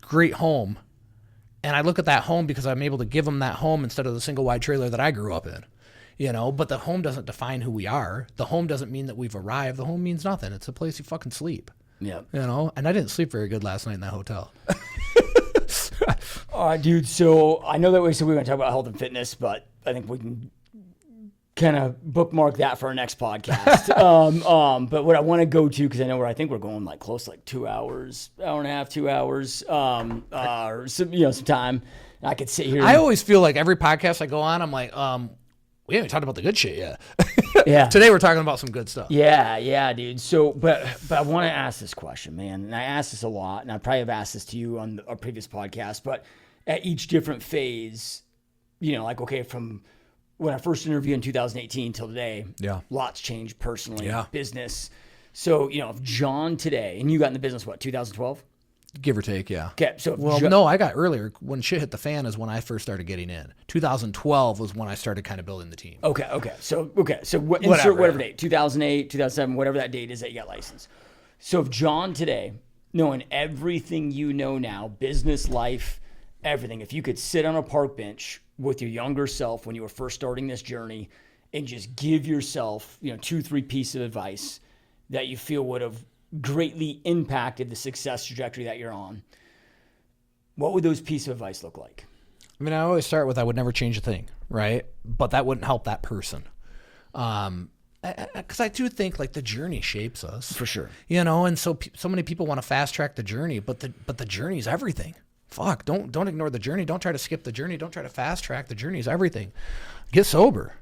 great home, and I look at that home because I'm able to give them that home instead of the single wide trailer that I grew up in. You know, but the home doesn't define who we are. The home doesn't mean that we've arrived. The home means nothing. It's a place you fucking sleep. Yeah. You know, and I didn't sleep very good last night in that hotel. All right, dude. So I know that we said we were going to talk about health and fitness, but I think we can kind of bookmark that for our next podcast. But what I want to go to, because I think we're going like close to like 2 hours, hour and a half, 2 hours, or some time. I could sit here. I always feel like every podcast I go on, I'm like, we haven't talked about the good shit yet. Yeah. Today we're talking about some good stuff. Yeah, dude. So, but I want to ask this question, man. And I ask this a lot, and I probably have asked this to you on our previous podcast, but at each different phase, like, okay, from when I first interviewed in 2018 till today, lots changed personally, business. So, if John today, and you got in the business, 2012? Give or take, yeah. Okay, so no, I got earlier. When shit hit the fan is when I first started getting in. 2012 was when I started kind of building the team. Okay. So insert whatever date, 2008, 2007, whatever that date is that you got licensed. So if John today, knowing everything you know now, business, life, everything, if you could sit on a park bench with your younger self when you were first starting this journey and just give yourself, 2-3 pieces of advice that you feel would have greatly impacted the success trajectory that you're on, what would those pieces of advice look like? I mean, I always start with I would never change a thing, right? But that wouldn't help that person. Because I do think like the journey shapes us. For sure. And so many people want to fast track the journey, but the journey is everything. Fuck, don't ignore the journey. Don't try to skip the journey. Don't try to fast track. The journey is everything. Get sober.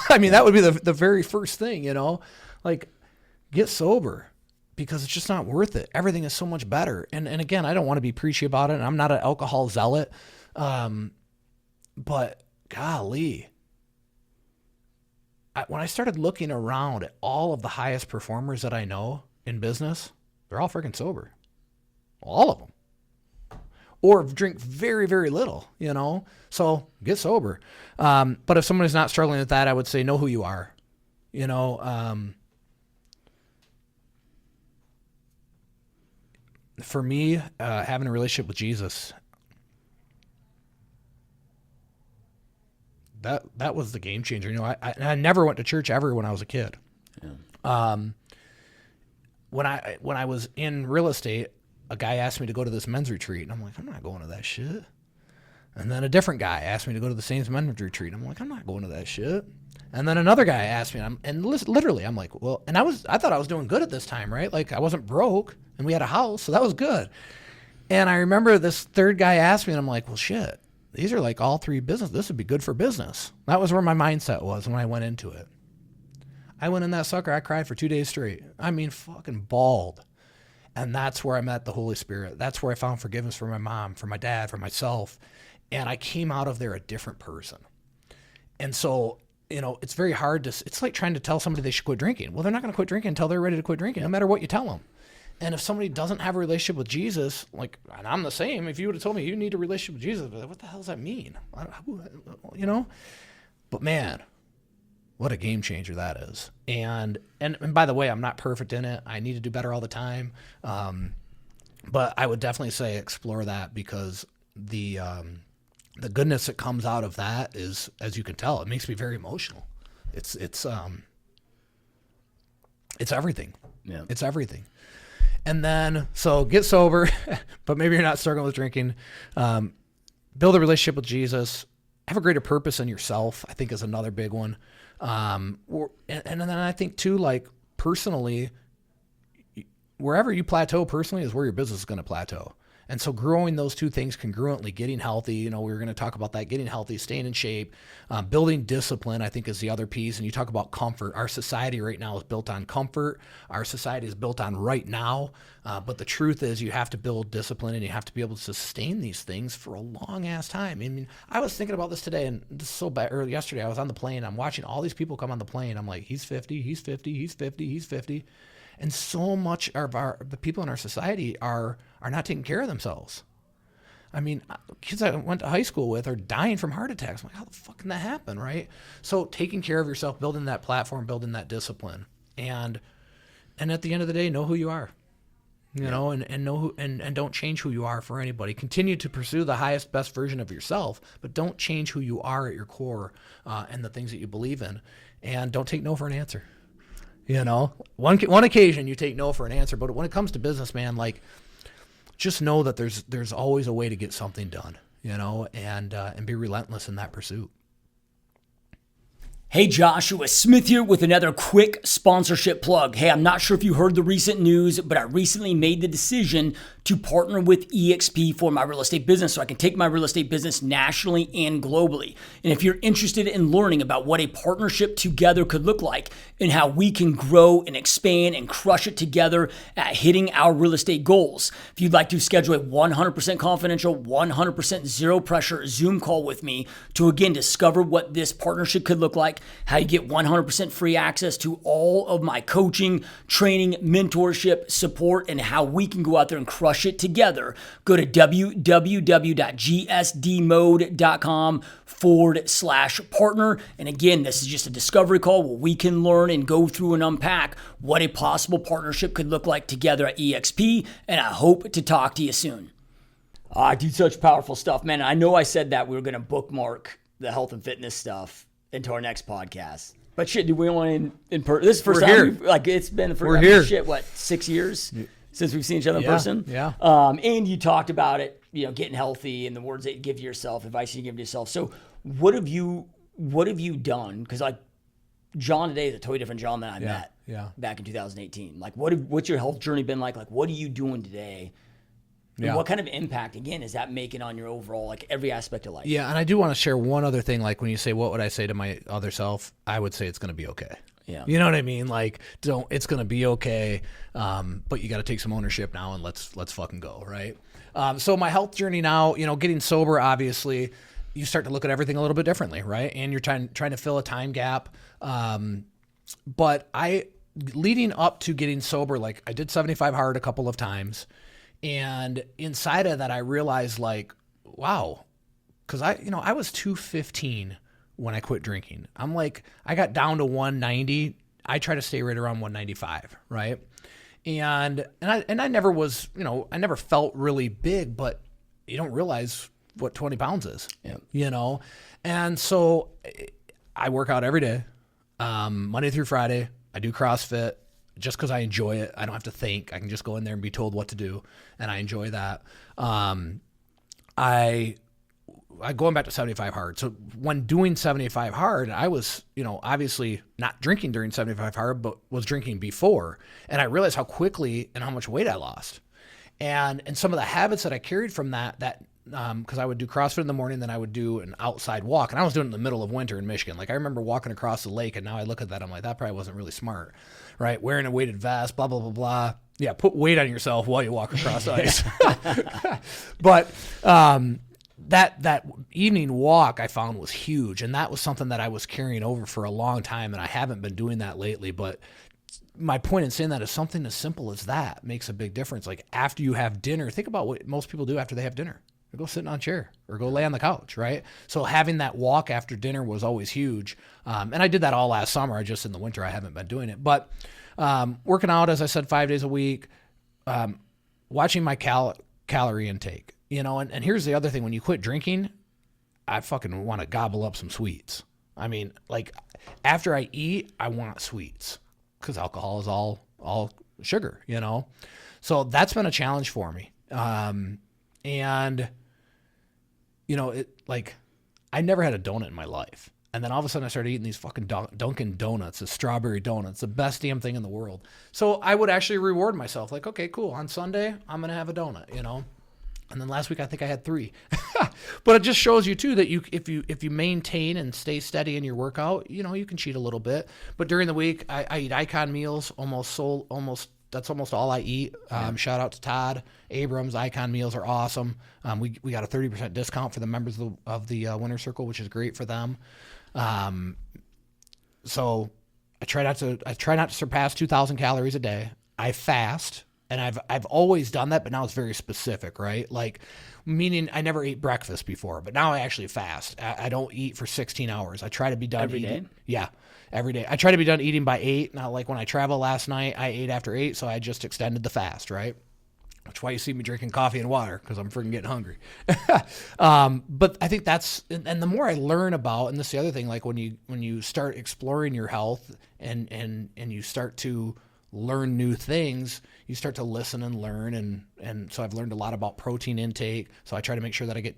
I mean, that would be the very first thing, like get sober. Because it's just not worth it. Everything is so much better. And again, I don't want to be preachy about it. And I'm not an alcohol zealot. But golly, when I started looking around at all of the highest performers that I know in business, they're all freaking sober. All of them. Or drink very, very little, So get sober. But if somebody's not struggling with that, I would say know who you are. For me, having a relationship with Jesus, that was the game changer. I never went to church ever when I was a kid. Yeah. When I was in real estate, a guy asked me to go to this men's retreat, and I'm like, I'm not going to that shit. And then a different guy asked me to go to the same men's retreat. I'm like, I'm not going to that shit. And then another guy asked me, and literally, I'm like, well, and I thought I was doing good at this time, right? Like I wasn't broke, and we had a house, so that was good. And I remember this third guy asked me, and I'm like, well, shit, these are like all three business. This would be good for business. That was where my mindset was when I went into it. I went in that sucker. I cried for 2 days straight. I mean, fucking bawled. And that's where I met the Holy Spirit. That's where I found forgiveness for my mom, for my dad, for myself. And I came out of there a different person. And so, it's very hard it's like trying to tell somebody they should quit drinking. Well, they're not going to quit drinking until they're ready to quit drinking, no matter what you tell them. And if somebody doesn't have a relationship with Jesus, and I'm the same, if you would have told me you need a relationship with Jesus, what the hell does that mean? But man, what a game changer that is. And by the way, I'm not perfect in it. I need to do better all the time. But I would definitely say explore that because the goodness that comes out of that is, as you can tell, it makes me very emotional. It's everything. Yeah. It's everything. And then, so get sober, but maybe you're not struggling with drinking. Build a relationship with Jesus. Have a greater purpose in yourself, I think is another big one. And then I think too, like personally, wherever you plateau personally is where your business is going to plateau. And so growing those two things congruently, getting healthy, we were going to talk about that, getting healthy, staying in shape, building discipline, I think is the other piece. And you talk about comfort. Our society right now is built on comfort. Our society is built on right now. But the truth is you have to build discipline and you have to be able to sustain these things for a long ass time. I mean, I was thinking about this today, and this is so bad. Early yesterday, I was on the plane. I'm watching all these people come on the plane. I'm like, he's 50, he's 50, he's 50, he's 50. And so much of the people in our society are not taking care of themselves. I mean, kids I went to high school with are dying from heart attacks. I'm like, how the fuck can that happen, right? So taking care of yourself, building that platform, building that discipline, and at the end of the day, know who you are, and know who, and don't change who you are for anybody. Continue to pursue the highest, best version of yourself, but don't change who you are at your core and the things that you believe in, and don't take no for an answer. One occasion you take no for an answer, but when it comes to business, man, like, just know that there's always a way to get something done, and be relentless in that pursuit. Hey, Joshua Smith here with another quick sponsorship plug. Hey, I'm not sure if you heard the recent news, but I recently made the decision to partner with eXp for my real estate business so I can take my real estate business nationally and globally. And if you're interested in learning about what a partnership together could look like and how we can grow and expand and crush it together at hitting our real estate goals, if you'd like to schedule a 100% confidential, 100% zero pressure Zoom call with me to again discover what this partnership could look like, how you get 100% free access to all of my coaching, training, mentorship, support, and how we can go out there and crush it together, go to www.gsdmode.com/partner. And again, this is just a discovery call where we can learn and go through and unpack what a possible partnership could look like together at eXp. And I hope to talk to you soon. Dude, such powerful stuff, man. I know I said that we were going to bookmark the health and fitness stuff into our next podcast. But shit, do we want in person? This is the first time it's been for 6 years since we've seen each other in person. Yeah. And you talked about it, getting healthy and the words that you give to yourself, advice you give to yourself. So what have you done? Because like John today is a totally different John than I met back in 2018. Like what's your health journey been like? Like what are you doing today? And what kind of impact, again, is that making on your overall, like every aspect of life? Yeah, and I do want to share one other thing. Like when you say, what would I say to my other self? I would say it's going to be okay. Yeah. You know what I mean? Like, it's going to be okay, but you got to take some ownership now and let's fucking go, right? So my health journey now, getting sober, obviously, you start to look at everything a little bit differently, right? And you're trying to fill a time gap. But leading up to getting sober, like I did 75 hard a couple of times. And inside of that, I realized like, wow, because I was 215 when I quit drinking. I'm like, I got down to 190. I try to stay right around 195, right? And I never was, I never felt really big, but you don't realize what 20 pounds is, And so I work out every day, Monday through Friday. I do CrossFit. Just because I enjoy it. I don't have to think. I can just go in there and be told what to do, and I enjoy that. I going back to 75 hard. So when doing 75 hard, I was, obviously not drinking during 75 hard, but was drinking before, and I realized how quickly and how much weight I lost, and some of the habits that I carried from that because I would do CrossFit in the morning, then I would do an outside walk, and I was doing it in the middle of winter in Michigan. Like I remember walking across the lake, and now I look at that, I'm like, that probably wasn't really smart, right? Wearing a weighted vest, blah, blah, blah, blah. Yeah, put weight on yourself while you walk across ice. But that evening walk I found was huge, and that was something that I was carrying over for a long time, and I haven't been doing that lately. But my point in saying that is something as simple as that makes a big difference. Like after you have dinner, think about what most people do after they have dinner. Or go sit on a chair or go lay on the couch, right? So having that walk after dinner was always huge. And I did that all last summer. In the winter, I haven't been doing it. But working out, as I said, 5 days a week, watching my calorie intake, and here's the other thing. When you quit drinking, I fucking want to gobble up some sweets. I mean, like after I eat, I want sweets because alcohol is all sugar, So that's been a challenge for me. And I never had a donut in my life. And then all of a sudden I started eating these fucking Dunkin' Donuts, the strawberry donuts, the best damn thing in the world. So I would actually reward myself like, okay, cool. On Sunday, I'm going to have a donut, And then last week, I think I had 3. But it just shows you too that if you maintain and stay steady in your workout, you can cheat a little bit. But during the week, I eat Icon meals that's almost all I eat. Shout out to Todd Abrams. Icon meals are awesome. We got a 30% discount for the members of the Winner Circle, which is great for them. So I try not to surpass 2,000 calories a day. I fast. And I've always done that, but now it's very specific, right? Like, meaning I never ate breakfast before, but now I actually fast. I don't eat for 16 hours. I try to be done every eating. day? Yeah, every day. I try to be done eating by 8. Now, like when I travel last night, I ate after 8, so I just extended the fast, right? Which is why you see me drinking coffee and water, because I'm freaking getting hungry. But I think and the more I learn about, and this is the other thing, like when you start exploring your health and you start to learn new things, you start to listen and learn. And so I've learned a lot about protein intake. So I try to make sure that I get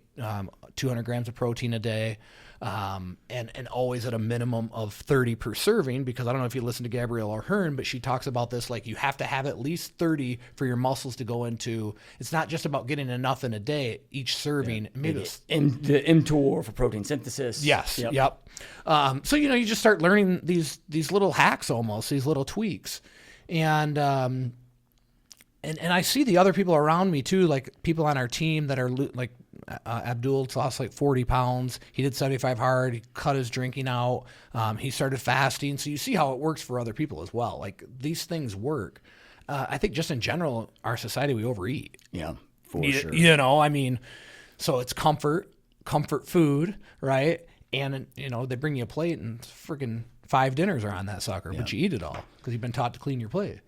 200 grams of protein a day, and always at a minimum of 30 per serving, because I don't know if you listen to Gabrielle or Hearn, but she talks about this, like you have to have at least 30 for your muscles to go into. It's not just about getting enough in a day, each serving. Maybe the mTOR for protein synthesis. Yes. Yep. So, you just start learning these little hacks, almost these little tweaks. And I see the other people around me too, like people on our team that are like Abdul lost like 40 pounds. He did 75 hard. He cut his drinking out. He started fasting. So you see how it works for other people as well. Like these things work. I think just in general, our society, we overeat. Yeah, for sure. I mean, so it's comfort food, right? And, they bring you a plate and freaking 5 dinners are on that sucker, but you eat it all because you've been taught to clean your plate.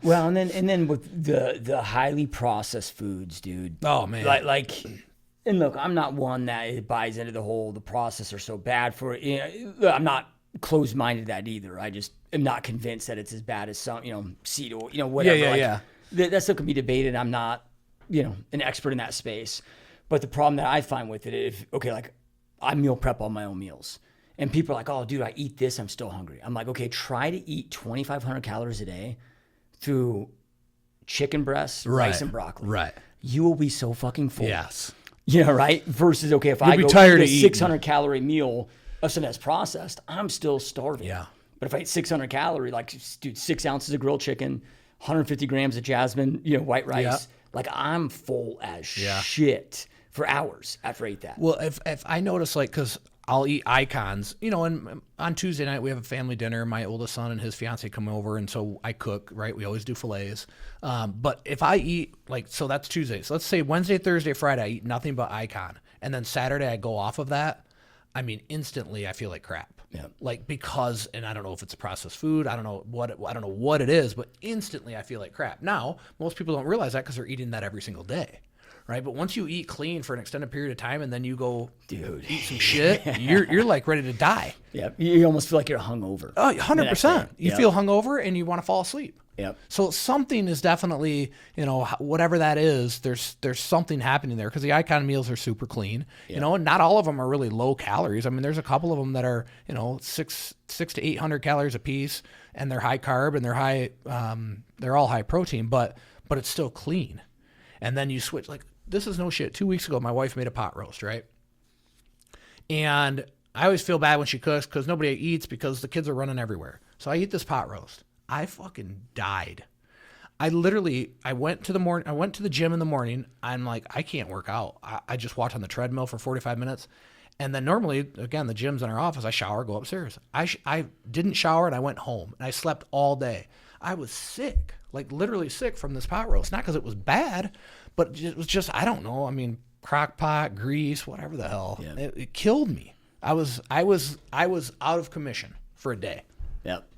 Well, and then with the highly processed foods, dude. Oh man. And look, I'm not one that buys into the process are so bad for it. I'm not closed-minded to that either. I just am not convinced that it's as bad as some, seed oil, whatever. Yeah. That still can be debated. I'm not, an expert in that space. But the problem that I find with it, I meal prep all my own meals. And people are like, oh, dude, I eat this, I'm still hungry. I'm like, okay, try to eat 2,500 calories a day through chicken breasts, rice, and broccoli. Right. You will be so fucking full. Yes. Right? Versus, if I go eat a 600 calorie meal of something that's processed, I'm still starving. Yeah. But if I eat 600 calorie, 6 ounces of grilled chicken, 150 grams of jasmine, white rice, I'm full as shit for hours after I eat that. Well, if I notice, because I'll eat icons, and on Tuesday night we have a family dinner. My oldest son and his fiance come over, and so I cook, right? We always do fillets. But if I eat, so that's Tuesday. So let's say Wednesday, Thursday, Friday, I eat nothing but icon. And then Saturday I go off of that. I mean, instantly I feel like crap. Yeah. Because, and I don't know if it's processed food. I don't know what it is, but instantly I feel like crap. Now, most people don't realize that because they're eating that every single day. Right, but once you eat clean for an extended period of time, and then you go, eat some shit, you're like ready to die. Yeah, you almost feel like you're hungover. Oh, 100%. You feel hungover and you want to fall asleep. Yep. So something is definitely, whatever that is, there's something happening there, because the icon meals are super clean. Yep. And not all of them are really low calories. I mean, there's a couple of them that are 600 to 800 calories a piece, and they're high carb and they're high, they're all high protein, but it's still clean. And then you switch, this is no shit. 2 weeks ago, my wife made a pot roast, right? And I always feel bad when she cooks because nobody eats because the kids are running everywhere. So I eat this pot roast. I fucking died. I went to the gym in the morning. I'm like, I can't work out. I just walked on the treadmill for 45 minutes. And then normally, again, the gym's in our office. I shower, go upstairs. I didn't shower and I went home and I slept all day. I was sick, literally sick from this pot roast. Not because it was bad, but it was just, I don't know. I mean, crock pot, grease, whatever the hell. Yeah. It killed me. I was out of commission for a day. Yep.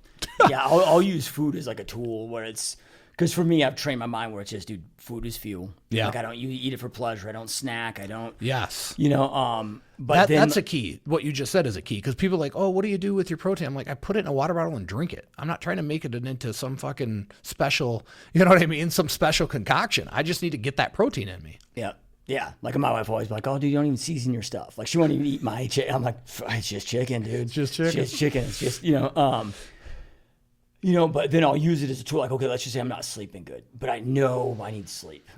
Yeah, I'll use food as a tool where it's, because for me, I've trained my mind where it's just, dude, food is fuel. Yeah. I don't eat it for pleasure. I don't snack. I don't. Yes. But that's a key. What you just said is a key, because people are like, oh, what do you do with your protein? I'm like, I put it in a water bottle and drink it. I'm not trying to make it into some fucking special, some special concoction. I just need to get that protein in me. Yeah. Yeah. My wife always be like, oh, dude, you don't even season your stuff. She won't even eat my chicken. I'm like, it's just chicken, dude. It's just chicken. It's just chicken. It's just, but then I'll use it as a tool. Okay, let's just say I'm not sleeping good, but I know I need sleep.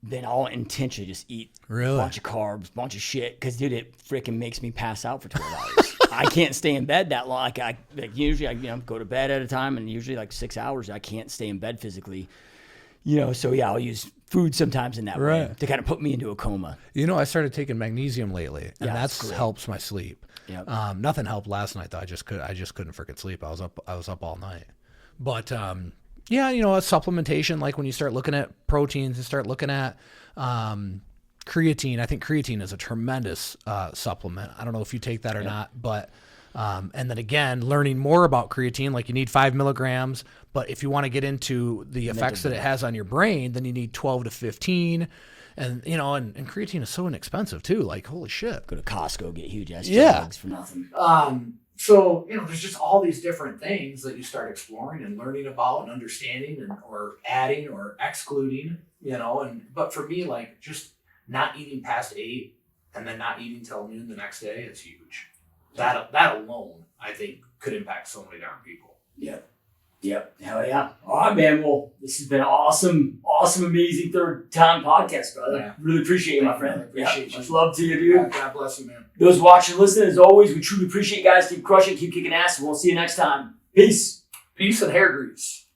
then I'll intentionally just eat Really? a bunch of carbs, bunch of shit, because dude, it freaking makes me pass out for 12 hours. I can't stay in bed that long. Usually I go to bed at a time, and usually like 6 hours. I can't stay in bed physically, so yeah, I'll use food sometimes in that way to kind of put me into a coma. I started taking magnesium lately, and that's helps my sleep. Yep. Nothing helped last night though. I just couldn't freaking sleep. I was up all night. But a supplementation, like when you start looking at proteins and start looking at creatine. I think creatine is a tremendous supplement. I don't know if you take that or not, but and then again, learning more about creatine, like you need 5 milligrams, but if you want to get into the effects that it has on your brain, then you need 12 to 15. And and creatine is so inexpensive too. Like, holy shit. Go to Costco, get huge ass jugs for nothing. So, there's just all these different things that you start exploring and learning about and understanding or adding or excluding, but for me, like just not eating past 8 and then not eating till noon the next day is huge. That alone, I think, could impact so many different people. Yep. Hell yeah. All right, man. Well, this has been an awesome, amazing third time podcast, brother. Yeah. Really appreciate you, my friend. Appreciate you. Much love to you, dude. God bless you, man. Those watching and listening, as always, we truly appreciate you guys. Keep crushing, keep kicking ass, and we'll see you next time. Peace. Peace and hair grease.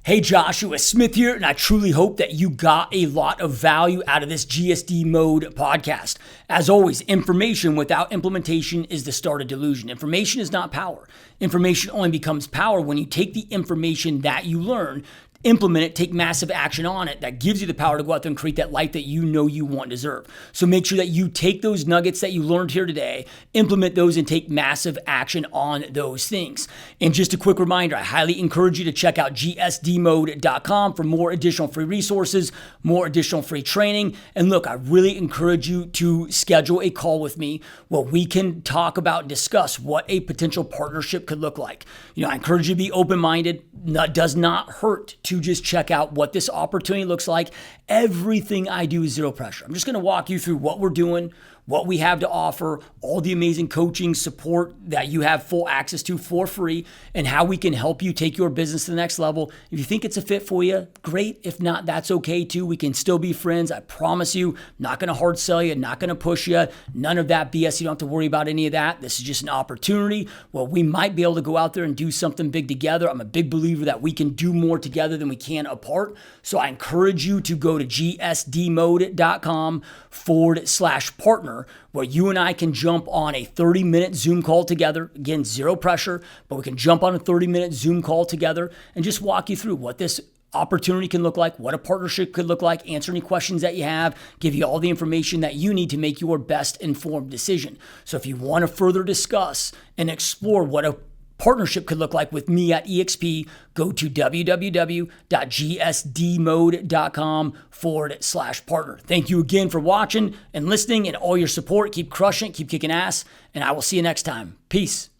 Hey, Joshua Smith here, and I truly hope that you got a lot of value out of this GSD Mode podcast. As always, information without implementation is the start of delusion. Information is not power. Information only becomes power when you take the information that you learn, implement it, take massive action on it. That gives you the power to go out there and create that life that you know you want and deserve. So make sure that you take those nuggets that you learned here today, implement those, and take massive action on those things. And just a quick reminder, I highly encourage you to check out gsdmode.com for more additional free resources, more additional free training. And look, I really encourage you to schedule a call with me where we can talk about and discuss what a potential partnership could look like. I encourage you to be open-minded. That does not hurt to just check out what this opportunity looks like. Everything I do is zero pressure. I'm just going to walk you through what we're doing, what we have to offer, all the amazing coaching support that you have full access to for free, and how we can help you take your business to the next level. If you think it's a fit for you, great. If not, that's okay too. We can still be friends. I promise you, not going to hard sell you, not going to push you, none of that BS. You don't have to worry about any of that. This is just an opportunity where we might be able to go out there and do something big together. I'm a big believer that we can do more together than we can apart. So I encourage you to go to gsdmode.com/partner, where you and I can jump on a 30-minute Zoom call together. Again, zero pressure, but we can jump on a 30-minute Zoom call together and just walk you through what this opportunity can look like, what a partnership could look like, answer any questions that you have, give you all the information that you need to make your best informed decision. So if you want to further discuss and explore what a partnership could look like with me at EXP, go to www.gsdmode.com/partner. Thank you again for watching and listening and all your support. Keep crushing it, keep kicking ass, and I will see you next time. Peace.